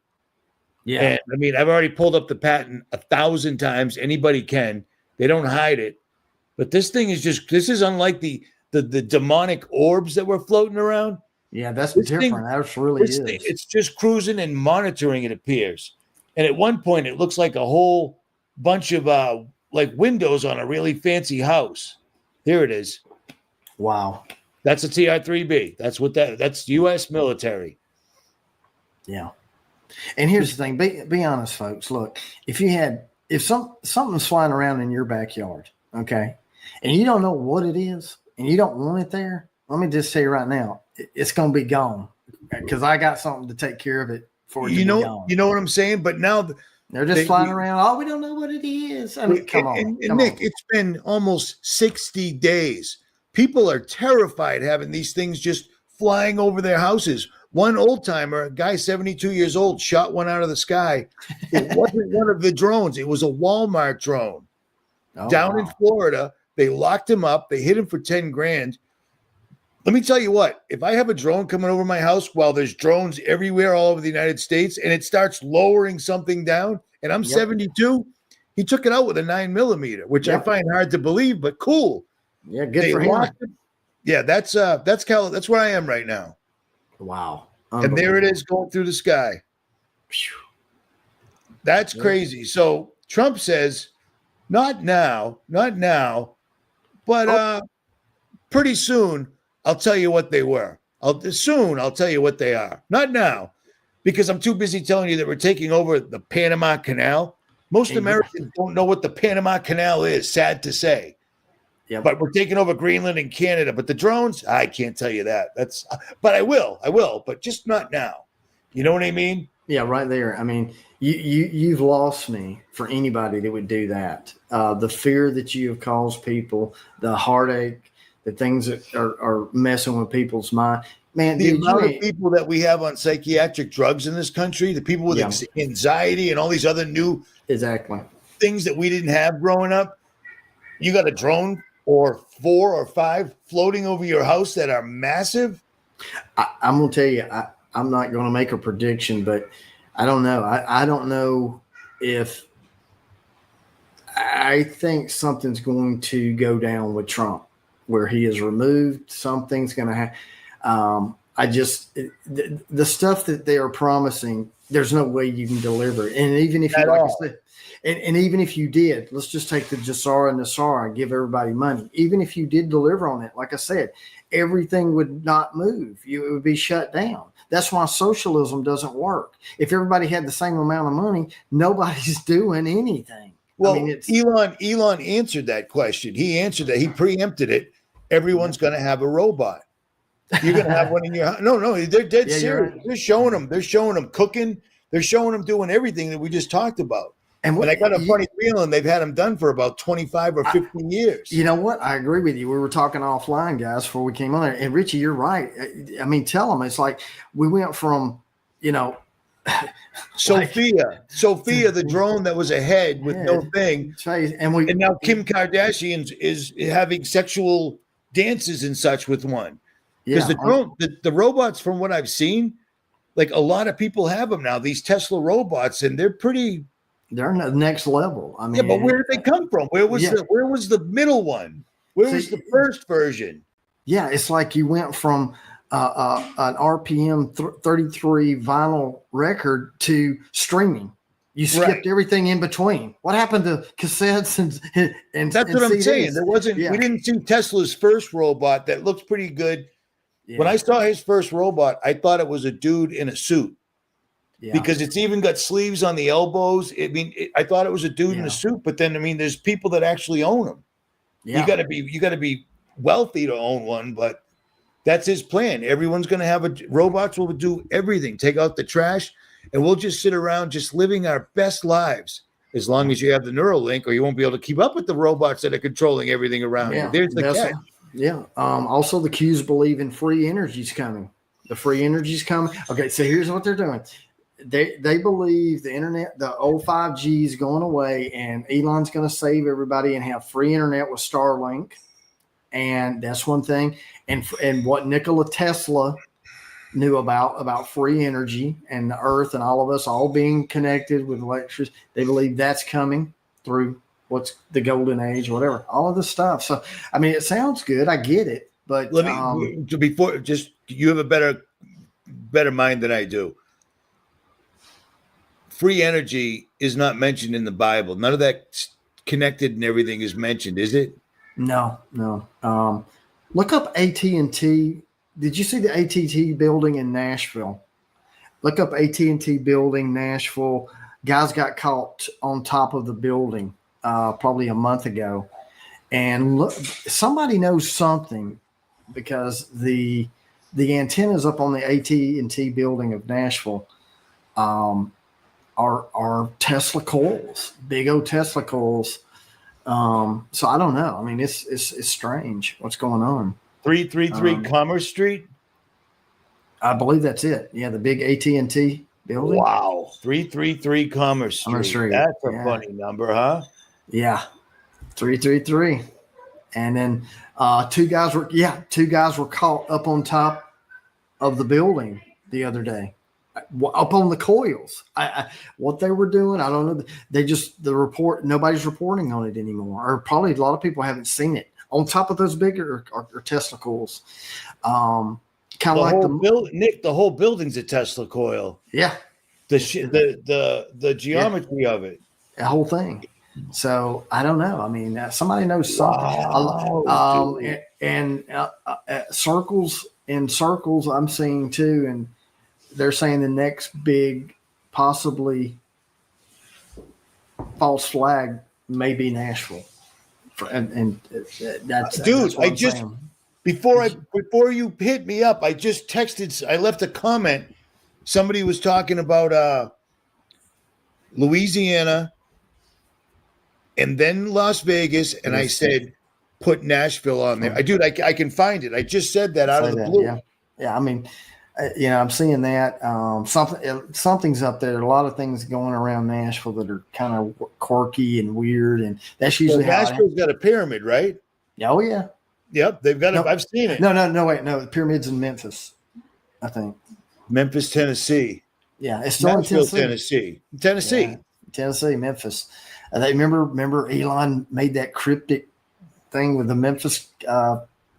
S1: Yeah. And I mean, I've already pulled up the patent 1,000 times. Anybody can. They don't hide it. But this thing is this is unlike the demonic orbs that were floating around.
S2: Yeah, that's different. That really is.
S1: It's just cruising and monitoring, it appears. And at one point, it looks like a whole bunch of like windows on a really fancy house. Here it is.
S2: Wow.
S1: That's a TR-3B. That's U.S. military.
S2: Yeah. And here's the thing. Be honest, folks. Look, if something's flying around in your backyard, okay, and you don't know what it is, and you don't want it there, let me just tell you right now, it's going to be gone because I got something to take care of it for you.
S1: You know what I'm saying? But now
S2: they're just flying around. Oh, we don't know what it is. I mean, come on,
S1: Nick. It's been almost 60 days. People are terrified having these things just flying over their houses. One old timer, a guy 72 years old, shot one out of the sky. It wasn't one of the drones. It was a Walmart drone down in Florida. They locked him up. They hit him for 10 grand. Let me tell you what, if I have a drone coming over my house while there's drones everywhere all over the United States and it starts lowering something down and I'm 72, he took it out with a 9mm, which I find hard to believe, but cool.
S2: Yeah, good for him.
S1: Yeah, that's where I am right now.
S2: Wow.
S1: And there it is going through the sky. That's crazy. So Trump says, not now, but pretty soon I'll tell you what they were. I'll tell you what they are. Not now, because I'm too busy telling you that we're taking over the Panama Canal. Most Americans don't know what the Panama Canal is, sad to say.
S2: Yep.
S1: But we're taking over Greenland and Canada. But the drones, I can't tell you that. But I will, but just not now. You know what I mean?
S2: Yeah, right there. I mean, you've lost me for anybody that would do that. The fear that you have caused people, the heartache, the things that are messing with people's mind. Man,
S1: the amount of people that we have on psychiatric drugs in this country, the people with anxiety and all these other new things that we didn't have growing up. You got a drone or 4 or 5 floating over your house that are massive.
S2: I'm going to tell you, I'm not going to make a prediction, but I don't know. I don't know if I think something's going to go down with Trump where he is removed. Something's going to happen. The stuff that they are promising, there's no way you can deliver it. And even if you, like I said, and even if you did, let's just take the Jassara and Nassara and give everybody money. Even if you did deliver on it, like I said, everything would not move. It would be shut down. That's why socialism doesn't work. If everybody had the same amount of money, nobody's doing anything.
S1: Well, I mean, Elon answered that question. He answered that. He preempted it. Everyone's going to have a robot. You're going to have one in your house. No, they're dead serious. Right. They're showing them cooking. They're showing them doing everything that we just talked about. And I got a funny feeling they've had them done for about 25 or 15 years.
S2: You know what? I agree with you. We were talking offline, guys, before we came on there. And Richie, you're right. I mean, tell them. It's like we went from,
S1: Sophia, the drone that was ahead with no thing. And now Kim Kardashian is having sexual dances and such with one. Because the robots, from what I've seen, like a lot of people have them now, these Tesla robots, and they're
S2: the next level. I mean,
S1: but where did they come from? Where was the middle one? Where was the first version?
S2: Yeah, it's like you went from an RPM 33 vinyl record to streaming. You skipped everything in between. What happened to cassettes and
S1: that's what I'm saying. There wasn't. We didn't see Tesla's first robot that looks pretty good. Yeah. When I saw his first robot, I thought it was a dude in a suit. Yeah. Because it's even got sleeves on the elbows. I thought it was a dude in a suit, but then there's people that actually own them. Yeah. You got to be wealthy to own one, but that's his plan. Everyone's going to have robots will do everything, take out the trash, and we'll just sit around just living our best lives as long as you have the Neuralink, or you won't be able to keep up with the robots that are controlling everything around you. There's the catch.
S2: Yeah. Also, the Qs believe in free energy's coming. The free energy's coming. Okay, so here's what they're doing. They believe the internet, the old 5G is going away, and Elon's going to save everybody and have free internet with Starlink. And that's one thing. And what Nikola Tesla knew about free energy and the earth and all of us all being connected with electricity, they believe that's coming through what's the golden age, whatever, all of this stuff. So, I mean, it sounds good. I get it. But
S1: let me, you have a better mind than I do. Free energy is not mentioned in the Bible. None of that connected and everything is mentioned, is it?
S2: No. Look up AT&T. Did you see the AT&T building in Nashville? Look up AT&T building, Nashville. Guys got caught on top of the building probably a month ago. And look, somebody knows something because the antennas up on the AT&T building of Nashville are Tesla coils, big old Tesla coils. So I don't know. I mean, it's strange what's going on.
S1: 333 Commerce Street.
S2: I believe that's it. Yeah, the big AT&T building.
S1: Wow, 333 Commerce Street. That's a funny number, huh?
S2: Yeah, 333. And then two guys were caught up on top of the building the other day. Up on the coils. What they were doing, I don't know. Nobody's reporting on it anymore, or probably a lot of people haven't seen it. On top of those bigger are Tesla coils. Kind of like
S1: Nick, the whole building's a Tesla coil.
S2: Yeah.
S1: The geometry of it.
S2: The whole thing. So I don't know. I mean, somebody knows something.
S1: Wow, dude.
S2: Circles in circles, I'm seeing too, and they're saying the next big, possibly false flag may be Nashville, and that's
S1: Dude,
S2: what I'm saying.
S1: before you hit me up, I just texted. I left a comment. Somebody was talking about Louisiana and then Las Vegas, and I said, put Nashville on there. I can find it. I just said that out of the blue.
S2: Yeah. I mean, I'm seeing that something's up there. A lot of things going around Nashville that are kind of quirky and weird, and that's usually how
S1: Nashville's got a pyramid, right?
S2: Oh yeah.
S1: Yep, they've got it. I've seen it.
S2: No, wait, no. The pyramid's in Memphis, I think.
S1: Memphis, Tennessee.
S2: Yeah, it's still
S1: Nashville,
S2: in Tennessee.
S1: Tennessee,
S2: Memphis. They remember Elon made that cryptic thing with the Memphis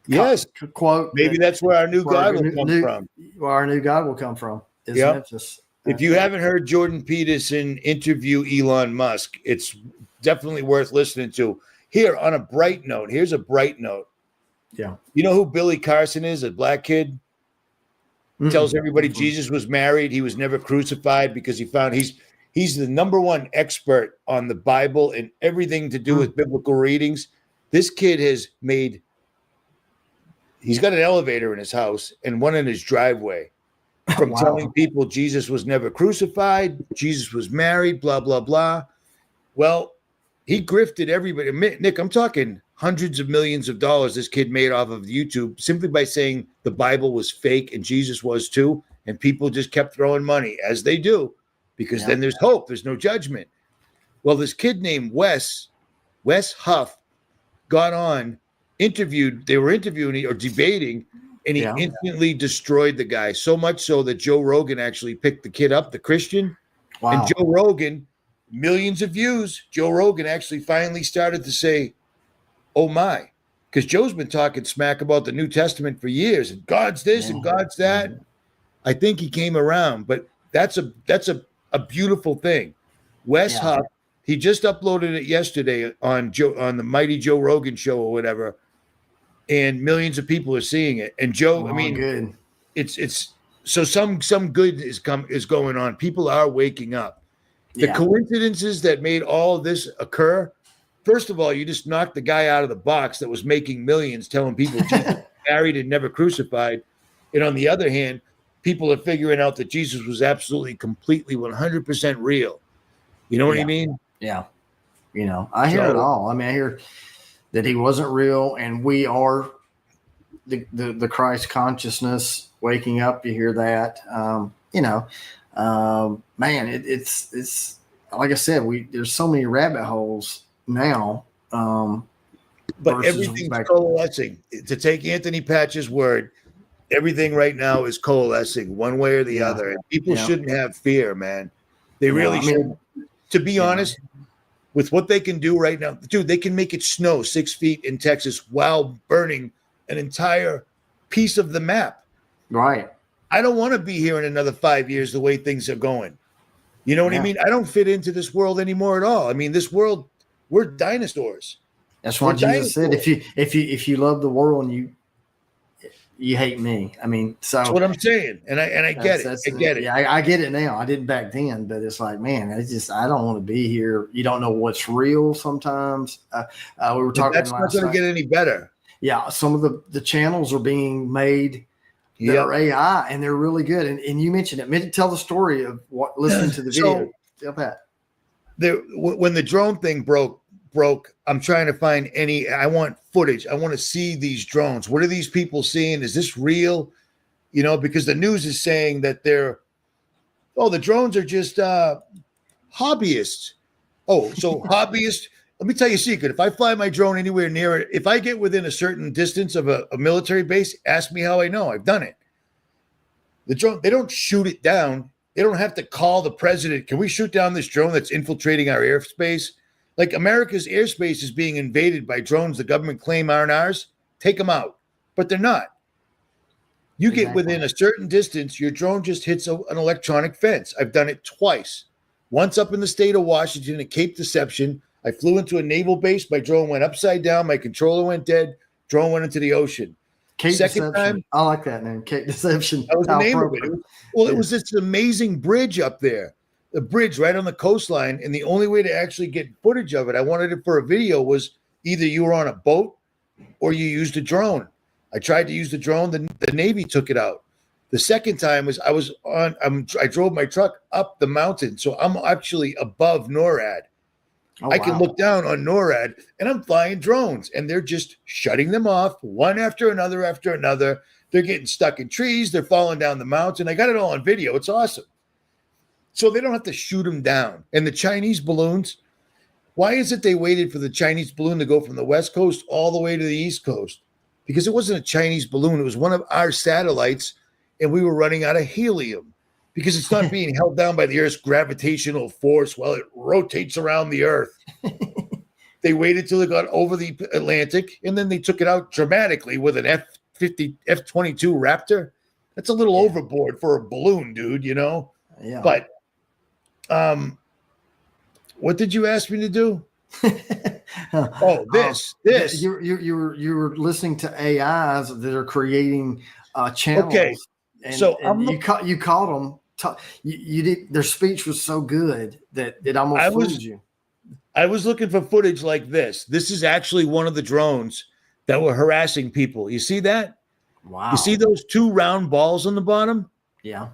S1: yes
S2: quote.
S1: Maybe that's where our new God will come from.
S2: Where our new God will come from is Memphis.
S1: If you haven't heard Jordan Peterson interview Elon Musk, it's definitely worth listening to. Here, on a bright note, here's a bright note.
S2: Yeah.
S1: You know who Billy Carson is, a black kid? Mm-hmm. Tells everybody Jesus was married. He was never crucified because he found he's the number one expert on the Bible and everything to do with biblical readings. This kid has made, he's got an elevator in his house and one in his driveway from telling people Jesus was never crucified, Jesus was married, blah, blah, blah. Well, he grifted everybody. Nick, I'm talking hundreds of millions of dollars this kid made off of YouTube simply by saying the Bible was fake and Jesus was too. And people just kept throwing money, as they do, because then there's hope. There's no judgment. Well, this kid named Wes Huff got on, interviewed. They were interviewing or debating, and he instantly destroyed the guy. So much so that Joe Rogan actually picked the kid up, the Christian. Wow. And Joe Rogan, millions of views. Joe Rogan actually finally started to say, oh my, because Joe's been talking smack about the New Testament for years, and God's this and God's that. I think he came around, but that's a beautiful thing. Wes Huff, he just uploaded it yesterday on the Mighty Joe Rogan show or whatever, and millions of people are seeing it. And Joe,
S2: good.
S1: It's so some good is going on. People are waking up. The coincidences that made all of this occur. First of all, you just knocked the guy out of the box that was making millions, telling people Jesus married and never crucified. And on the other hand, people are figuring out that Jesus was absolutely, completely, 100% real. You know what I mean?
S2: Yeah. I hear it all. I mean, I hear that he wasn't real, and we are the Christ consciousness waking up. You hear that? Man, it's like I said, there's so many rabbit holes now.
S1: But everything's coalescing. To take Anthony Patch's word, everything right now is coalescing one way or the other. And people shouldn't have fear, man. They really shouldn't. To be honest, with what they can do right now, dude, they can make it snow 6 feet in Texas while burning an entire piece of the map.
S2: Right.
S1: I don't want to be here in another 5 years the way things are going. You know what I mean? I don't fit into this world anymore at all. I mean, this world, we're dinosaurs.
S2: That's what Jesus said. If you love the world and you hate me. I mean, so
S1: that's what I'm saying. And I get it. I get it.
S2: Yeah, I get it now. I didn't back then, but it's like, man, I don't want to be here. You don't know what's real sometimes. We were talking.
S1: That's not going to get any better.
S2: Yeah, some of the channels are being made that are AI, and they're really good. And you mentioned it. Tell the story of listening to the video. Tell that.
S1: When the drone thing broke, I'm trying to find I want footage. I want to see these drones. What are these people seeing? Is this real? Because the news is saying that the drones are just hobbyists. Oh, so hobbyists. Let me tell you a secret. If I fly my drone anywhere near it, if I get within a certain distance of a military base, ask me how I know. I've done it. The drone, they don't shoot it down. They don't have to call the president. Can we shoot down this drone that's infiltrating our airspace? Like, America's airspace is being invaded by drones the government claim aren't ours. Take them out. But they're not. You get within a certain distance, your drone just hits an electronic fence. I've done it twice. Once up in the state of Washington at Cape Deception. I flew into a naval base. My drone went upside down. My controller went dead. Drone went into the ocean.
S2: Cape
S1: Second
S2: Deception.
S1: time,
S2: I like that name. Cape Deception.
S1: that was the
S2: How
S1: name of it.
S2: appropriate.
S1: It was this amazing bridge up there, the bridge right on the coastline. And the only way to actually get footage of it, I wanted it for a video, was either you were on a boat or you used a drone. I tried to use the drone. The Navy took it out. The second time was I drove my truck up the mountain. So I'm actually above NORAD.
S2: Oh,
S1: I can
S2: wow.
S1: look down on NORAD and I'm flying drones and they're just shutting them off one after another after another. They're getting stuck in trees. They're falling down the mountain. I got it all on video. It's awesome. So they don't have to shoot them down. And the Chinese balloons, why is it they waited for the Chinese balloon to go from the West Coast all the way to the East Coast? Because it wasn't a Chinese balloon. It was one of our satellites, and we were running out of helium because it's not being held down by the Earth's gravitational force while it rotates around the Earth. They waited till it got over the Atlantic, and then they took it out dramatically with an F-22 Raptor. That's a little overboard for a balloon, dude, you know?
S2: Yeah.
S1: But what did you ask me to do? This.
S2: You were listening to AIs that are creating channels.
S1: Okay, so
S2: you caught them. You did. Their speech was so good that it almost fooled you.
S1: I was looking for footage like this. This is actually one of the drones that were harassing people. You see that?
S2: Wow.
S1: You see those two round balls on the bottom?
S2: Yeah.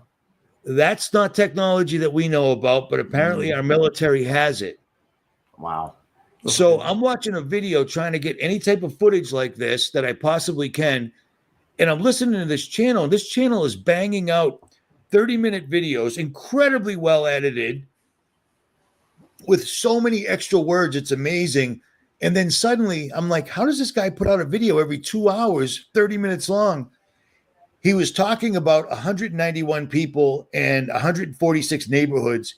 S1: That's not technology that we know about, but apparently our military has it.
S2: Wow.
S1: So I'm watching a video trying to get any type of footage like this that I possibly can. And I'm listening to this channel. And this channel is banging out 30-minute videos, incredibly well edited, with so many extra words. It's amazing. And then suddenly I'm like, how does this guy put out a video every 2 hours, 30 minutes long? He was talking about 191 people and 146 neighborhoods.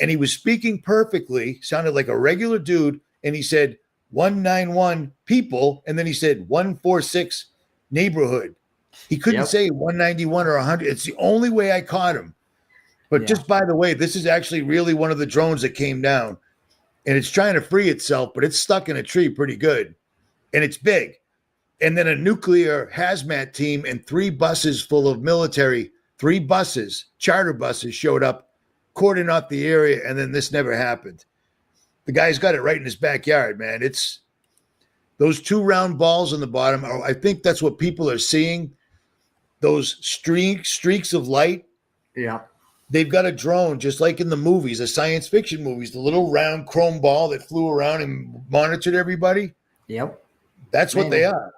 S1: And he was speaking perfectly, sounded like a regular dude. And he said 191 people. And then he said 146 neighborhood. He couldn't say 191 or 100. It's the only way I caught him. But just by the way, this is actually really one of the drones that came down. And it's trying to free itself, but it's stuck in a tree pretty good. And it's big. And then a nuclear hazmat team and 3 buses full of military, 3 buses, charter buses showed up, cordoned off the area, and then this never happened. The guy's got it right in his backyard, man. It's those 2 round balls on the bottom. I think that's what people are seeing. Those streaks of light.
S2: Yeah.
S1: They've got a drone, just like in the movies, the science fiction movies, the little round chrome ball that flew around and monitored everybody.
S2: Yep.
S1: That's what they are.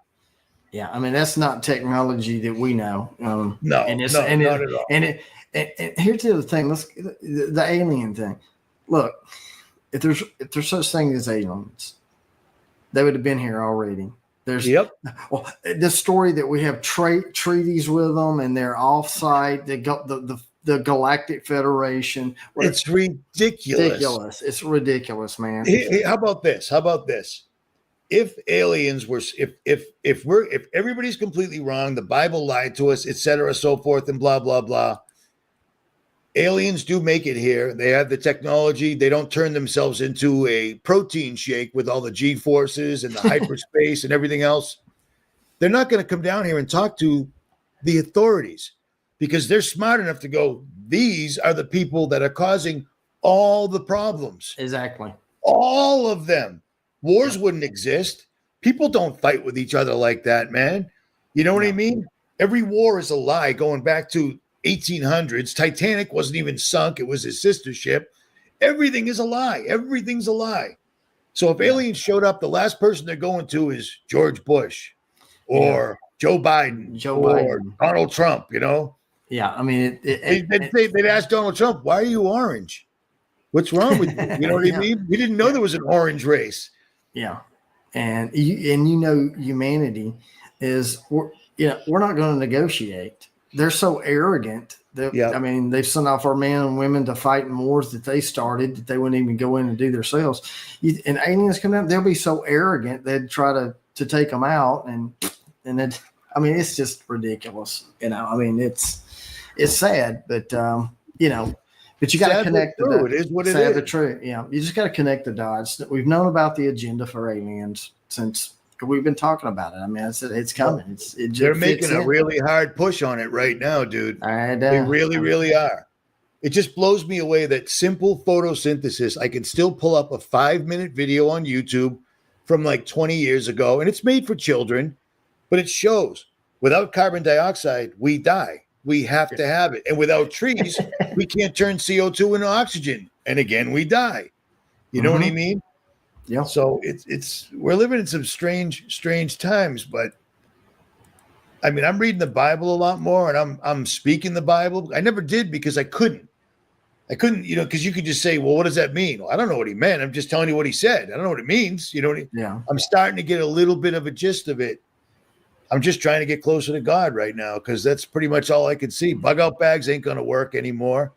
S2: Yeah, I mean that's not technology that we know.
S1: No, not at all.
S2: And here's the other thing. The alien thing. Look, if there's such thing as aliens, they would have been here already. There's well, the story that we have treaties with them, and they're off-site. They got the Galactic Federation.
S1: It's ridiculous.
S2: It's ridiculous, man.
S1: Hey, how about this? If aliens were, if everybody's completely wrong, the Bible lied to us, etc., so forth, and blah blah blah. Aliens do make it here. They have the technology. They don't turn themselves into a protein shake with all the G forces and the hyperspace and everything else. They're not going to come down here and talk to the authorities because they're smart enough to go, these are the people that are causing all the problems.
S2: Exactly.
S1: All of them. Wars wouldn't exist. People don't fight with each other like that, man. You know what I mean? Every war is a lie going back to 1800s. Titanic wasn't even sunk. It was his sister ship. Everything is a lie. Everything's a lie. So if aliens showed up, the last person they're going to is George Bush or Joe Biden or Donald Trump, you know?
S2: Yeah, I mean,
S1: they'd ask Donald Trump, why are you orange? What's wrong with you? You know what I mean? We didn't know there was an orange race.
S2: Yeah, and humanity is we're not going to negotiate. They're so arrogant. I mean, they've sent off our men and women to fight in wars that they started that they wouldn't even go in and do themselves. And aliens come out, they'll be so arrogant they'd try to take them out, and then I mean, it's just ridiculous. I mean, it's sad, but But you got to
S1: Sad but
S2: connect the
S1: true.
S2: dots.
S1: It is what it
S2: Sad
S1: is.
S2: but true. Yeah, you just got to connect the dots. We've known about the agenda for aliens since we've been talking about it. I mean, it's coming. It
S1: They're
S2: just
S1: making
S2: fits
S1: a
S2: in.
S1: really hard push on it right now, dude.
S2: And,
S1: They really, really are. It just blows me away that simple photosynthesis. I can still pull up a 5-minute video on YouTube from like 20 years ago, and it's made for children, but it shows without carbon dioxide, we die. We have to have it. And without trees, we can't turn CO2 into oxygen. And again, we die. You know what I mean?
S2: Yeah.
S1: So it's we're living in some strange times, but I mean, I'm reading the Bible a lot more, and I'm speaking the Bible. I never did because I couldn't, because you could just say, well, what does that mean? Well, I don't know what he meant. I'm just telling you what he said. I don't know what it means.
S2: Yeah.
S1: I'm starting to get a little bit of a gist of it. I'm just trying to get closer to God right now because that's pretty much all I can see. Bug out bags ain't going to work anymore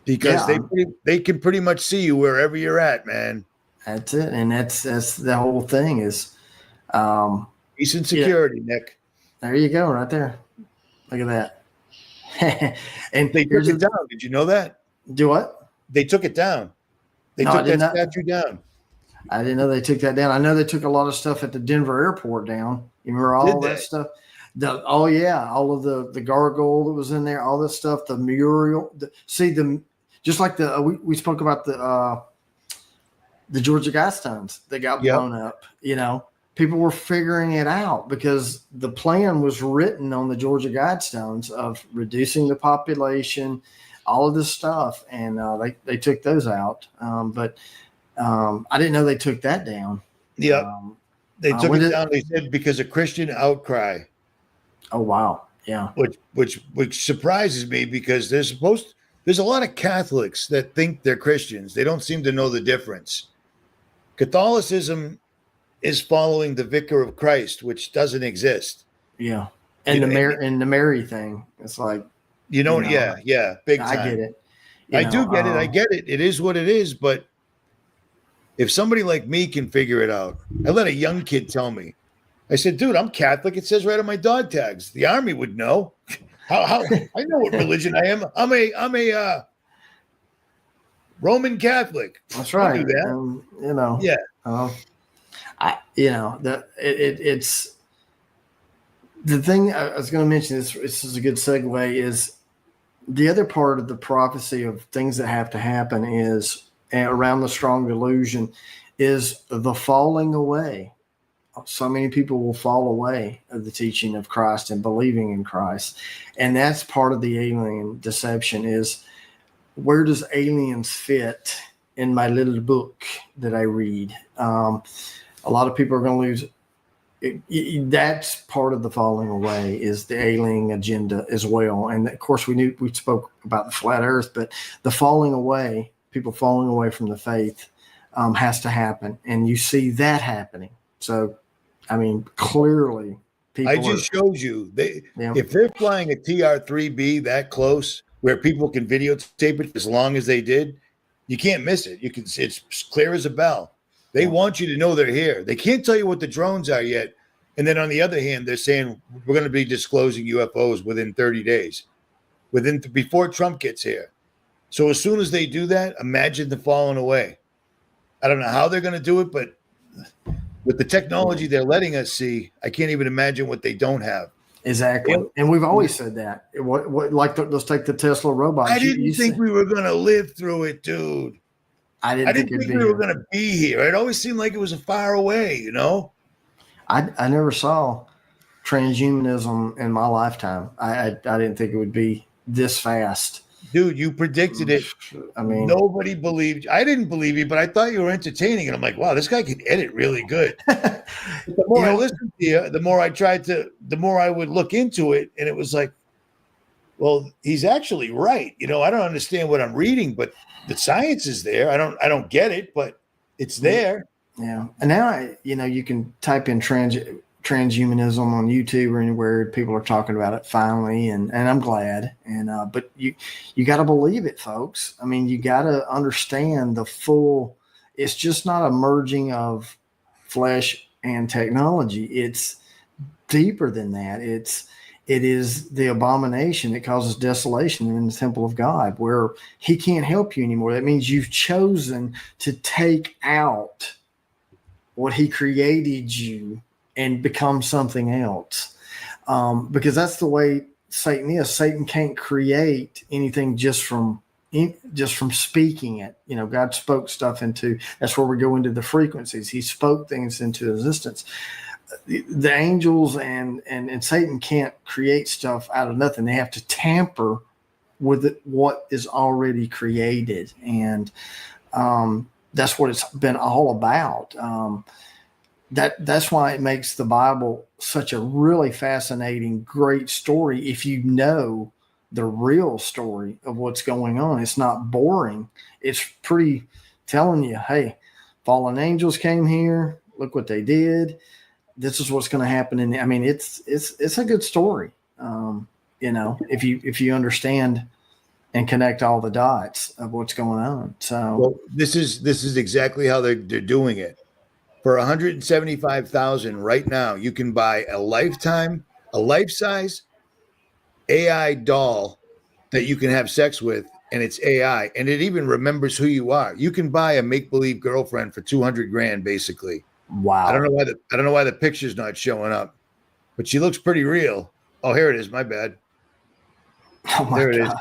S1: because they can pretty much see you wherever you're at, man.
S2: That's it. And that's the whole thing is
S1: peace and security, Nick.
S2: There you go, right there. Look at that. And
S1: they took it down. Did you know that?
S2: Do what?
S1: They took it down. They took that statue down.
S2: I didn't know they took that down. I know they took a lot of stuff at the Denver airport down. You remember all that stuff? All of the gargoyle that was in there, all this stuff, the mural. Just like we spoke about the Georgia Guidestones that got blown up. People were figuring it out because the plan was written on the Georgia Guidestones of reducing the population, all of this stuff, and they took those out. But I didn't know they took that down.
S1: Yeah, they took it down. They said because of Christian outcry.
S2: Oh wow, yeah.
S1: Which surprises me because there's a lot of Catholics that think they're Christians. They don't seem to know the difference. Catholicism is following the Vicar of Christ, which doesn't exist.
S2: Yeah, and the Mary thing. It's like
S1: yeah, big time.
S2: I get it.
S1: I do get it. I get it. It is what it is. But if somebody like me can figure it out, I let a young kid tell me. I said, dude, I'm Catholic. It says right on my dog tags. The Army would know. How I know what religion I am. I'm a Roman Catholic.
S2: That's right.
S1: I do that.
S2: Yeah. It's the thing I was going to mention. This is a good segue. Is the other part of the prophecy of things that have to happen is around the strong delusion is the falling away. So many people will fall away of the teaching of Christ and believing in Christ. And that's part of the alien deception is where does aliens fit in my little book that I read? A lot of people are going to lose. That's part of the falling away is the alien agenda as well. And of course we spoke about the flat earth, but the falling away, people falling away from the faith has to happen. And you see that happening. So, I mean, clearly people
S1: showed you if they're flying a TR-3B that close where people can videotape it as long as they did, you can't miss it. It's clear as a bell. They want you to know they're here. They can't tell you what the drones are yet. And then on the other hand, they're saying we're going to be disclosing UFOs within 30 days, before Trump gets here. So as soon as they do that, imagine the falling away. I don't know how they're going to do it, but with the technology they're letting us see, I can't even imagine what they don't have.
S2: Exactly. And we've always said that. Let's take the Tesla robots.
S1: I didn't think we were going to live through it, dude.
S2: I didn't think
S1: we were going to be here. It always seemed like it was far away,
S2: I never saw transhumanism in my lifetime. I didn't think it would be this fast.
S1: Dude, you predicted it.
S2: I mean,
S1: nobody believed you. I didn't believe you, but I thought you were entertaining. And I'm like, wow, this guy can edit really good. The more I listened to you, the more I would look into it. And it was like, well, he's actually right. I don't understand what I'm reading, but the science is there. I don't get it, but it's there.
S2: Yeah. And now, you can type in transhumanism on YouTube or anywhere. People are talking about it finally. And I'm glad. And, but you got to believe it, folks. I mean, you got to understand it's just not a merging of flesh and technology. It's deeper than that. It is the abomination that causes desolation in the temple of God, where he can't help you anymore. That means you've chosen to take out what he created you and become something else. Because that's the way Satan is. Satan can't create anything just from speaking it. God spoke stuff into, that's where we go into the frequencies. He spoke things into existence. The angels and Satan can't create stuff out of nothing. They have to tamper with what is already created. And that's what it's been all about. That's why it makes the Bible such a really fascinating, great story. If you know the real story of what's going on, it's not boring. It's pretty telling you, hey, fallen angels came here. Look what they did. This is what's going to happen. And I mean, it's a good story. If you understand and connect all the dots of what's going on. So
S1: well, this is exactly how they're doing it. For $175,000 right now, you can buy a life-size AI doll that you can have sex with, and it's AI, and it even remembers who you are. You can buy a make-believe girlfriend for $200,000, basically.
S2: wow.
S1: I don't know why the picture's not showing up, but she looks pretty real. Oh, here it is. My bad.
S2: Oh my
S1: there it
S2: God.
S1: is.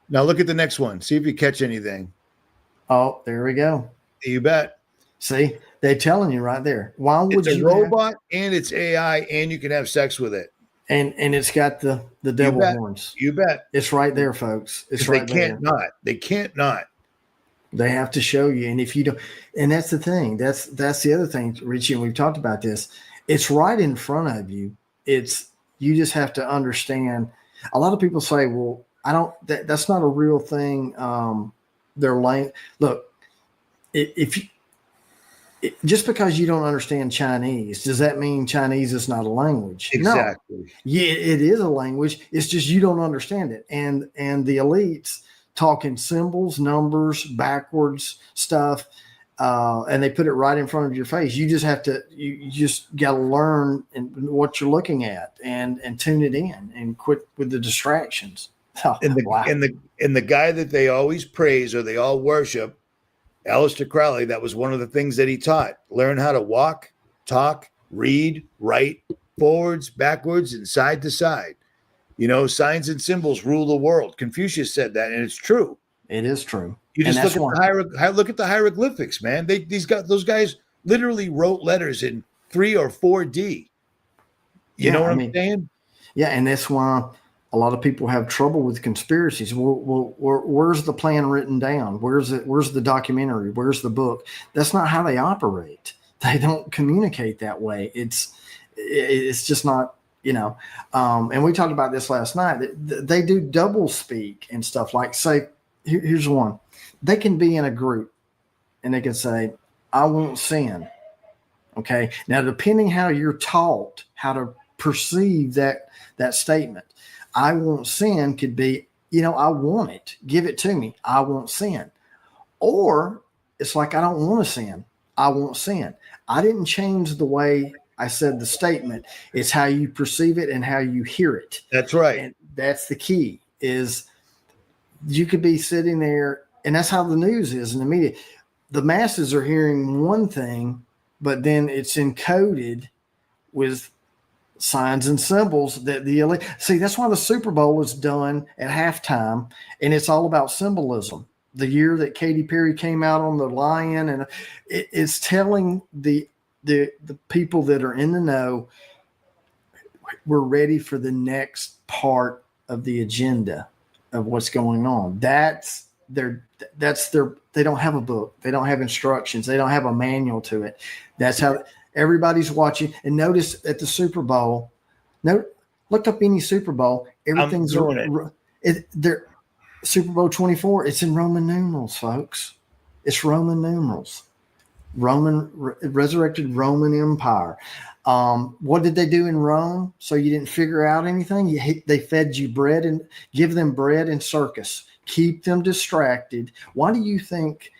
S1: Now look at the next one. See if you catch anything.
S2: Oh, there we go.
S1: You bet.
S2: See, they're telling you right there. Why would
S1: it's a
S2: you
S1: robot and it's AI, and you can have sex with it.
S2: And it's got the devil horns.
S1: You bet.
S2: It's right there, folks. It's right there.
S1: They can't not.
S2: They have to show you. And if you don't, and that's the thing. That's the other thing, Richie, and we've talked about this. It's right in front of you. You just have to understand. A lot of people say, well, that's not a real thing. They're lame. Look, just because you don't understand Chinese, does that mean Chinese is not a language?
S1: Exactly.
S2: No. Yeah, it is a language. It's just you don't understand it. And the elites talking symbols, numbers, backwards stuff, and they put it right in front of your face. You just have to, you just got to learn what you're looking at and tune it in and quit with the distractions. Oh,
S1: and the guy that they always praise or they all worship, Aleister Crowley, that was one of the things that he taught. Learn how to walk, talk, read, write, forwards, backwards, and side to side. Signs and symbols rule the world. Confucius said that, and it's true.
S2: It is true.
S1: You just look at the hieroglyphics, man. Those guys literally wrote letters in 3 or 4D. You know what I'm saying?
S2: Yeah, and that's why a lot of people have trouble with conspiracies. Well, where's the plan written down? Where's the documentary? Where's the book? That's not how they operate. They don't communicate that way. It's just not, and we talked about this last night. They do double speak and stuff. Like, say, here's one. They can be in a group and they can say, I won't sin. Okay. Now, depending how you're taught how to perceive that statement, I won't sin could be, I want it. Give it to me. I won't sin. Or it's like, I don't want to sin. I won't sin. I didn't change the way I said the statement. It's how you perceive it and how you hear it.
S1: That's right.
S2: And that's the key is you could be sitting there, and that's how the news is in the media. The masses are hearing one thing, but then it's encoded with signs and symbols that see, that's why the Super Bowl is done at halftime, and it's all about symbolism. The year that Katy Perry came out on the lion, and it's telling the people that are in the know, we're ready for the next part of the agenda of what's going on. They don't have a book. They don't have instructions. They don't have a manual to it. That's how everybody's watching. And notice at the Super Bowl, look up any Super Bowl. Everything's they're Super Bowl 24. It's in Roman numerals, folks. It's Roman numerals. Resurrected Roman Empire. What did they do in Rome? So you didn't figure out anything? They fed you bread and give them bread and circus. Keep them distracted. Why do you think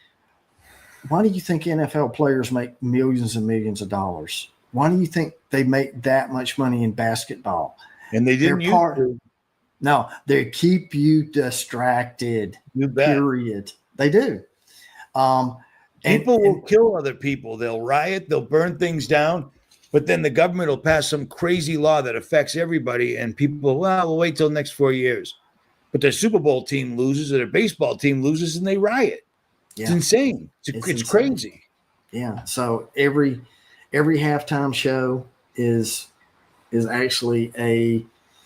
S2: NFL players make millions and millions of dollars? Why do you think they make that much money in basketball?
S1: And they
S2: They're
S1: didn't used
S2: part.
S1: to.
S2: No, they keep you distracted.
S1: You bet.
S2: Period. They do. Um,
S1: People will
S2: and
S1: kill other people. They'll riot. They'll burn things down. But then the government will pass some crazy law that affects everybody. And people, well, we'll wait till the next 4 years. But their Super Bowl team loses or their baseball team loses and they riot. It's insane. It's
S2: insane.
S1: crazy.
S2: Yeah. So every halftime show is actually a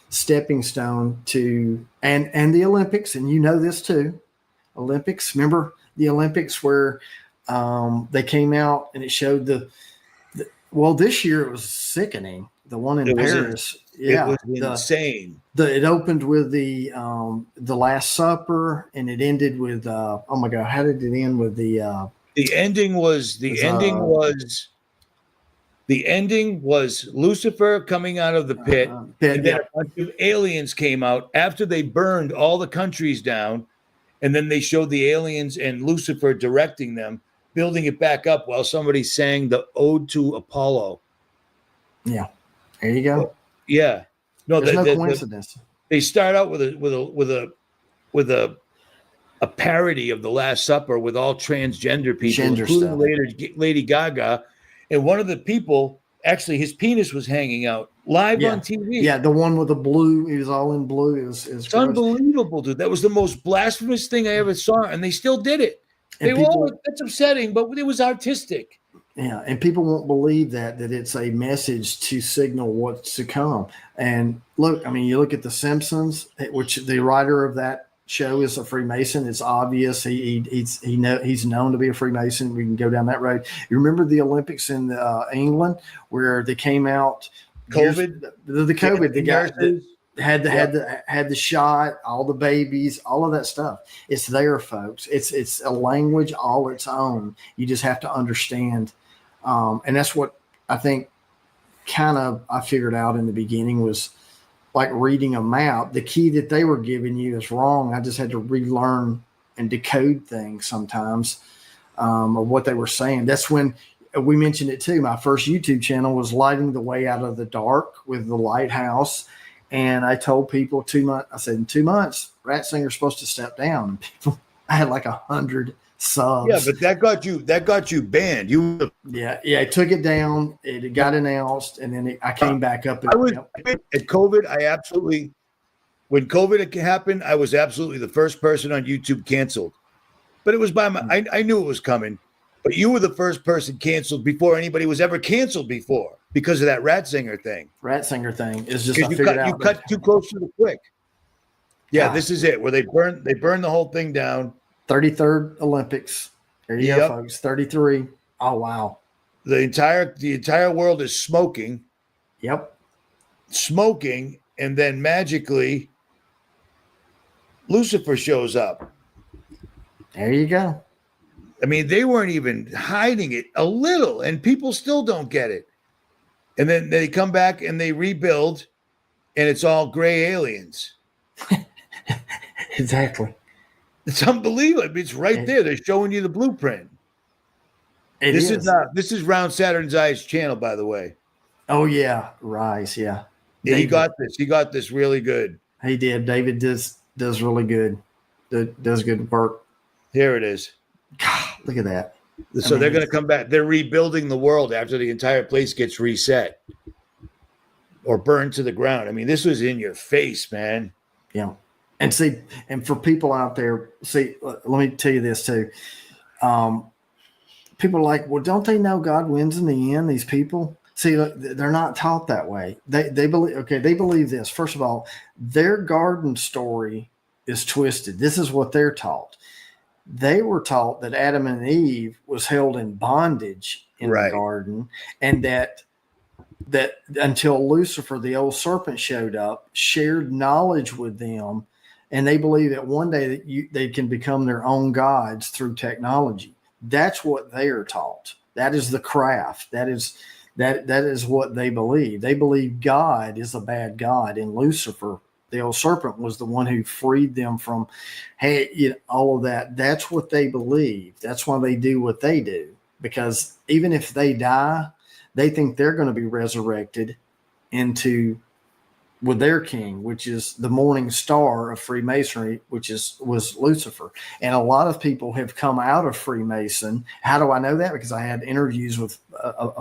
S2: stepping stone to and the Olympics, and you know this too. Olympics. Remember the Olympics where they came out and it showed well, this year it was sickening. The one in Paris.
S1: It was insane.
S2: It opened with the Last Supper, and it ended with oh my God, how did it end with the
S1: ending was Lucifer coming out of the pit, and then a bunch of aliens came out after they burned all the countries down, and then they showed the aliens and Lucifer directing them, building it back up while somebody sang the Ode to Apollo.
S2: Yeah, there you go.
S1: Yeah, no,
S2: there's no coincidence.
S1: They start out with a parody of the Last Supper with all transgender people, including Lady Gaga. And one of the people, actually, his penis was hanging out live on TV.
S2: Yeah, the one with the blue, he was all in blue. It's
S1: unbelievable, dude. That was the most blasphemous thing I ever saw, and they still did it. That's upsetting, but it was artistic.
S2: Yeah, and people won't believe that it's a message to signal what's to come. And look, I mean, you look at The Simpsons, which the writer of that show is a Freemason. It's obvious he's known to be a Freemason. We can go down that road. You remember the Olympics in England where they came out
S1: COVID,
S2: the COVID, the guy had the shot, all the babies, all of that stuff. It's there, folks. It's a language all its own. You just have to understand, and that's what I think. Kind of, I figured out in the beginning was like reading a map. The key that they were giving you is wrong. I just had to relearn and decode things sometimes of what they were saying. That's when we mentioned it too. My first YouTube channel was Lighting the Way Out of the Dark with the Lighthouse. And I told people 2 months, I said in 2 months, Ratzinger's supposed to step down. I had like 100 subs.
S1: Yeah, but that got you banned.
S2: I took it down. It got announced, and then I came back up.
S1: At COVID. When COVID happened, I was absolutely the first person on YouTube canceled. But it was I knew it was coming. But you were the first person canceled before anybody was ever canceled before because of that Ratzinger thing.
S2: Ratzinger thing is just
S1: you cut too close to the quick. Yeah, this is it where they burned the whole thing down.
S2: 33rd Olympics. There you go, folks. 33. Oh, wow.
S1: The entire world is smoking.
S2: Yep.
S1: Smoking, and then magically Lucifer shows up.
S2: There you go.
S1: I mean, they weren't even hiding it a little, and people still don't get it. And then they come back and they rebuild, and it's all gray aliens.
S2: Exactly.
S1: It's unbelievable. I mean, it's right there. They're showing you the blueprint. This is Round Saturn's Eyes channel, by the way.
S2: Oh yeah, Rise. Yeah.
S1: Yeah, he got this. He got this really good.
S2: He did. David does really good. Does good work.
S1: Here it is.
S2: God, look at that.
S1: So they're going to come back. They're rebuilding the world after the entire place gets reset or burned to the ground. I mean, this was in your face, man.
S2: Yeah. And see, and for people out there, let me tell you this too. People are like, well, don't they know God wins in the end? These people, see, look, they're not taught that way. They believe this. First of all, their garden story is twisted. This is what they're taught. They were taught that Adam and Eve was held in bondage in the garden, and that until Lucifer, the old serpent, showed up, shared knowledge with them. And they believe that one day that they can become their own gods through technology. That's what they are taught. That is the craft. That is what they believe. They believe God is a bad God, and Lucifer, the old serpent, was the one who freed them from all of that. That's what they believe. That's why they do what they do. Because even if they die, they think they're going to be resurrected into with their king, which is the morning star of Freemasonry, was Lucifer. And a lot of people have come out of Freemason. How do I know that? Because I had interviews with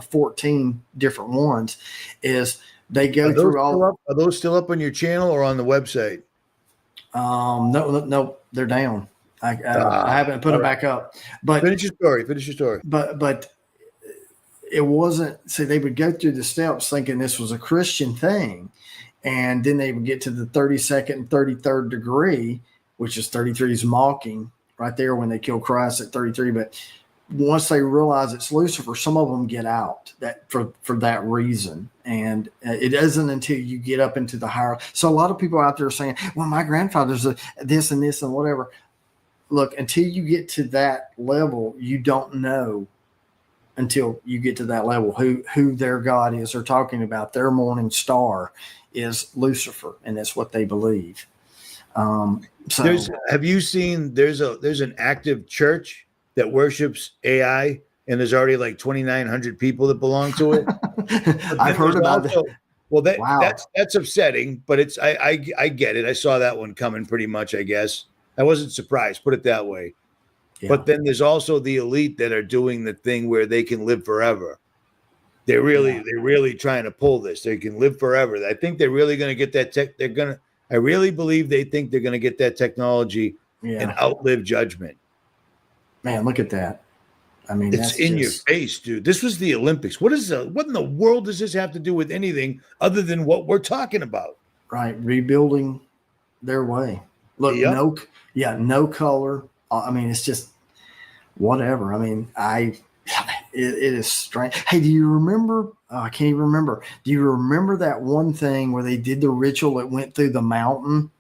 S2: 14 different ones. Is they go through all.
S1: Are those still up on your channel or on the website?
S2: No, they're down. I haven't put them back up. But
S1: finish your story.
S2: But it wasn't. See, they would go through the steps thinking this was a Christian thing. And then they would get to the 32nd and 33rd degree, which is 33 is mocking right there when they kill Christ at 33. But once they realize it's Lucifer, some of them get out that for that reason. And it isn't until you get up into the higher. So a lot of people out there are saying, well, my grandfather's this and this and whatever. Look, until you get to that level, you don't know until you get to that level who their God is. They're talking about their morning star is Lucifer, and that's what they believe. So
S1: have you seen there's an active church that worships AI, and there's already like 2,900 people that belong to it?
S2: I've heard about that.
S1: Well, that's upsetting, but it's I get it. I saw that one coming pretty much, I guess. I wasn't surprised, put it that way. Yeah. But then there's also the elite that are doing the thing where they can live forever. They're really trying to pull this. They can live forever. I think they're really going to get that tech. I really believe they think they're going to get that technology and outlive judgment.
S2: Man, look at that. I mean,
S1: it's in your face, dude. This was the Olympics. What in the world does this have to do with anything other than what we're talking about?
S2: Right. Rebuilding their way. Look, no color. I mean, it's just whatever. I mean, it is strange. Hey, do you remember? I can't even remember. Do you remember that one thing where they did the ritual that went through the mountain?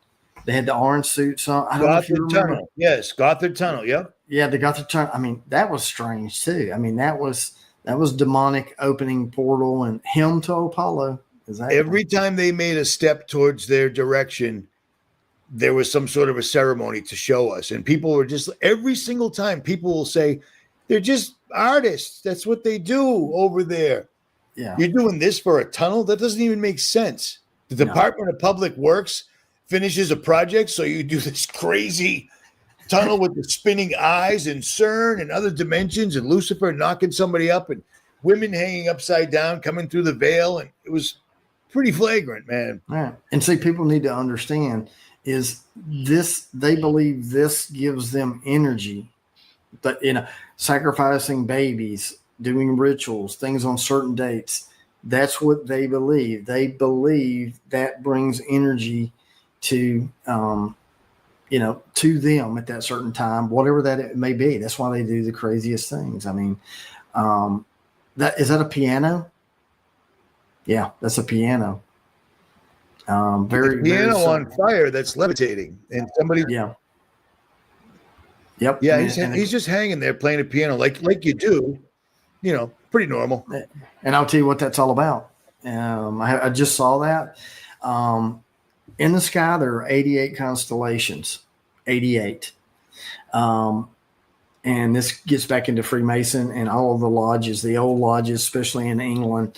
S2: They had the orange suits on. I don't know if you remember.
S1: Tunnel. Yes, Gothard Tunnel. Yep.
S2: Yeah, the Gothard Tunnel. I mean, that was strange too. I mean, that was demonic opening portal and hymn to Apollo.
S1: Every time they made a step towards their direction, there was some sort of a ceremony to show us. And people were just, every single time, people will say, they're just artists. That's what they do over there.
S2: Yeah.
S1: You're doing this for a tunnel? That doesn't even make sense. The Department of Public Works finishes a project, so you do this crazy tunnel with the spinning eyes and CERN and other dimensions and Lucifer knocking somebody up and women hanging upside down coming through the veil. And it was pretty flagrant, man.
S2: Yeah. And see, people need to understand is this, they believe this gives them energy, but sacrificing babies, doing rituals, things on certain dates. That's what they believe. They believe that brings energy to, to them at that certain time, whatever that it may be. That's why they do the craziest things. I mean, is that a piano? Yeah, that's a piano.
S1: Piano on fire that's levitating, and somebody.
S2: Yeah. Yep.
S1: Yeah, he's just hanging there playing a piano like you do, pretty normal.
S2: And I'll tell you what that's all about. I just saw that. In the sky, there are 88 constellations. 88. And this gets back into Freemason and all of the lodges, the old lodges, especially in England.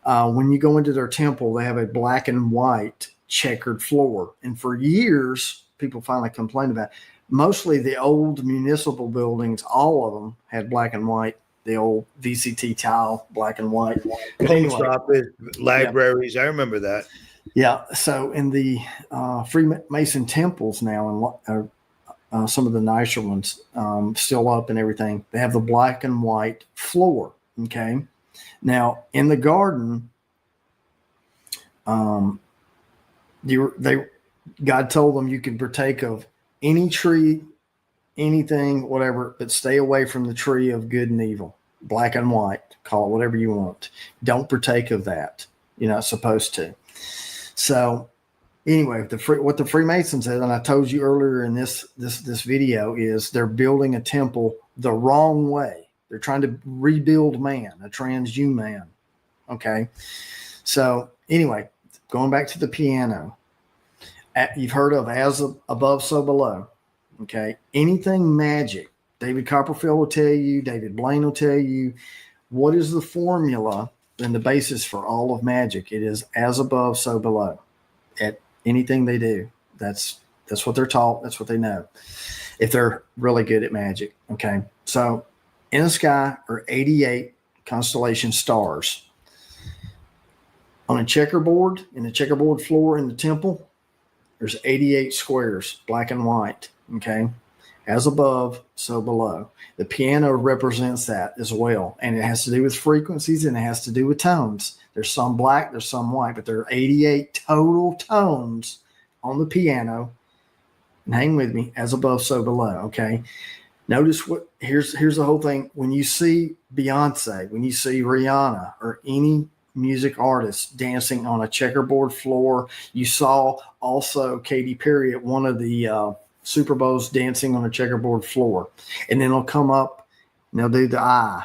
S2: When you go into their temple, they have a black and white checkered floor. And for years, people finally complained about it. Mostly the old municipal buildings, all of them had black and white, the old VCT tile, black and white.
S1: Post office, libraries, I remember that.
S2: Yeah. So in the Freemason temples now, and some of the nicer ones still up and everything, they have the black and white floor. Okay. Now in the garden, God told them you could partake of any tree, anything, whatever, but stay away from the tree of good and evil, black and white, call it whatever you want. Don't partake of that. You're not supposed to. So anyway, what the Freemasons said, and I told you earlier in this video, is they're building a temple the wrong way. They're trying to rebuild man, a transhuman man. Okay. So anyway, going back to the piano, you've heard of as above, so below. Okay. Anything magic, David Copperfield will tell you, David Blaine will tell you, what is the formula and the basis for all of magic? It is as above, so below. at anything they do. That's what they're taught. That's what they know. If they're really good at magic. Okay. So in the sky are 88 constellation stars. On a checkerboard, in the checkerboard floor in the temple, there's 88 squares, black and white. Okay. As above, so below. The piano represents that as well. And it has to do with frequencies and it has to do with tones. There's some black, there's some white, but there are 88 total tones on the piano. And hang with me, as above, so below. Okay. Notice what here's the whole thing. When you see Beyonce, when you see Rihanna or any music artist dancing on a checkerboard floor, you saw also Katy Perry at one of the Super Bowls dancing on a checkerboard floor. And then they'll come up and they'll do the eye.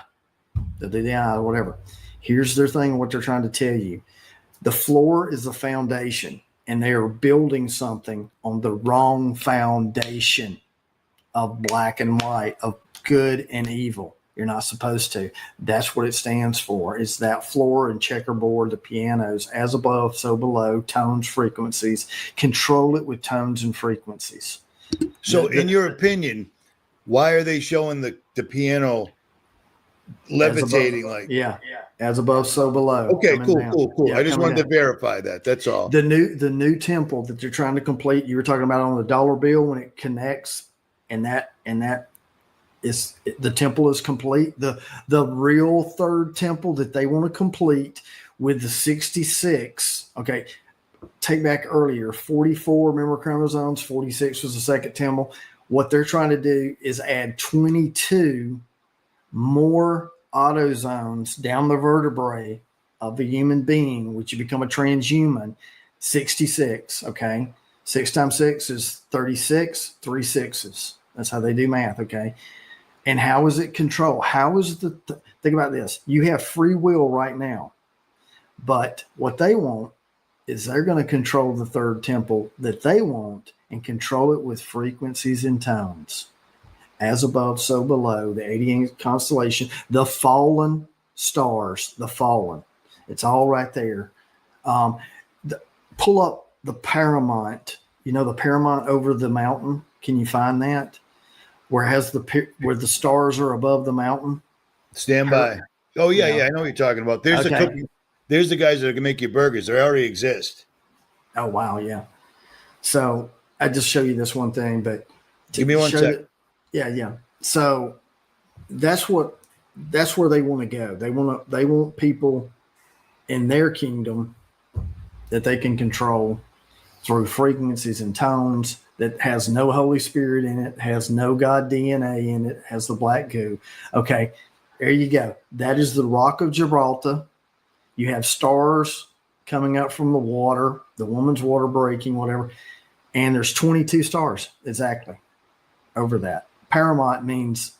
S2: They'll do the eye, whatever. Here's their thing, what they're trying to tell you. The floor is the foundation, and they are building something on the wrong foundation of black and white, of good and evil. You're not supposed to. That's what it stands for. It's that floor and checkerboard, the pianos, as above, so below, tones, frequencies. Control it with tones and frequencies.
S1: So in your opinion, why are they showing the piano levitating
S2: above,
S1: like?
S2: Yeah. As above, so below.
S1: Okay, cool.
S2: Yeah,
S1: I just wanted
S2: down.
S1: to verify that. That's all.
S2: The new temple that they're trying to complete, you were talking about on the dollar bill when it connects, and that is the temple is complete. The real third temple that they want to complete with the 66. Okay, take back earlier 44. Remember chromosomes. 46 was the second temple. What they're trying to do is add 22 more autozones down the vertebrae of the human being, which you become a transhuman. 66. Okay, 6 times 6 is 36. 3 6s. That's how they do math. Okay. And how is it controlled? How is think about this. You have free will right now, but what they want is they're going to control the third temple that they want and control it with frequencies and tones. As above, so below, the 88 constellation, the fallen stars, the fallen. It's all right there. Pull up the Paramount. You know the Paramount over the mountain? Can you find that? Where the stars are above the mountain?
S1: Stand by. Oh yeah, I know what you're talking about. There's there's the guys that can make you burgers. They already exist.
S2: Oh wow, yeah. So I just show you this one thing, but
S1: give me one sec.
S2: Yeah. So that's where they want to go. They want people in their kingdom that they can control through frequencies and tones, that has no Holy Spirit in it, has no God DNA in it, has the black goo. Okay, there you go. That is the Rock of Gibraltar. You have stars coming up from the water, the woman's water breaking, whatever. And there's 22 stars exactly over that. Paramount means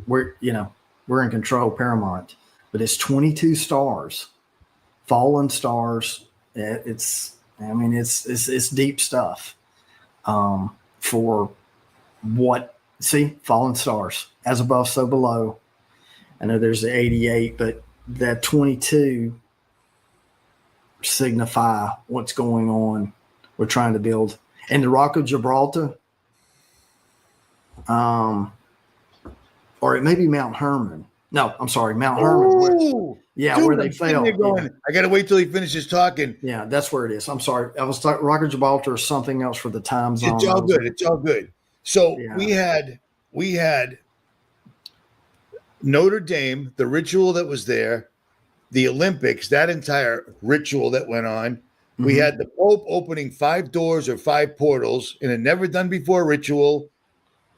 S2: we're in control, Paramount. But it's 22 stars, fallen stars. It's deep stuff. For what? See, fallen stars, as above, so below. I know there's the 88, but that 22 signify what's going on. We're trying to build. And the Rock of Gibraltar, or it may be Mount Hermon. No, I'm sorry, Mount Hermon. Where they fell.
S1: I got to wait till he finishes talking.
S2: Yeah, that's where it is. I'm sorry. I was talking Rock of Gibraltar or something else for the time zone.
S1: It's all good. It's all good. So we had Notre Dame, the ritual that was there, the Olympics, that entire ritual that went on. Mm-hmm. We had the Pope opening 5 doors or 5 portals in a never done before ritual,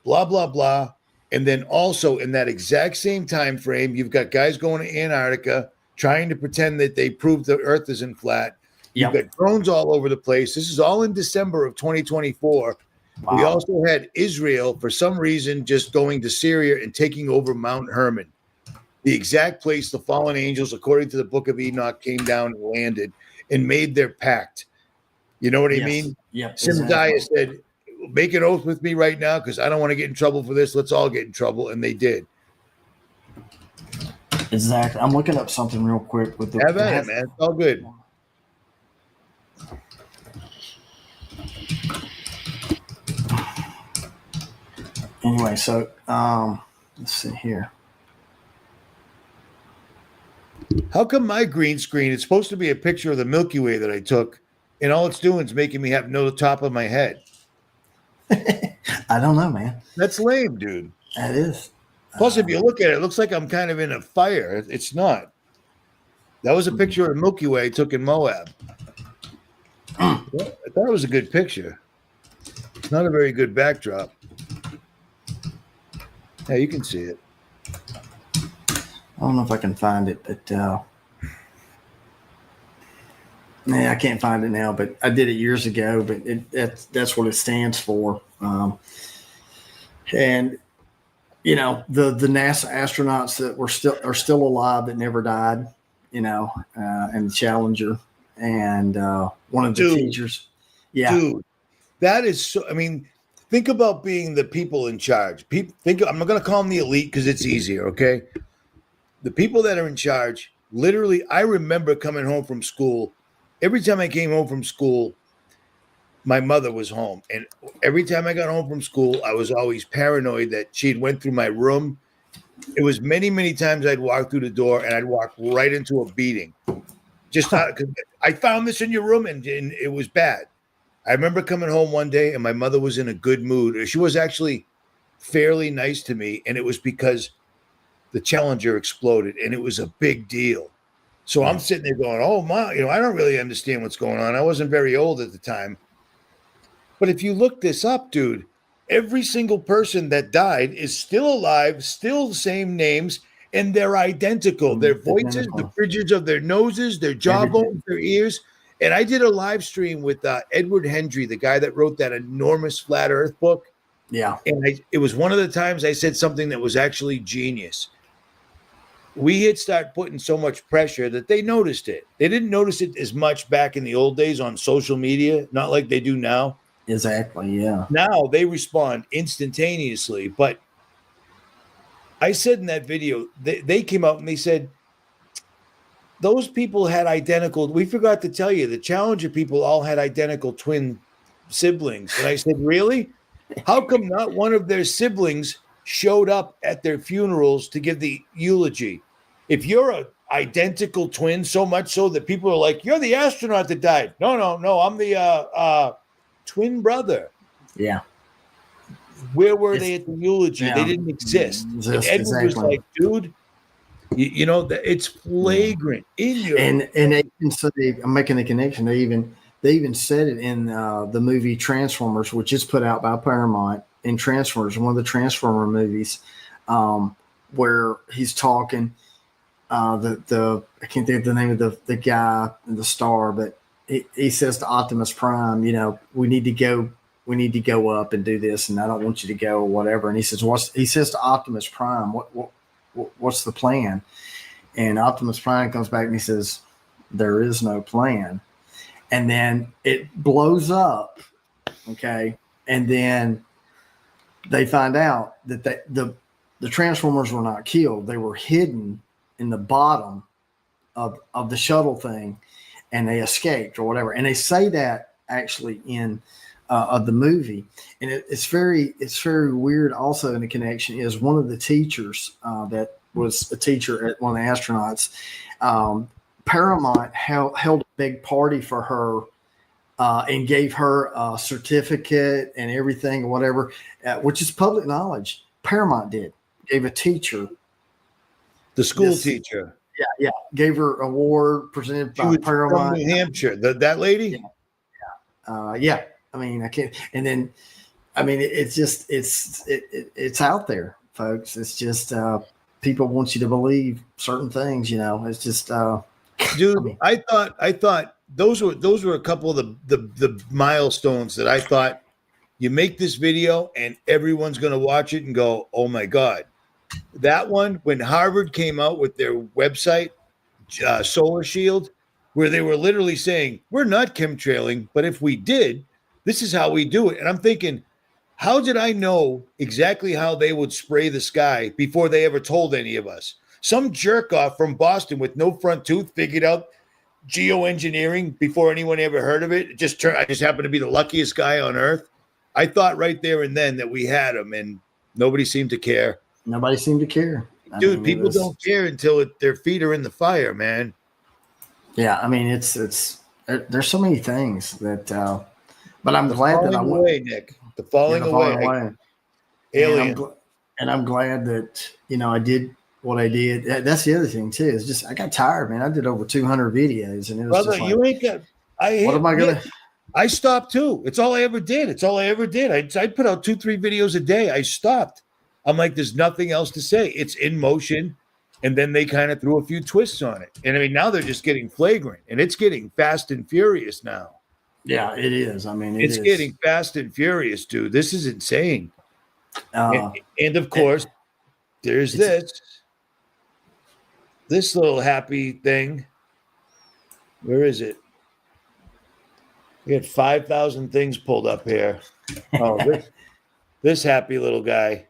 S1: blah, blah, blah. And then also in that exact same time frame, you've got guys going to Antarctica trying to pretend that they proved the Earth isn't flat. You've got drones all over the place. This is all in December of 2024. Wow. We also had Israel, for some reason, just going to Syria and taking over Mount Hermon, the exact place the fallen angels, according to the Book of Enoch, came down and landed and made their pact. You know what I mean?
S2: Yeah.
S1: Simdiah said, make an oath with me right now because I don't want to get in trouble for this. Let's all get in trouble. And they did.
S2: Exactly. I'm looking up something real quick with the.
S1: Have at it, man. It's all good.
S2: Anyway, so let's see here.
S1: How come my green screen is supposed to be a picture of the Milky Way that I took, and all it's doing is making me have no top of my head?
S2: I don't know, man.
S1: That's lame, dude.
S2: That is.
S1: Plus, if you look at it, it looks like I'm kind of in a fire. It's not. That was a picture of Milky Way I took in Moab. I thought it was a good picture. It's not a very good backdrop. Yeah, you can see it.
S2: I don't know if I can find it, but I can't find it now. But I did it years ago. But that's what it stands for. And you know, the NASA astronauts that are still alive that never died. You know, and the Challenger and one of the teachers. Yeah,
S1: dude, that is so. I mean, think about being the people in charge. I'm not going to call them the elite because it's easier. Okay, the people that are in charge. Literally, I remember coming home from school. Every time I came home from school, my mother was home, and every time I got home from school, I was always paranoid that she'd went through my room. It was many, many times I'd walk through the door and I'd walk right into a beating. Just because I found this in your room and it was bad. I remember coming home one day and my mother was in a good mood. She was actually fairly nice to me, and it was because the Challenger exploded and it was a big deal. So I'm sitting there going, oh, my, I don't really understand what's going on. I wasn't very old at the time. But if you look this up, dude, every single person that died is still alive, still the same names, and they're identical. Their voices, the bridges of their noses, their jawbones, their ears. And I did a live stream with Edward Hendry, the guy that wrote that enormous Flat Earth book.
S2: Yeah.
S1: And it was one of the times I said something that was actually genius. We had started putting so much pressure that they noticed it. They didn't notice it as much back in the old days on social media, not like they do now.
S2: Exactly, yeah.
S1: Now they respond instantaneously. But I said in that video, they came out and they said, those people had identical, we forgot to tell you, the Challenger people all had identical twin siblings. And I said, really? How come not one of their siblings showed up at their funerals to give the eulogy? If you're an identical twin, so much so that people are like, you're the astronaut that died. No, I'm the twin brother.
S2: Yeah.
S1: Where were they at the eulogy? Yeah. They didn't exist. And Edward was like, dude, it's flagrant in your.
S2: And they even say, I'm making the connection. They even said it in the movie Transformers, which is put out by Paramount. In Transformers, one of the Transformer movies, where he's talking. I can't think of the name of the guy and the star, but he says to Optimus Prime, we need to go up and do this, and I don't want you to go or whatever. And he says to Optimus Prime, what's the plan? And Optimus Prime comes back and he says, there is no plan. And then it blows up. Okay. And then they find out that the Transformers were not killed. They were hidden in the bottom of the shuttle thing, and they escaped or whatever. And they say that actually in of the movie. And it's very weird. Also in the connection is one of the teachers that was a teacher at one of the astronauts. Paramount held a big party for her and gave her a certificate and everything or whatever, which is public knowledge. Paramount gave a teacher.
S1: The school teacher.
S2: Yeah. Gave her an award presented by Paramount.
S1: From New Hampshire. That lady?
S2: Yeah. I mean, I can't. And then, I mean, it's just, it's out there, folks. It's just, people want you to believe certain things, it's just,
S1: dude, I thought those were a couple of the milestones that I thought you make this video and everyone's going to watch it and go, oh my God. That one, when Harvard came out with their website, Solar Shield, where they were literally saying, we're not chemtrailing, but if we did, this is how we do it. And I'm thinking, how did I know exactly how they would spray the sky before they ever told any of us? Some jerk off from Boston with no front tooth figured out geoengineering before anyone ever heard of it. I just happened to be the luckiest guy on earth. I thought right there and then that we had them, and Nobody seemed to care.
S2: Nobody seemed to care.
S1: Dude, people don't care until their feet are in the fire, man.
S2: Yeah, I mean, it's there's so many things that, but I'm glad that I went.
S1: Away, Nick. The falling away. Alien.
S2: And I'm glad that, I did what I did. That's the other thing too. Is just I got tired, man. I did over 200 videos, and it was
S1: Brother,
S2: just like,
S1: you ain't got.
S2: What am I gonna?
S1: I stopped too. It's all I ever did. I'd put out 2-3 videos a day. I stopped. I'm like, there's nothing else to say. It's in motion. And then they kind of threw a few twists on it. And I mean, now they're just getting flagrant, and it's getting fast and furious now.
S2: Yeah, it is. I mean,
S1: it's getting fast and furious, dude. This is insane. And of course, there's this little happy thing. Where is it? We had 5,000 things pulled up here. Oh, this happy little guy.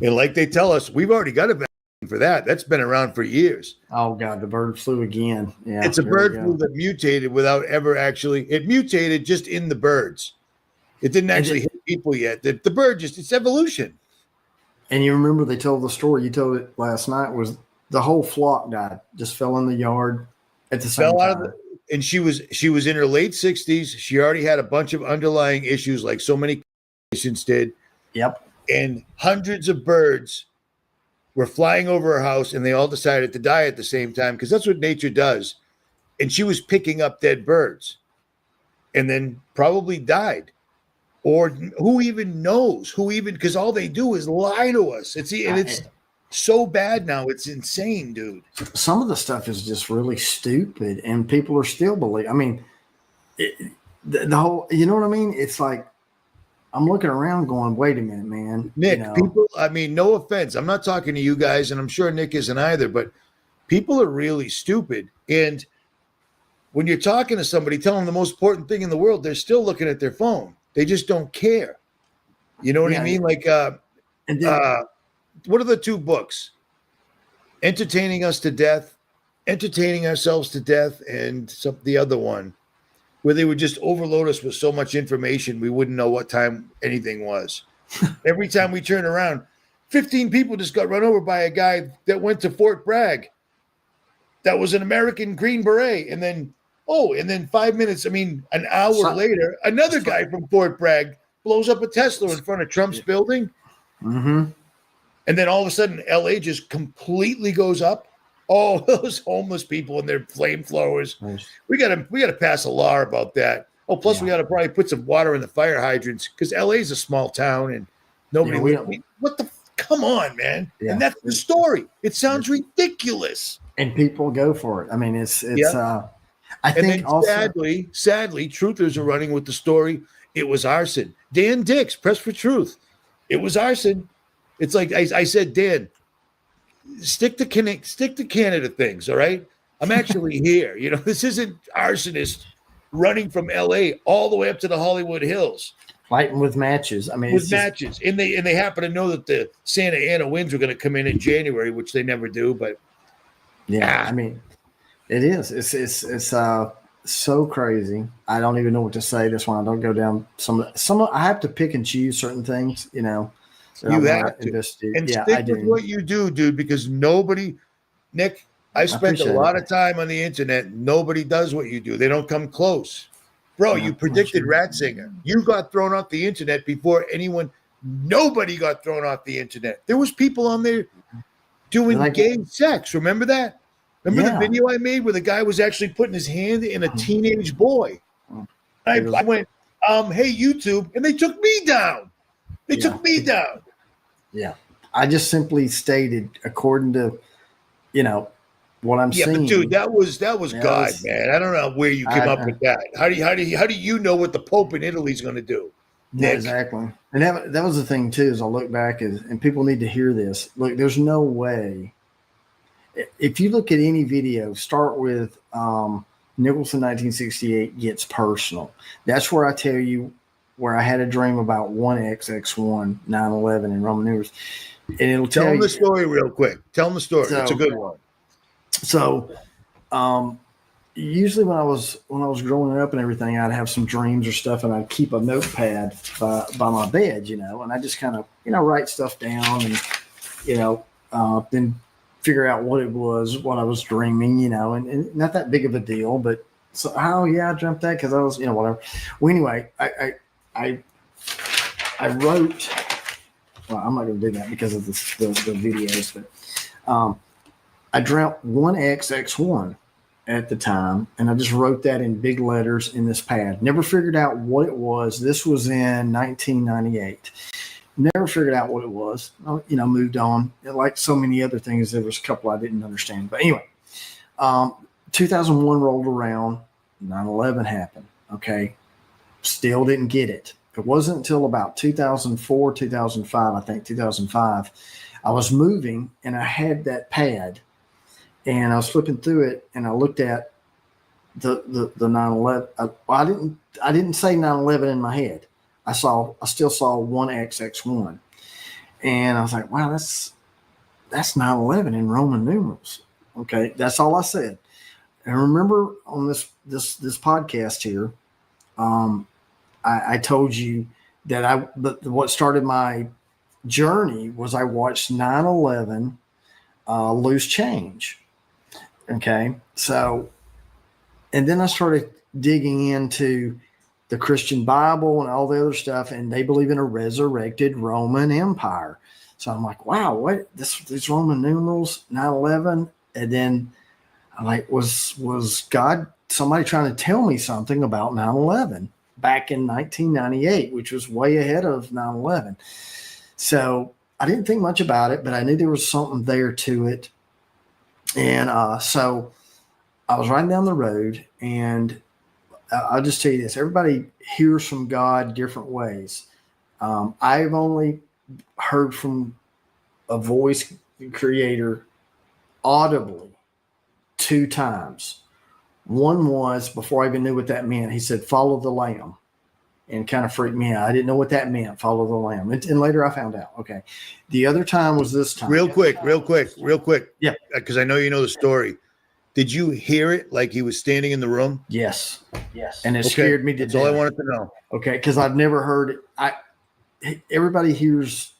S1: And like they tell us, we've already got a vaccine for that. That's been around for years.
S2: Oh, God, the bird flu again. Yeah,
S1: it's a bird flu that mutated without ever it mutated just in the birds. It didn't actually hit people yet. The bird it's evolution. And
S2: you remember they told the story, you told it last night, was the whole flock died, just fell in the yard at the same time.
S1: And she was in her late 60s. She already had a bunch of underlying issues like so many patients did.
S2: Yep.
S1: And hundreds of birds were flying over her house, and they all decided to die at the same time because that's what nature does. And she was picking up dead birds and then probably died. Or who even knows? Because all they do is lie to us. It's so bad now. It's insane, dude.
S2: Some of the stuff is just really stupid, and people are still believing. I mean, the whole, you know what I mean? It's like, I'm looking around going, wait a minute, man.
S1: Nick, people, I mean, no offense. I'm not talking to you guys, and I'm sure Nick isn't either, but people are really stupid. And when you're talking to somebody, tell them the most important thing in the world, they're still looking at their phone. They just don't care. You know what I mean? Like, what are the 2 books? Entertaining Ourselves to Death, and the other one, where they would just overload us with so much information we wouldn't know what time anything was. Every time we turn around, 15 people just got run over by a guy that went to Fort Bragg. That was an American Green Beret. And then 5 minutes, an hour later, another guy from Fort Bragg blows up a Tesla in front of Trump's building.
S2: Mm-hmm.
S1: And then all of a sudden, LA just completely goes up. Oh, those homeless people and their flamethrowers. Nice. We gotta pass a law about that. Oh, plus we gotta probably put some water in the fire hydrants because LA's a small town and nobody. Come on, man. Yeah. And that's the story. It sounds ridiculous.
S2: And people go for it. I mean, it's. I think
S1: also sadly, truthers are running with the story. It was arson. Dan Dix, Press for Truth. It was arson. It's like I said, Dan. Stick to Canada things, all right? I'm actually here. This isn't arsonists running from LA all the way up to the Hollywood Hills.
S2: Fighting with matches.
S1: With matches. And they happen to know that the Santa Ana winds were going to come in January, which they never do, but
S2: it is. It's so crazy. I don't even know what to say this one. I don't go down some I have to pick and choose certain things,
S1: You have to. And stick with what you do, dude, because Nick, I spent a lot of time on the internet. Nobody does what you do. They don't come close. Bro, you predicted Ratzinger. You got thrown off the internet before nobody got thrown off the internet. There was people on there doing gay sex. Remember that? Remember the video I made where the guy was actually putting his hand in a teenage boy? I went, hey, YouTube, and they took me down. They took me down.
S2: Yeah. I just simply stated according to, what I'm seeing.
S1: Yeah, but dude, that was God, man. I don't know where you came up with that. How do you know what the Pope in Italy is going to do?
S2: Nick? Exactly. And that was the thing too, as I look back and people need to hear this. Look, there's no way. If you look at any video, start with Nicholson1968 gets personal. That's where I tell you where I had a dream about 1XX1, 9/11, and Roman numerals. And it'll tell
S1: them the story real quick. Tell them the story. It's a good one.
S2: So, usually when I was growing up and everything, I'd have some dreams or stuff, and I'd keep a notepad by my bed, and I just kind of write stuff down, and then figure out what it was, what I was dreaming, and not that big of a deal, but so I dreamt that because I was whatever. Well, anyway, I wrote. Well, I'm not going to do that because of the videos, but I dreamt 1XX1 at the time, and I just wrote that in big letters in this pad. Never figured out what it was. This was in 1998. Never figured out what it was. Moved on. Like so many other things, there was a couple I didn't understand. But anyway, 2001 rolled around. 9/11 happened. Okay. Still didn't get it. It wasn't until about 2004, 2005, I think 2005, I was moving and I had that pad. And I was flipping through it, and I looked at the 9/11. I didn't say 9/11 in my head. I still saw 1XX1, and I was like, wow, that's 9/11 in Roman numerals. Okay, that's all I said. And remember on this podcast here, I told you that but what started my journey was I watched 9/11 Loose Change. Okay, so, and then I started digging into the Christian Bible and all the other stuff, and they believe in a resurrected Roman Empire. So I'm like, wow, what these Roman numerals, 9/11, and then I'm like, was God somebody trying to tell me something about 9/11 back in 1998, which was way ahead of 9/11? So I didn't think much about it, but I knew there was something there to it. And so I was riding down the road, and I'll just tell you this. Everybody hears from God different ways. I've only heard from a voice creator audibly 2 times. One was before I even knew what that meant. He said, "Follow the Lamb," and kind of freaked me out. I didn't know what that meant, follow the Lamb. And later I found out. Okay. The other time was this time.
S1: Real quick.
S2: Yeah.
S1: Because I know you know the story. Did you hear it like he was standing in the room?
S2: Yes. And it scared me to death.
S1: That's all I wanted to know.
S2: Okay. Because I've never heard it. Everybody hears,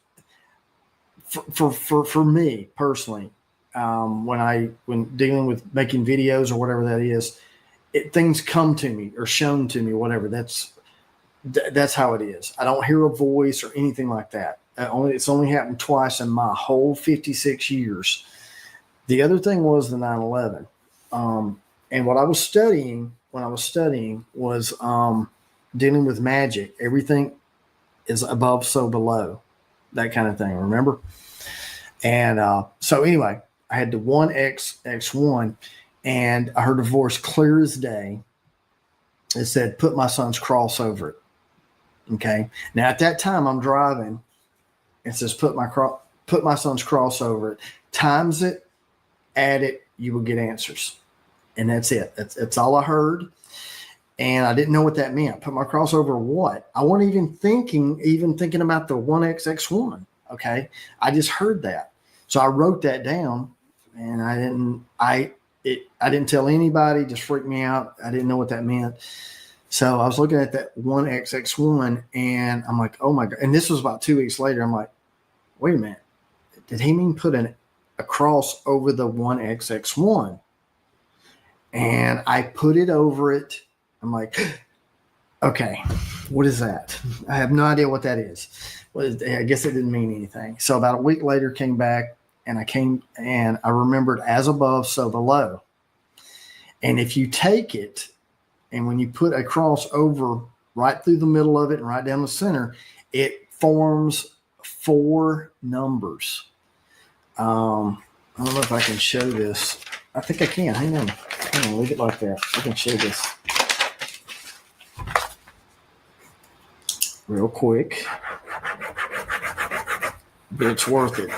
S2: for me personally, when dealing with making videos or whatever that is, things come to me or shown to me, whatever. That's how it is. I don't hear a voice or anything like that. It's only happened twice in my whole 56 years. The other thing was the 9/11. And what I was studying was dealing with magic. Everything is above, so below, that kind of thing. Remember? And so anyway, I had the 1XX1, and I heard a voice clear as day. It said, "Put my son's cross over it." Okay. Now at that time I'm driving. It says, put my son's cross over it, times it, add it, you will get answers. And that's it. That's all I heard. And I didn't know what that meant. Put my cross over what? I wasn't even thinking about the 1XX1. Okay. I just heard that. So I wrote that down, and I didn't tell anybody, just freaked me out. I didn't know what that meant. So I was looking at that 1XX1, and I'm like, oh my God. And this was about 2 weeks later. I'm like, wait a minute. Did he mean put a cross over the 1XX1? And I put it over it. I'm like, okay, what is that? I have no idea what that is. I guess it didn't mean anything. So about a week later, came back, and I remembered as above, so below. And if you take it, and when you put a cross over right through the middle of it and right down the center, it forms 4 numbers. I don't know if I can show this. I think I can. Hang on, leave it like that. I can show this real quick, but it's worth it.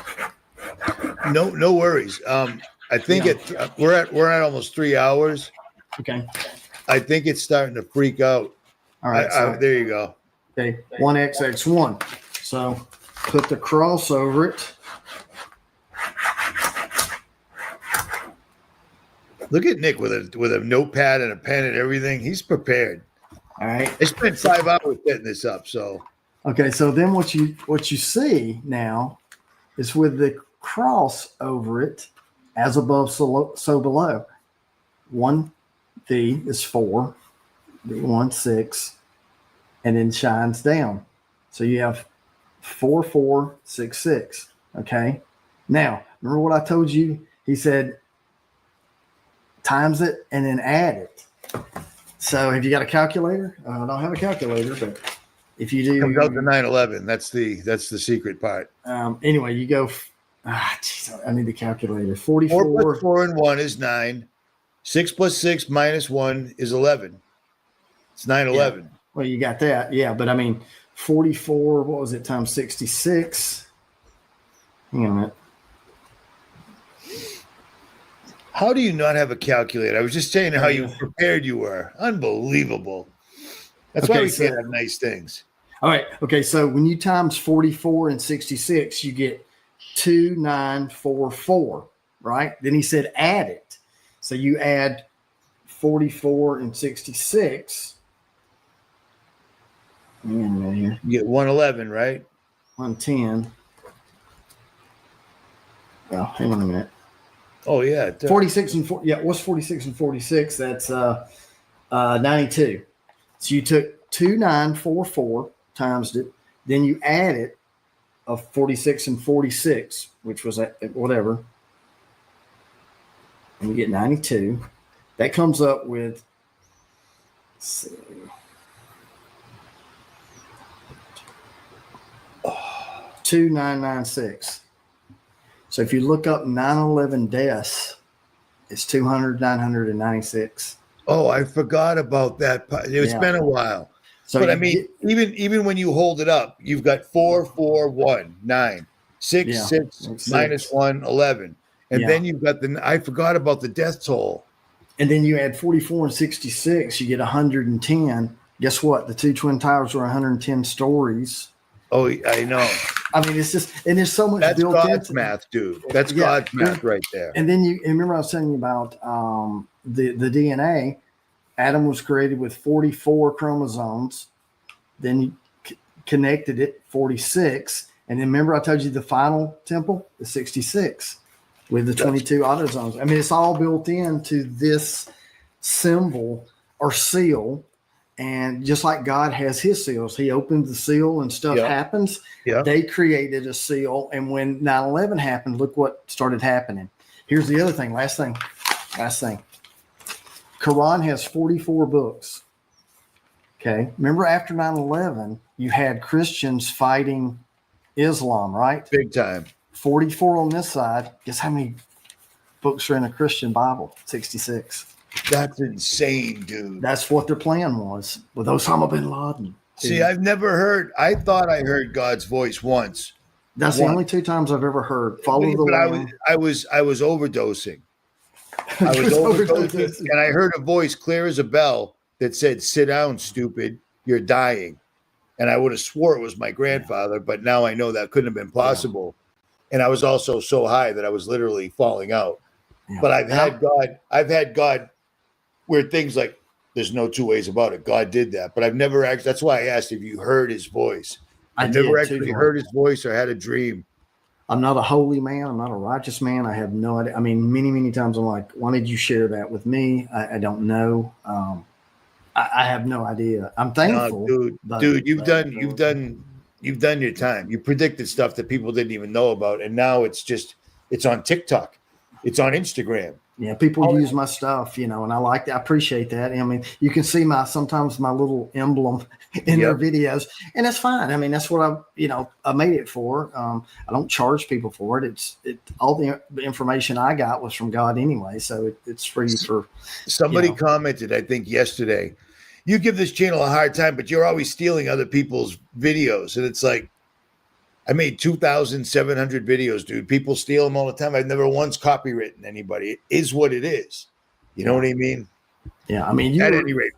S1: No worries. I think we're at almost 3 hours.
S2: Okay.
S1: I think it's starting to freak out.
S2: All right. So,
S1: there you go.
S2: Okay. 1XX1. So put the cross over it.
S1: Look at Nick with a notepad and a pen and everything. He's prepared.
S2: All right.
S1: I spent 5 hours setting this up. So
S2: Okay. So then what you see now is with the cross over it, as above, so below. 1D is 4, D1 6, and then shines down. So you have 4 4 6 6. Okay. Now remember what I told you? He said times it and then add it. So have you got a calculator? I don't have a calculator, but if you do,
S1: comes out to 911. That's the secret part.
S2: Anyway, you go. Geez, I need the calculator. 44
S1: 4 plus 4 and 1 is 9. 6 plus 6 minus 1 is 11. It's 911.
S2: Yeah. Well, you got that. Yeah, but I mean, 44. What was it times 66? Hang on a minute.
S1: How do you not have a calculator? I was just saying how you prepared you were. Unbelievable. That's why we can't have nice things.
S2: All right. Okay. So when you times 44 and 66, you get 2944, right? Then he said add it. So you add 44 and 66. And here.
S1: You get 111, right?
S2: 110. Well, hang on a minute.
S1: Oh, yeah.
S2: 46 and 4. Yeah, what's 46 and 46? That's 92. So you took 2944, times it, then you added of 46 and 46, which was whatever. And you get 92. That comes up with, let's see, 2996. So if you look up 9/11 deaths, it's 996.
S1: Oh, I forgot about that. It's been a while. So, but I mean, even when you hold it up, you've got 4 4 1 9 6 6 minus 1 11, and then you've got I forgot about the death toll.
S2: And then you add 44 and 66, you get 110. Guess what? The two Twin Towers were 110 stories.
S1: Oh, I know.
S2: I mean, it's just, and there's so much
S1: That's
S2: built
S1: God's
S2: into
S1: math, dude. That's God's math right there.
S2: And then you remember I was telling you about the DNA. Adam was created with 44 chromosomes. Then you connected it 46, and then remember I told you the final temple is 66 with the 22 autosomes. I mean, it's all built into this symbol or seal. And just like God has his seals, he opens the seal and stuff happens. Yep. They created a seal. And when 9/11 happened, look what started happening. Here's the other thing. Last thing. Quran has 44 books. Okay. Remember after 9/11, you had Christians fighting Islam, right?
S1: Big time.
S2: 44 on this side. Guess how many books are in a Christian Bible? 66.
S1: That's insane, dude.
S2: That's what their plan was with Osama bin Laden.
S1: See, I thought I heard God's voice once.
S2: That's the only 2 times I've ever heard. Follow the Lamb.
S1: I was overdosing. I was overdosing, and I heard a voice clear as a bell that said, "Sit down, stupid. You're dying." And I would have swore it was my grandfather, but now I know that couldn't have been possible. Yeah. And I was also so high that I was literally falling out. Yeah. But I've had God where things like, there's no two ways about it. God did that. But I've never actually, that's why I asked if you heard his voice. I've never actually heard his voice or had a dream.
S2: I'm not a holy man. I'm not a righteous man. I have no idea. I mean, many, many times I'm like, why did you share that with me? I don't know. I have no idea. I'm thankful.
S1: No, dude, you've done your time. You predicted stuff that people didn't even know about. And now it's on TikTok. It's on Instagram.
S2: Yeah, people use my stuff, and I like that. I appreciate that. I mean, you can see sometimes my little emblem in their videos, and that's fine. I mean, that's what I made it for. I don't charge people for it. All the information I got was from God anyway, so it's free for.
S1: Somebody commented, I think yesterday, you give this channel a hard time, but you're always stealing other people's videos, and it's like, I made 2,700 videos, dude. People steal them all the time. I've never once copywritten anybody. It is what it is. You know what I mean?
S2: Yeah. I mean,
S1: at any rate,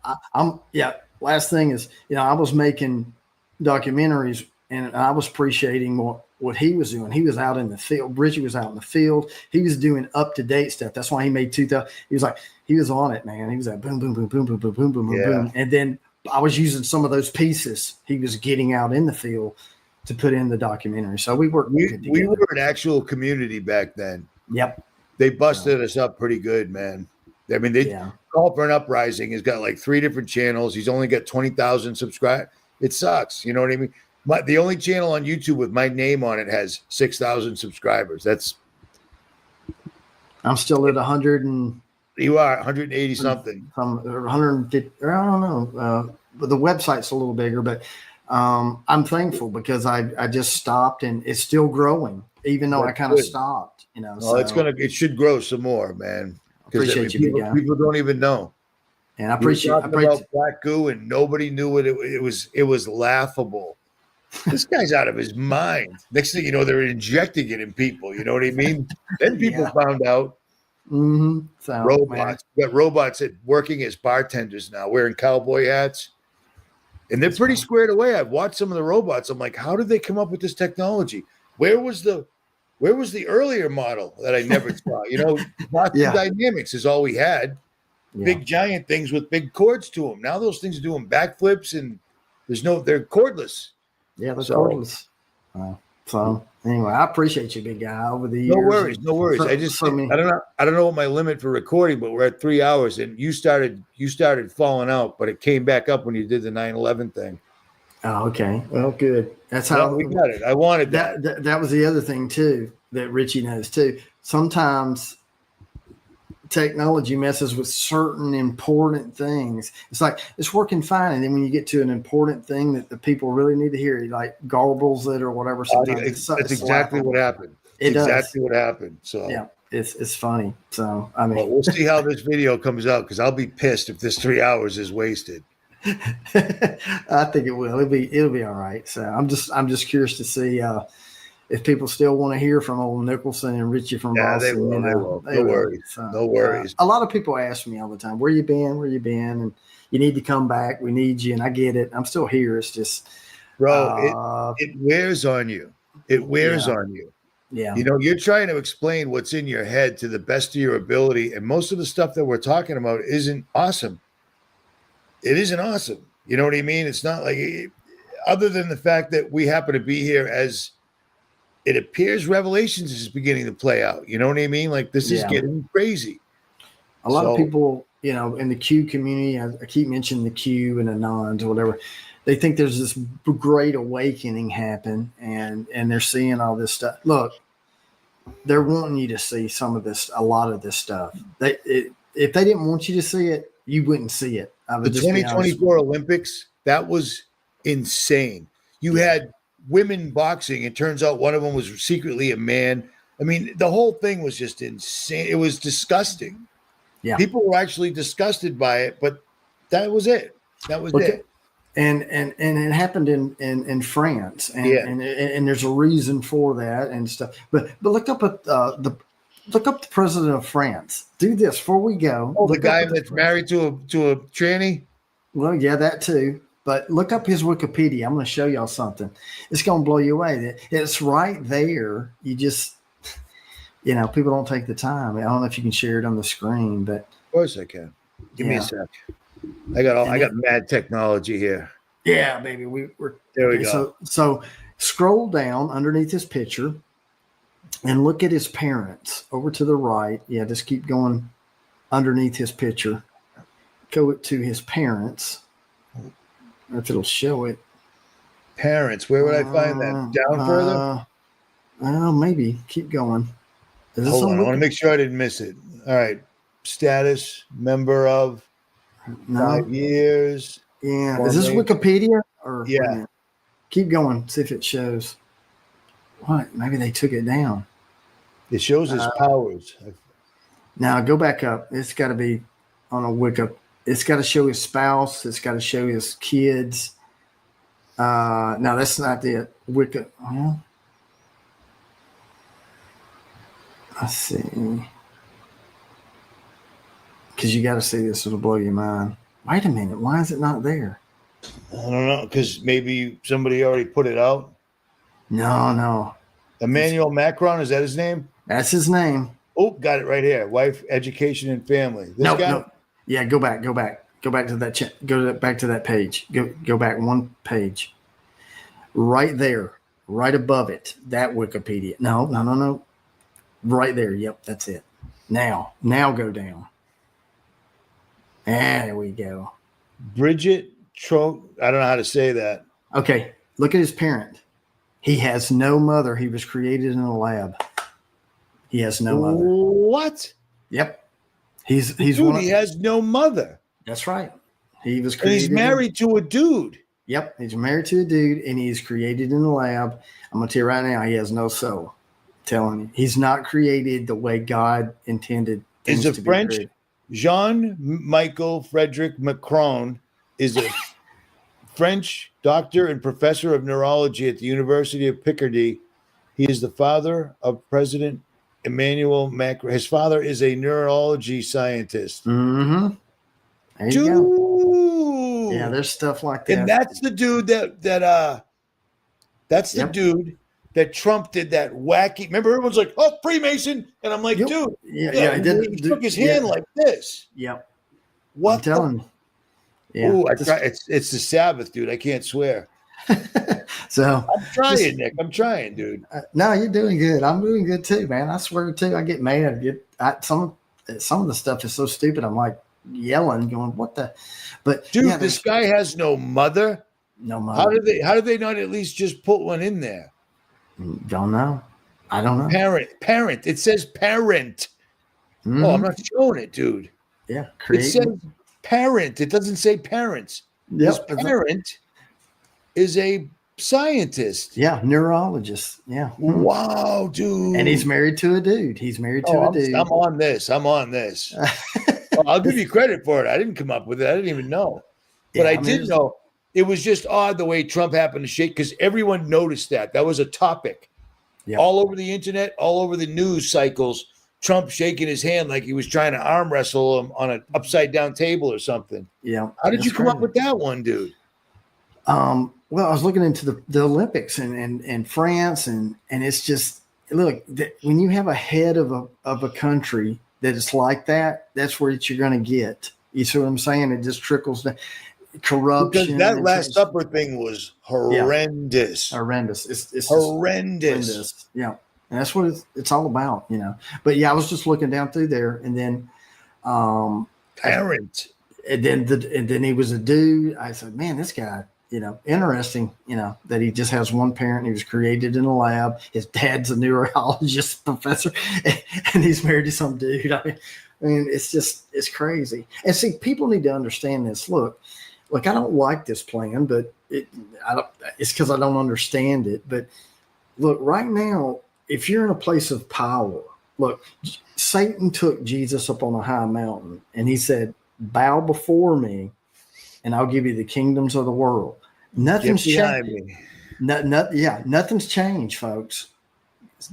S2: last thing is, I was making documentaries and I was appreciating what what he was doing. He was out in the field. Richie was out in the field. He was doing up-to-date stuff. That's why he made 2000. He was on it, man. He was like boom, boom, boom, boom, boom, boom, boom, boom, boom. And then I was using some of those pieces he was getting out in the field to put in the documentary. So we worked good together.
S1: We were an actual community back then.
S2: Yep.
S1: They busted us up pretty good, man. I mean, Call for an Uprising has got like 3 different channels. He's only got 20,000 subscribers. It sucks. You know what I mean? The only channel on YouTube with my name on it has 6,000 subscribers.
S2: I'm still at 100 and
S1: you are 180 something.
S2: 150. I don't know. But the website's a little bigger, but I'm thankful because I just stopped and it's still growing, even though I kind of stopped.
S1: Well, so it should grow some more, man.
S2: Appreciate you, big guy.
S1: People don't even know.
S2: And I appreciate
S1: about black goo, and nobody knew what it was. It was laughable. This guy's out of his mind. Next thing you know, they're injecting it in people. You know what I mean? Then people found out.
S2: Mm-hmm. So,
S1: robots. We got robots working as bartenders now, wearing cowboy hats, and they're pretty squared away. I've watched some of the robots. I'm like, how did they come up with this technology? Where was the earlier model that I never saw? You know, Boston Dynamics is all we had. Yeah. Big giant things with big cords to them. Now those things are doing backflips and they're cordless.
S2: Yeah, they're cordless. So anyway, I appreciate you, big guy, over the years.
S1: No worries. I don't know what my limit for recording, but we're at 3 hours, and you started falling out, but it came back up when you did the 9/11 thing.
S2: Oh, okay. Well, good. That's how
S1: we got it. I wanted that.
S2: That was the other thing too that Richie knows too. Sometimes technology messes with certain important things. It's like it's working fine, and then when you get to an important thing that the people really need to hear, it like garbles it or whatever. Sometimes
S1: that's exactly what happened. Exactly what happened. So
S2: yeah, it's funny. So I mean,
S1: we'll see how this video comes out because I'll be pissed if this 3 hours is wasted.
S2: I think it will. It'll be all right. So I'm just curious to see if people still want to hear from old Nicholson and Richie from Boston.
S1: They will. No worries. So, no worries.
S2: A lot of people ask me all the time, where you been? And you need to come back. We need you. And I get it. I'm still here. It's just,
S1: bro, it wears on you. It wears on you.
S2: Yeah.
S1: You know, you're trying to explain what's in your head to the best of your ability. And most of the stuff that we're talking about isn't awesome. It isn't awesome. You know what I mean? It's not like, other than the fact that we happen to be here as it appears Revelations is beginning to play out. You know what I mean? Like this is getting crazy.
S2: A lot of people, you know, in the Q community, I keep mentioning the Q and the Anons or whatever. They think there's this great awakening happen and they're seeing all this stuff. Look, they're wanting you to see a lot of this stuff. If they didn't want you to see it, you wouldn't see it.
S1: The 2024 Olympics, that was insane. You had women boxing. It turns out one of them was secretly a man. I mean, the whole thing was just insane. It was disgusting. Yeah. People were actually disgusted by it, but that was it. That was it.
S2: And it happened in France, and there's a reason for that and stuff. But look up at the president of France. Do this before we go.
S1: Oh, the guy that's married to a tranny.
S2: Well, yeah, that too. But look up his Wikipedia. I'm going to show y'all something. It's going to blow you away. It's right there. You just, you know, people don't take the time. I don't know if you can share it on the screen, but
S1: of course I can. Give me a sec. I got mad technology here.
S2: Yeah, baby. We're
S1: there. We go.
S2: So scroll down underneath his picture and look at his parents over to the right. Yeah, just keep going underneath his picture. Go to his parents. If it'll show it.
S1: Parents, where would I find that? Down further?
S2: Maybe. Keep going.
S1: Hold on. I want to make sure I didn't miss it. All right. Status, member of 5 years.
S2: Yeah. Is this Wikipedia? Or
S1: yeah.
S2: Keep going. See if it shows. What? Maybe they took it down.
S1: It shows his powers.
S2: Now go back up. It's got to be on a Wiki. It's got to show his spouse. It's got to show his kids. No, that's not the Wiki. Well, let's see. Because you got to see this. It'll blow your mind. Wait a minute. Why is it not there?
S1: I don't know. Because maybe somebody already put it out.
S2: No.
S1: Emmanuel Macron, is that his name?
S2: That's his name.
S1: Oh, got it right here. Wife, education, and family. This
S2: No,
S1: guy?
S2: no. Yeah, go back to that. Back to that page. Go back one page. Right there, right above it. That Wikipedia. No. Right there. Yep, that's it. Now go down. There we go.
S1: Bridget Tro. I don't know how to say that.
S2: Okay, look at his parent. He has no mother. He was created in a lab. He has no mother.
S1: What?
S2: Yep. He's
S1: Dude, he has no mother.
S2: That's right. He was
S1: And
S2: created.
S1: he's married to a dude.
S2: Yep. He's married to a dude, and he's created in the lab. I'm gonna tell you right now, he has no soul. I'm telling you, he's not created the way God intended.
S1: Is a French Jean-Michel Frederic Macron is a French doctor and professor of neurology at the University of Picardy. He is the father of President Emmanuel Macron. His father is a neurology scientist.
S2: Mm-hmm. There you go. Yeah, there's stuff like that.
S1: And that's the dude that's the dude that Trump did that wacky. Remember, everyone's like, "Oh, Freemason," and I'm like, "Dude, he shook his hand like this."
S2: Yep.
S1: What?
S2: I'm telling you. Yeah.
S1: Ooh, it's the Sabbath, dude. I can't swear.
S2: So
S1: I'm trying, Nick. I'm trying, dude.
S2: No, you're doing good. I'm doing good too, man. I swear too. I get mad. Some of the stuff is so stupid. I'm like yelling, going, "What the?" But
S1: dude, this guy has no mother.
S2: No mother.
S1: How did they not at least just put one in there?
S2: Don't know. I don't know.
S1: Parent. It says parent. Mm-hmm. Oh, I'm not showing it, dude.
S2: Yeah.
S1: It says parent. It doesn't say parents.
S2: Yep.
S1: His parent is a scientist.
S2: Yeah. Neurologist. Yeah.
S1: Wow, dude.
S2: And he's married to a dude. He's married to a dude.
S1: I'm on this. I'll give you credit for it. I didn't come up with it. I didn't even know. But I did know. It was just odd the way Trump happened to shake, because everyone noticed that. That was a topic. Yep. All over the internet, all over the news cycles, Trump shaking his hand like he was trying to arm wrestle him on an upside down table or something.
S2: Yeah.
S1: How did you come up with that one, dude?
S2: Well, I was looking into the Olympics and France, and it's just, look, when you have a head of a country that is like that, that's where you're going to get. You see what I'm saying? It just trickles down. Corruption.
S1: Because that Last Supper thing was horrendous.
S2: Yeah. Horrendous. It's
S1: horrendous.
S2: Yeah. And that's what it's all about, you know. But yeah, I was just looking down through there, and then
S1: parent.
S2: And then he was a dude. I said, man, this guy, you know, interesting, you know, that he just has one parent. He was created in a lab. His dad's a neurologist professor, and he's married to some dude. I mean, it's crazy. And see, people need to understand this. Look, I don't like this plan, but it's because I don't understand it. But look, right now, if you're in a place of power, look, Satan took Jesus up on a high mountain, and he said, "Bow before me, and I'll give you the kingdoms of the world." Nothing's changed. Nothing's changed, folks.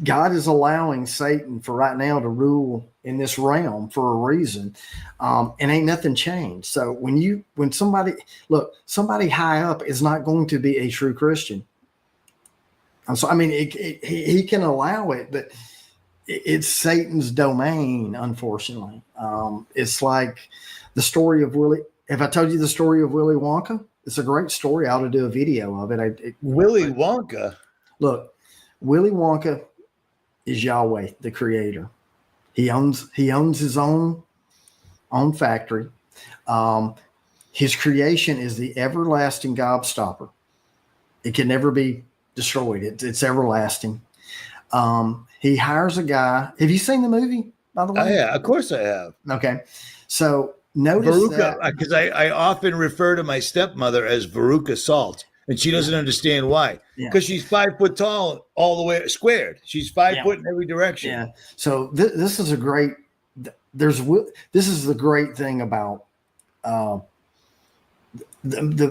S2: God is allowing Satan for right now to rule in this realm for a reason, and ain't nothing changed. So when somebody high up is not going to be a true Christian. I mean, he can allow it, but it's Satan's domain. Unfortunately, it's like the story of Willy. Have I told you the story of Willy Wonka? It's a great story. I ought to do a video of it.
S1: Willy Wonka. Look,
S2: Willy Wonka is Yahweh, the creator. He owns his own factory. His creation is the everlasting gobstopper. It can never be destroyed. It's everlasting. He hires a guy. Have you seen the movie, by the way?
S1: Oh, yeah, of course I have.
S2: Okay. So notice
S1: Veruca, because I often refer to my stepmother as Veruca Salt. And she doesn't understand why. Because she's 5 foot tall, all the way squared. She's 5 foot in every direction.
S2: Yeah. So this is a great. This is the great thing about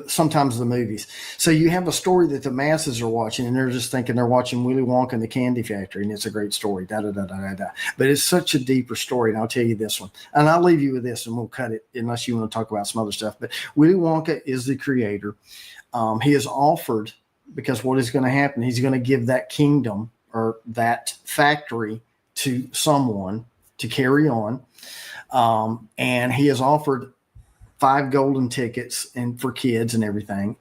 S2: sometimes the movies. So you have a story that the masses are watching, and they're just thinking they're watching Willy Wonka and the Candy Factory, and it's a great story. Da da da da da. But it's such a deeper story, and I'll tell you this one, and I'll leave you with this, and we'll cut it unless you want to talk about some other stuff. But Willy Wonka is the creator. He is offered, because what is going to happen? He's going to give that kingdom. or that factory to someone to carry on. And he has offered 5 golden tickets and for kids and everything.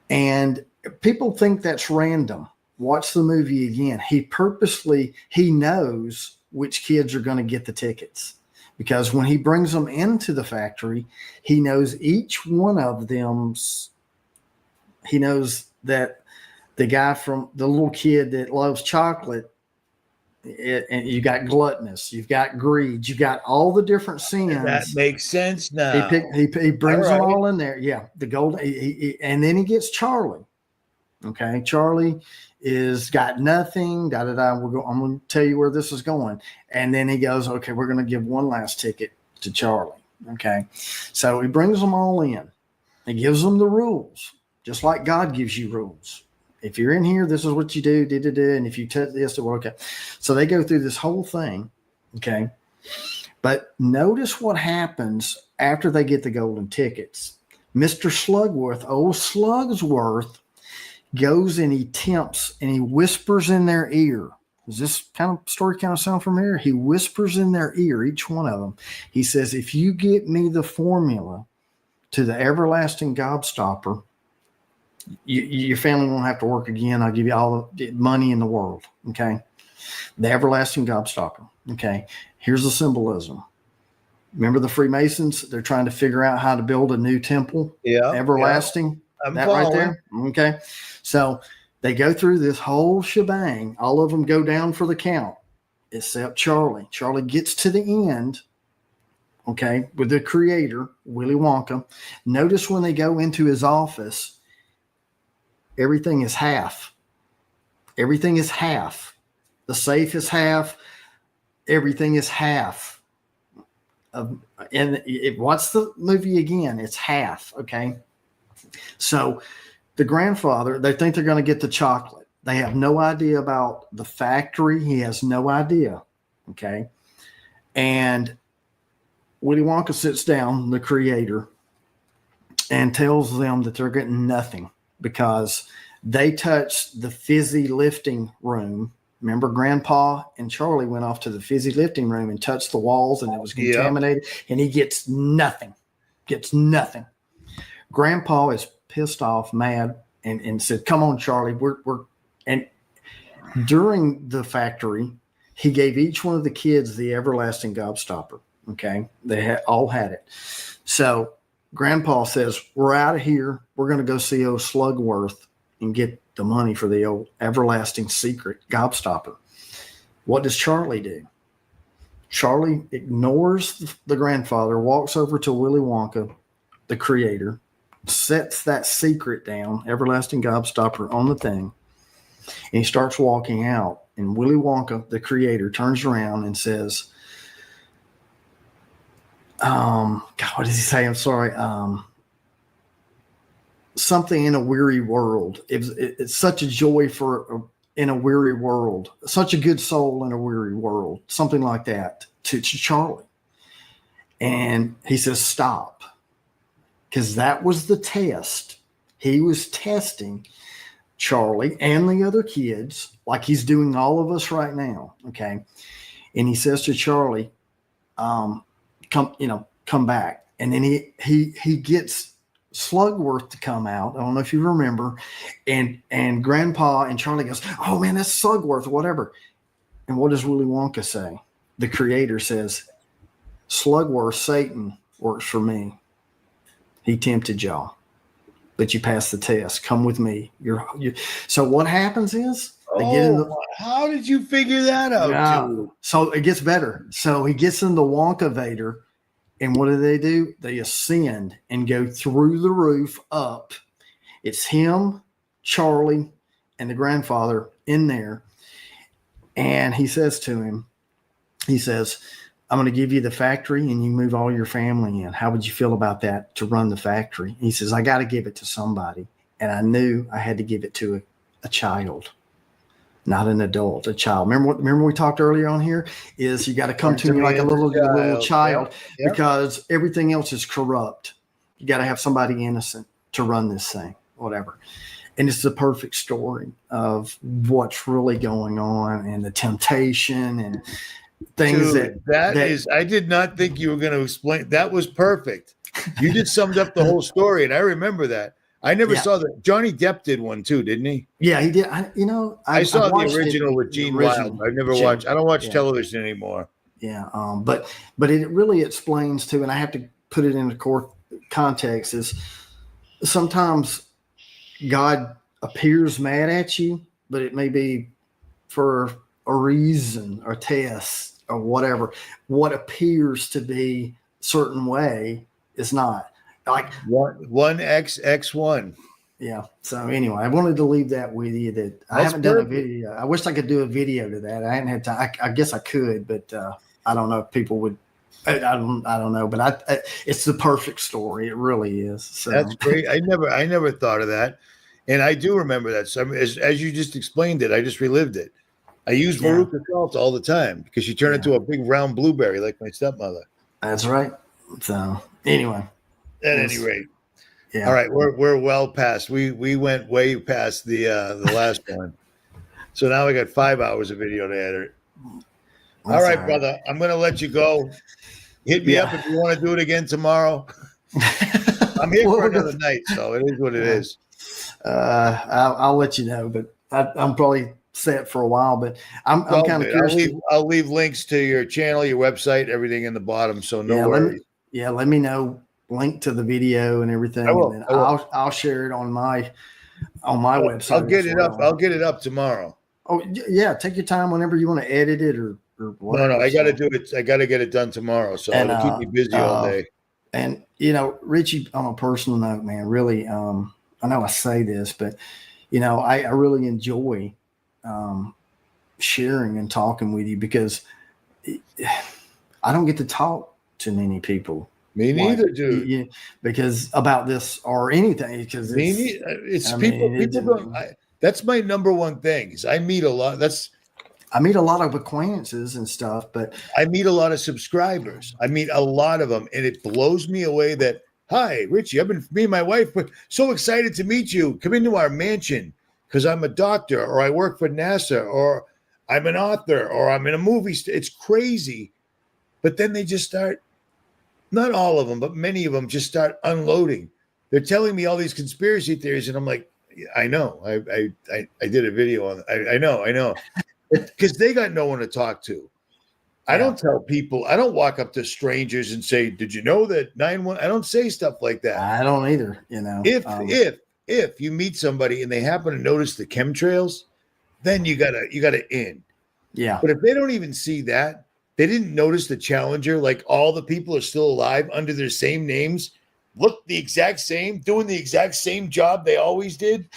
S2: And people think that's random. Watch the movie again. He knows which kids are going to get the tickets, because when he brings them into the factory, he knows each one of them's, he knows that the guy from the little kid that loves chocolate, and you got gluttonous, you've got greed, you've got all the different sins.
S1: That makes sense now.
S2: He brings them all in there. Yeah, the gold, and then he gets Charlie. Okay, Charlie is got nothing. I'm going to tell you where this is going, and then he goes, okay, we're going to give one last ticket to Charlie. Okay, so he brings them all in. He gives them the rules, just like God gives you rules. If you're in here, this is what you do, and if you touch this, well, okay. So they go through this whole thing, okay? But notice what happens after they get the golden tickets. Mr. Slugworth, old Slugsworth, goes and he tempts and he whispers in their ear. Does this kind of story kind of sound familiar? He whispers in their ear, each one of them. He says, if you get me the formula to the everlasting gobstopper, your family won't have to work again. I'll give you all the money in the world. Okay. The everlasting gobstopper. Okay. Here's the symbolism. Remember the Freemasons? They're trying to figure out how to build a new temple.
S1: Yeah.
S2: Everlasting.
S1: I'm
S2: that
S1: following.
S2: Right there. Okay. So they go through this whole shebang. All of them go down for the count, except Charlie. Charlie gets to the end. Okay. With the creator, Willy Wonka. Notice when they go into his office, everything is half. Everything is half. The safe is half. Everything is half. Watch the movie again. It's half. Okay. So the grandfather, they think they're going to get the chocolate. They have no idea about the factory. He has no idea. Okay. And Willy Wonka sits down, the creator, and tells them that they're getting nothing, because they touched the fizzy lifting room. Remember, Grandpa and Charlie went off to the fizzy lifting room and touched the walls, and it was contaminated, and he gets nothing. Grandpa is pissed off, mad, and said, come on, Charlie, and during the factory, he gave each one of the kids the everlasting gobstopper. Okay. They all had it. So Grandpa says, we're out of here. We're going to go see old Slugworth and get the money for the old everlasting secret gobstopper. What does Charlie do? Charlie ignores the grandfather, walks over to Willy Wonka, the creator, sets that secret down, everlasting gobstopper, on the thing, and he starts walking out. And Willy Wonka, the creator, turns around and says, God, what does he say? I'm sorry. Something in a weary world. It's such a joy in a weary world, such a good soul in a weary world, something like that to Charlie. And he says, stop. Because that was the test. He was testing Charlie and the other kids, like he's doing all of us right now. Okay. And he says to Charlie, come back. And then he gets Slugworth to come out. I don't know if you remember. And Grandpa and Charlie goes, oh man, that's Slugworth, whatever. And what does Willy Wonka say? The creator says, Slugworth, Satan, works for me. He tempted y'all, but you passed the test. Come with me. So what happens is they get in
S1: how did you figure that out?
S2: So it gets better. So he gets in the Wonka Vader. And what do? They ascend and go through the roof up. It's him, Charlie, and the grandfather in there. And he says to him, I'm going to give you the factory and you move all your family in. How would you feel about that to run the factory? He says, I got to give it to somebody. And I knew I had to give it to a child. Not an adult, a child. Remember we talked earlier on here is you got to come to me like a little child yep. Because everything else is corrupt. You got to have somebody innocent to run this thing, whatever. and it's the perfect story of what's really going on and the temptation and things
S1: Dude, that is, I did not think you were going to explain. That was perfect. You just summed up the whole story, and I remember that. I never
S2: Yeah.
S1: saw that. Johnny Depp did one too, didn't he?
S2: Yeah, he did.
S1: I saw
S2: I've
S1: the
S2: watched
S1: original with Gene Wilder. I've never watched. I don't watch
S2: Yeah.
S1: television anymore.
S2: Yeah, but it really explains too, and I have to put it into core context. Is sometimes God appears mad at you, but it may be for a reason or test or whatever. What appears to be a certain way is not. Like
S1: one XX1.
S2: Yeah. So anyway, I wanted to leave that with you. That I haven't done a video. I wish I could do a video to that. I hadn't had time. I guess I could, but I don't know if people would. I don't know. But it's the perfect story. It really is. So
S1: that's great. I never thought of that, and I do remember that. So as you just explained it, I just relived it. I use Veruca Salt all the time because she turned into a big round blueberry like my stepmother.
S2: That's right. So anyway,
S1: at any rate.
S2: Yeah.
S1: All right, we're well past. We went way past the last one, so now we got 5 hours of video to edit. All right, brother, I'm going to let you go. Hit me up if you want to do it again tomorrow. I'm here for another night, so it is what it is.
S2: I'll let you know, but I'm probably set for a while. But I'm kind of curious.
S1: I'll leave links to your channel, your website, everything in the bottom. So no worries.
S2: Let me know. Link to the video and everything. And then I'll share it on my website.
S1: I'll get it up. I'll get it up tomorrow.
S2: Oh yeah, take your time whenever you want to edit it or whatever.
S1: No, I got to do it. I got to get it done tomorrow, so it'll keep me busy all day.
S2: And Richie, on a personal note, man, really, I know I say this, but I really enjoy sharing and talking with you because I don't get to talk to many people.
S1: Me neither, dude.
S2: Because about this or anything, because
S1: people don't. That's my number one thing. Is I meet a lot.
S2: I meet a lot of acquaintances and stuff, but
S1: I meet a lot of subscribers. I meet a lot of them, and it blows me away that, hi, Richie, me and my wife were so excited to meet you. Come into our mansion because I'm a doctor or I work for NASA or I'm an author or I'm in a movie. It's crazy. But then they just start, not all of them, but many of them just start unloading. They're telling me all these conspiracy theories, and I'm like, I know. I did a video on it. I know. Because they got no one to talk to. I don't tell people. I don't walk up to strangers and say, "Did you know that 911?" I don't say stuff like that.
S2: I don't either.
S1: If you meet somebody and they happen to notice the chemtrails, then you gotta in.
S2: Yeah.
S1: But if they don't even see that, they didn't notice the Challenger. Like all the people are still alive under their same names, look the exact same, doing the exact same job they always did.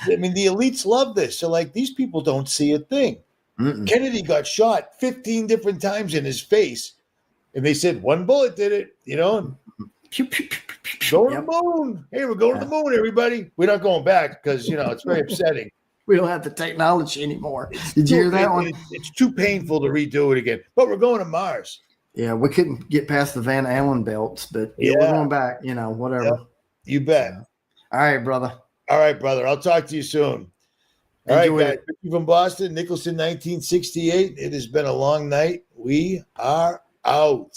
S1: I mean, the elites love this. So, like, these people don't see a thing.
S2: Mm-mm.
S1: Kennedy got shot 15 different times in his face, and they said one bullet did it. Going to the moon. Hey, we're going to the moon, everybody. We're not going back because it's very upsetting.
S2: We don't have the technology anymore. Did you hear that one?
S1: It's too painful to redo it again. But we're going to Mars.
S2: Yeah, we couldn't get past the Van Allen belts, but we're going back. Whatever.
S1: Yeah, you bet.
S2: All right, brother.
S1: All right, brother. I'll talk to you soon. All right, guys. Richie from Boston, Nicholson1968. It has been a long night. We are out.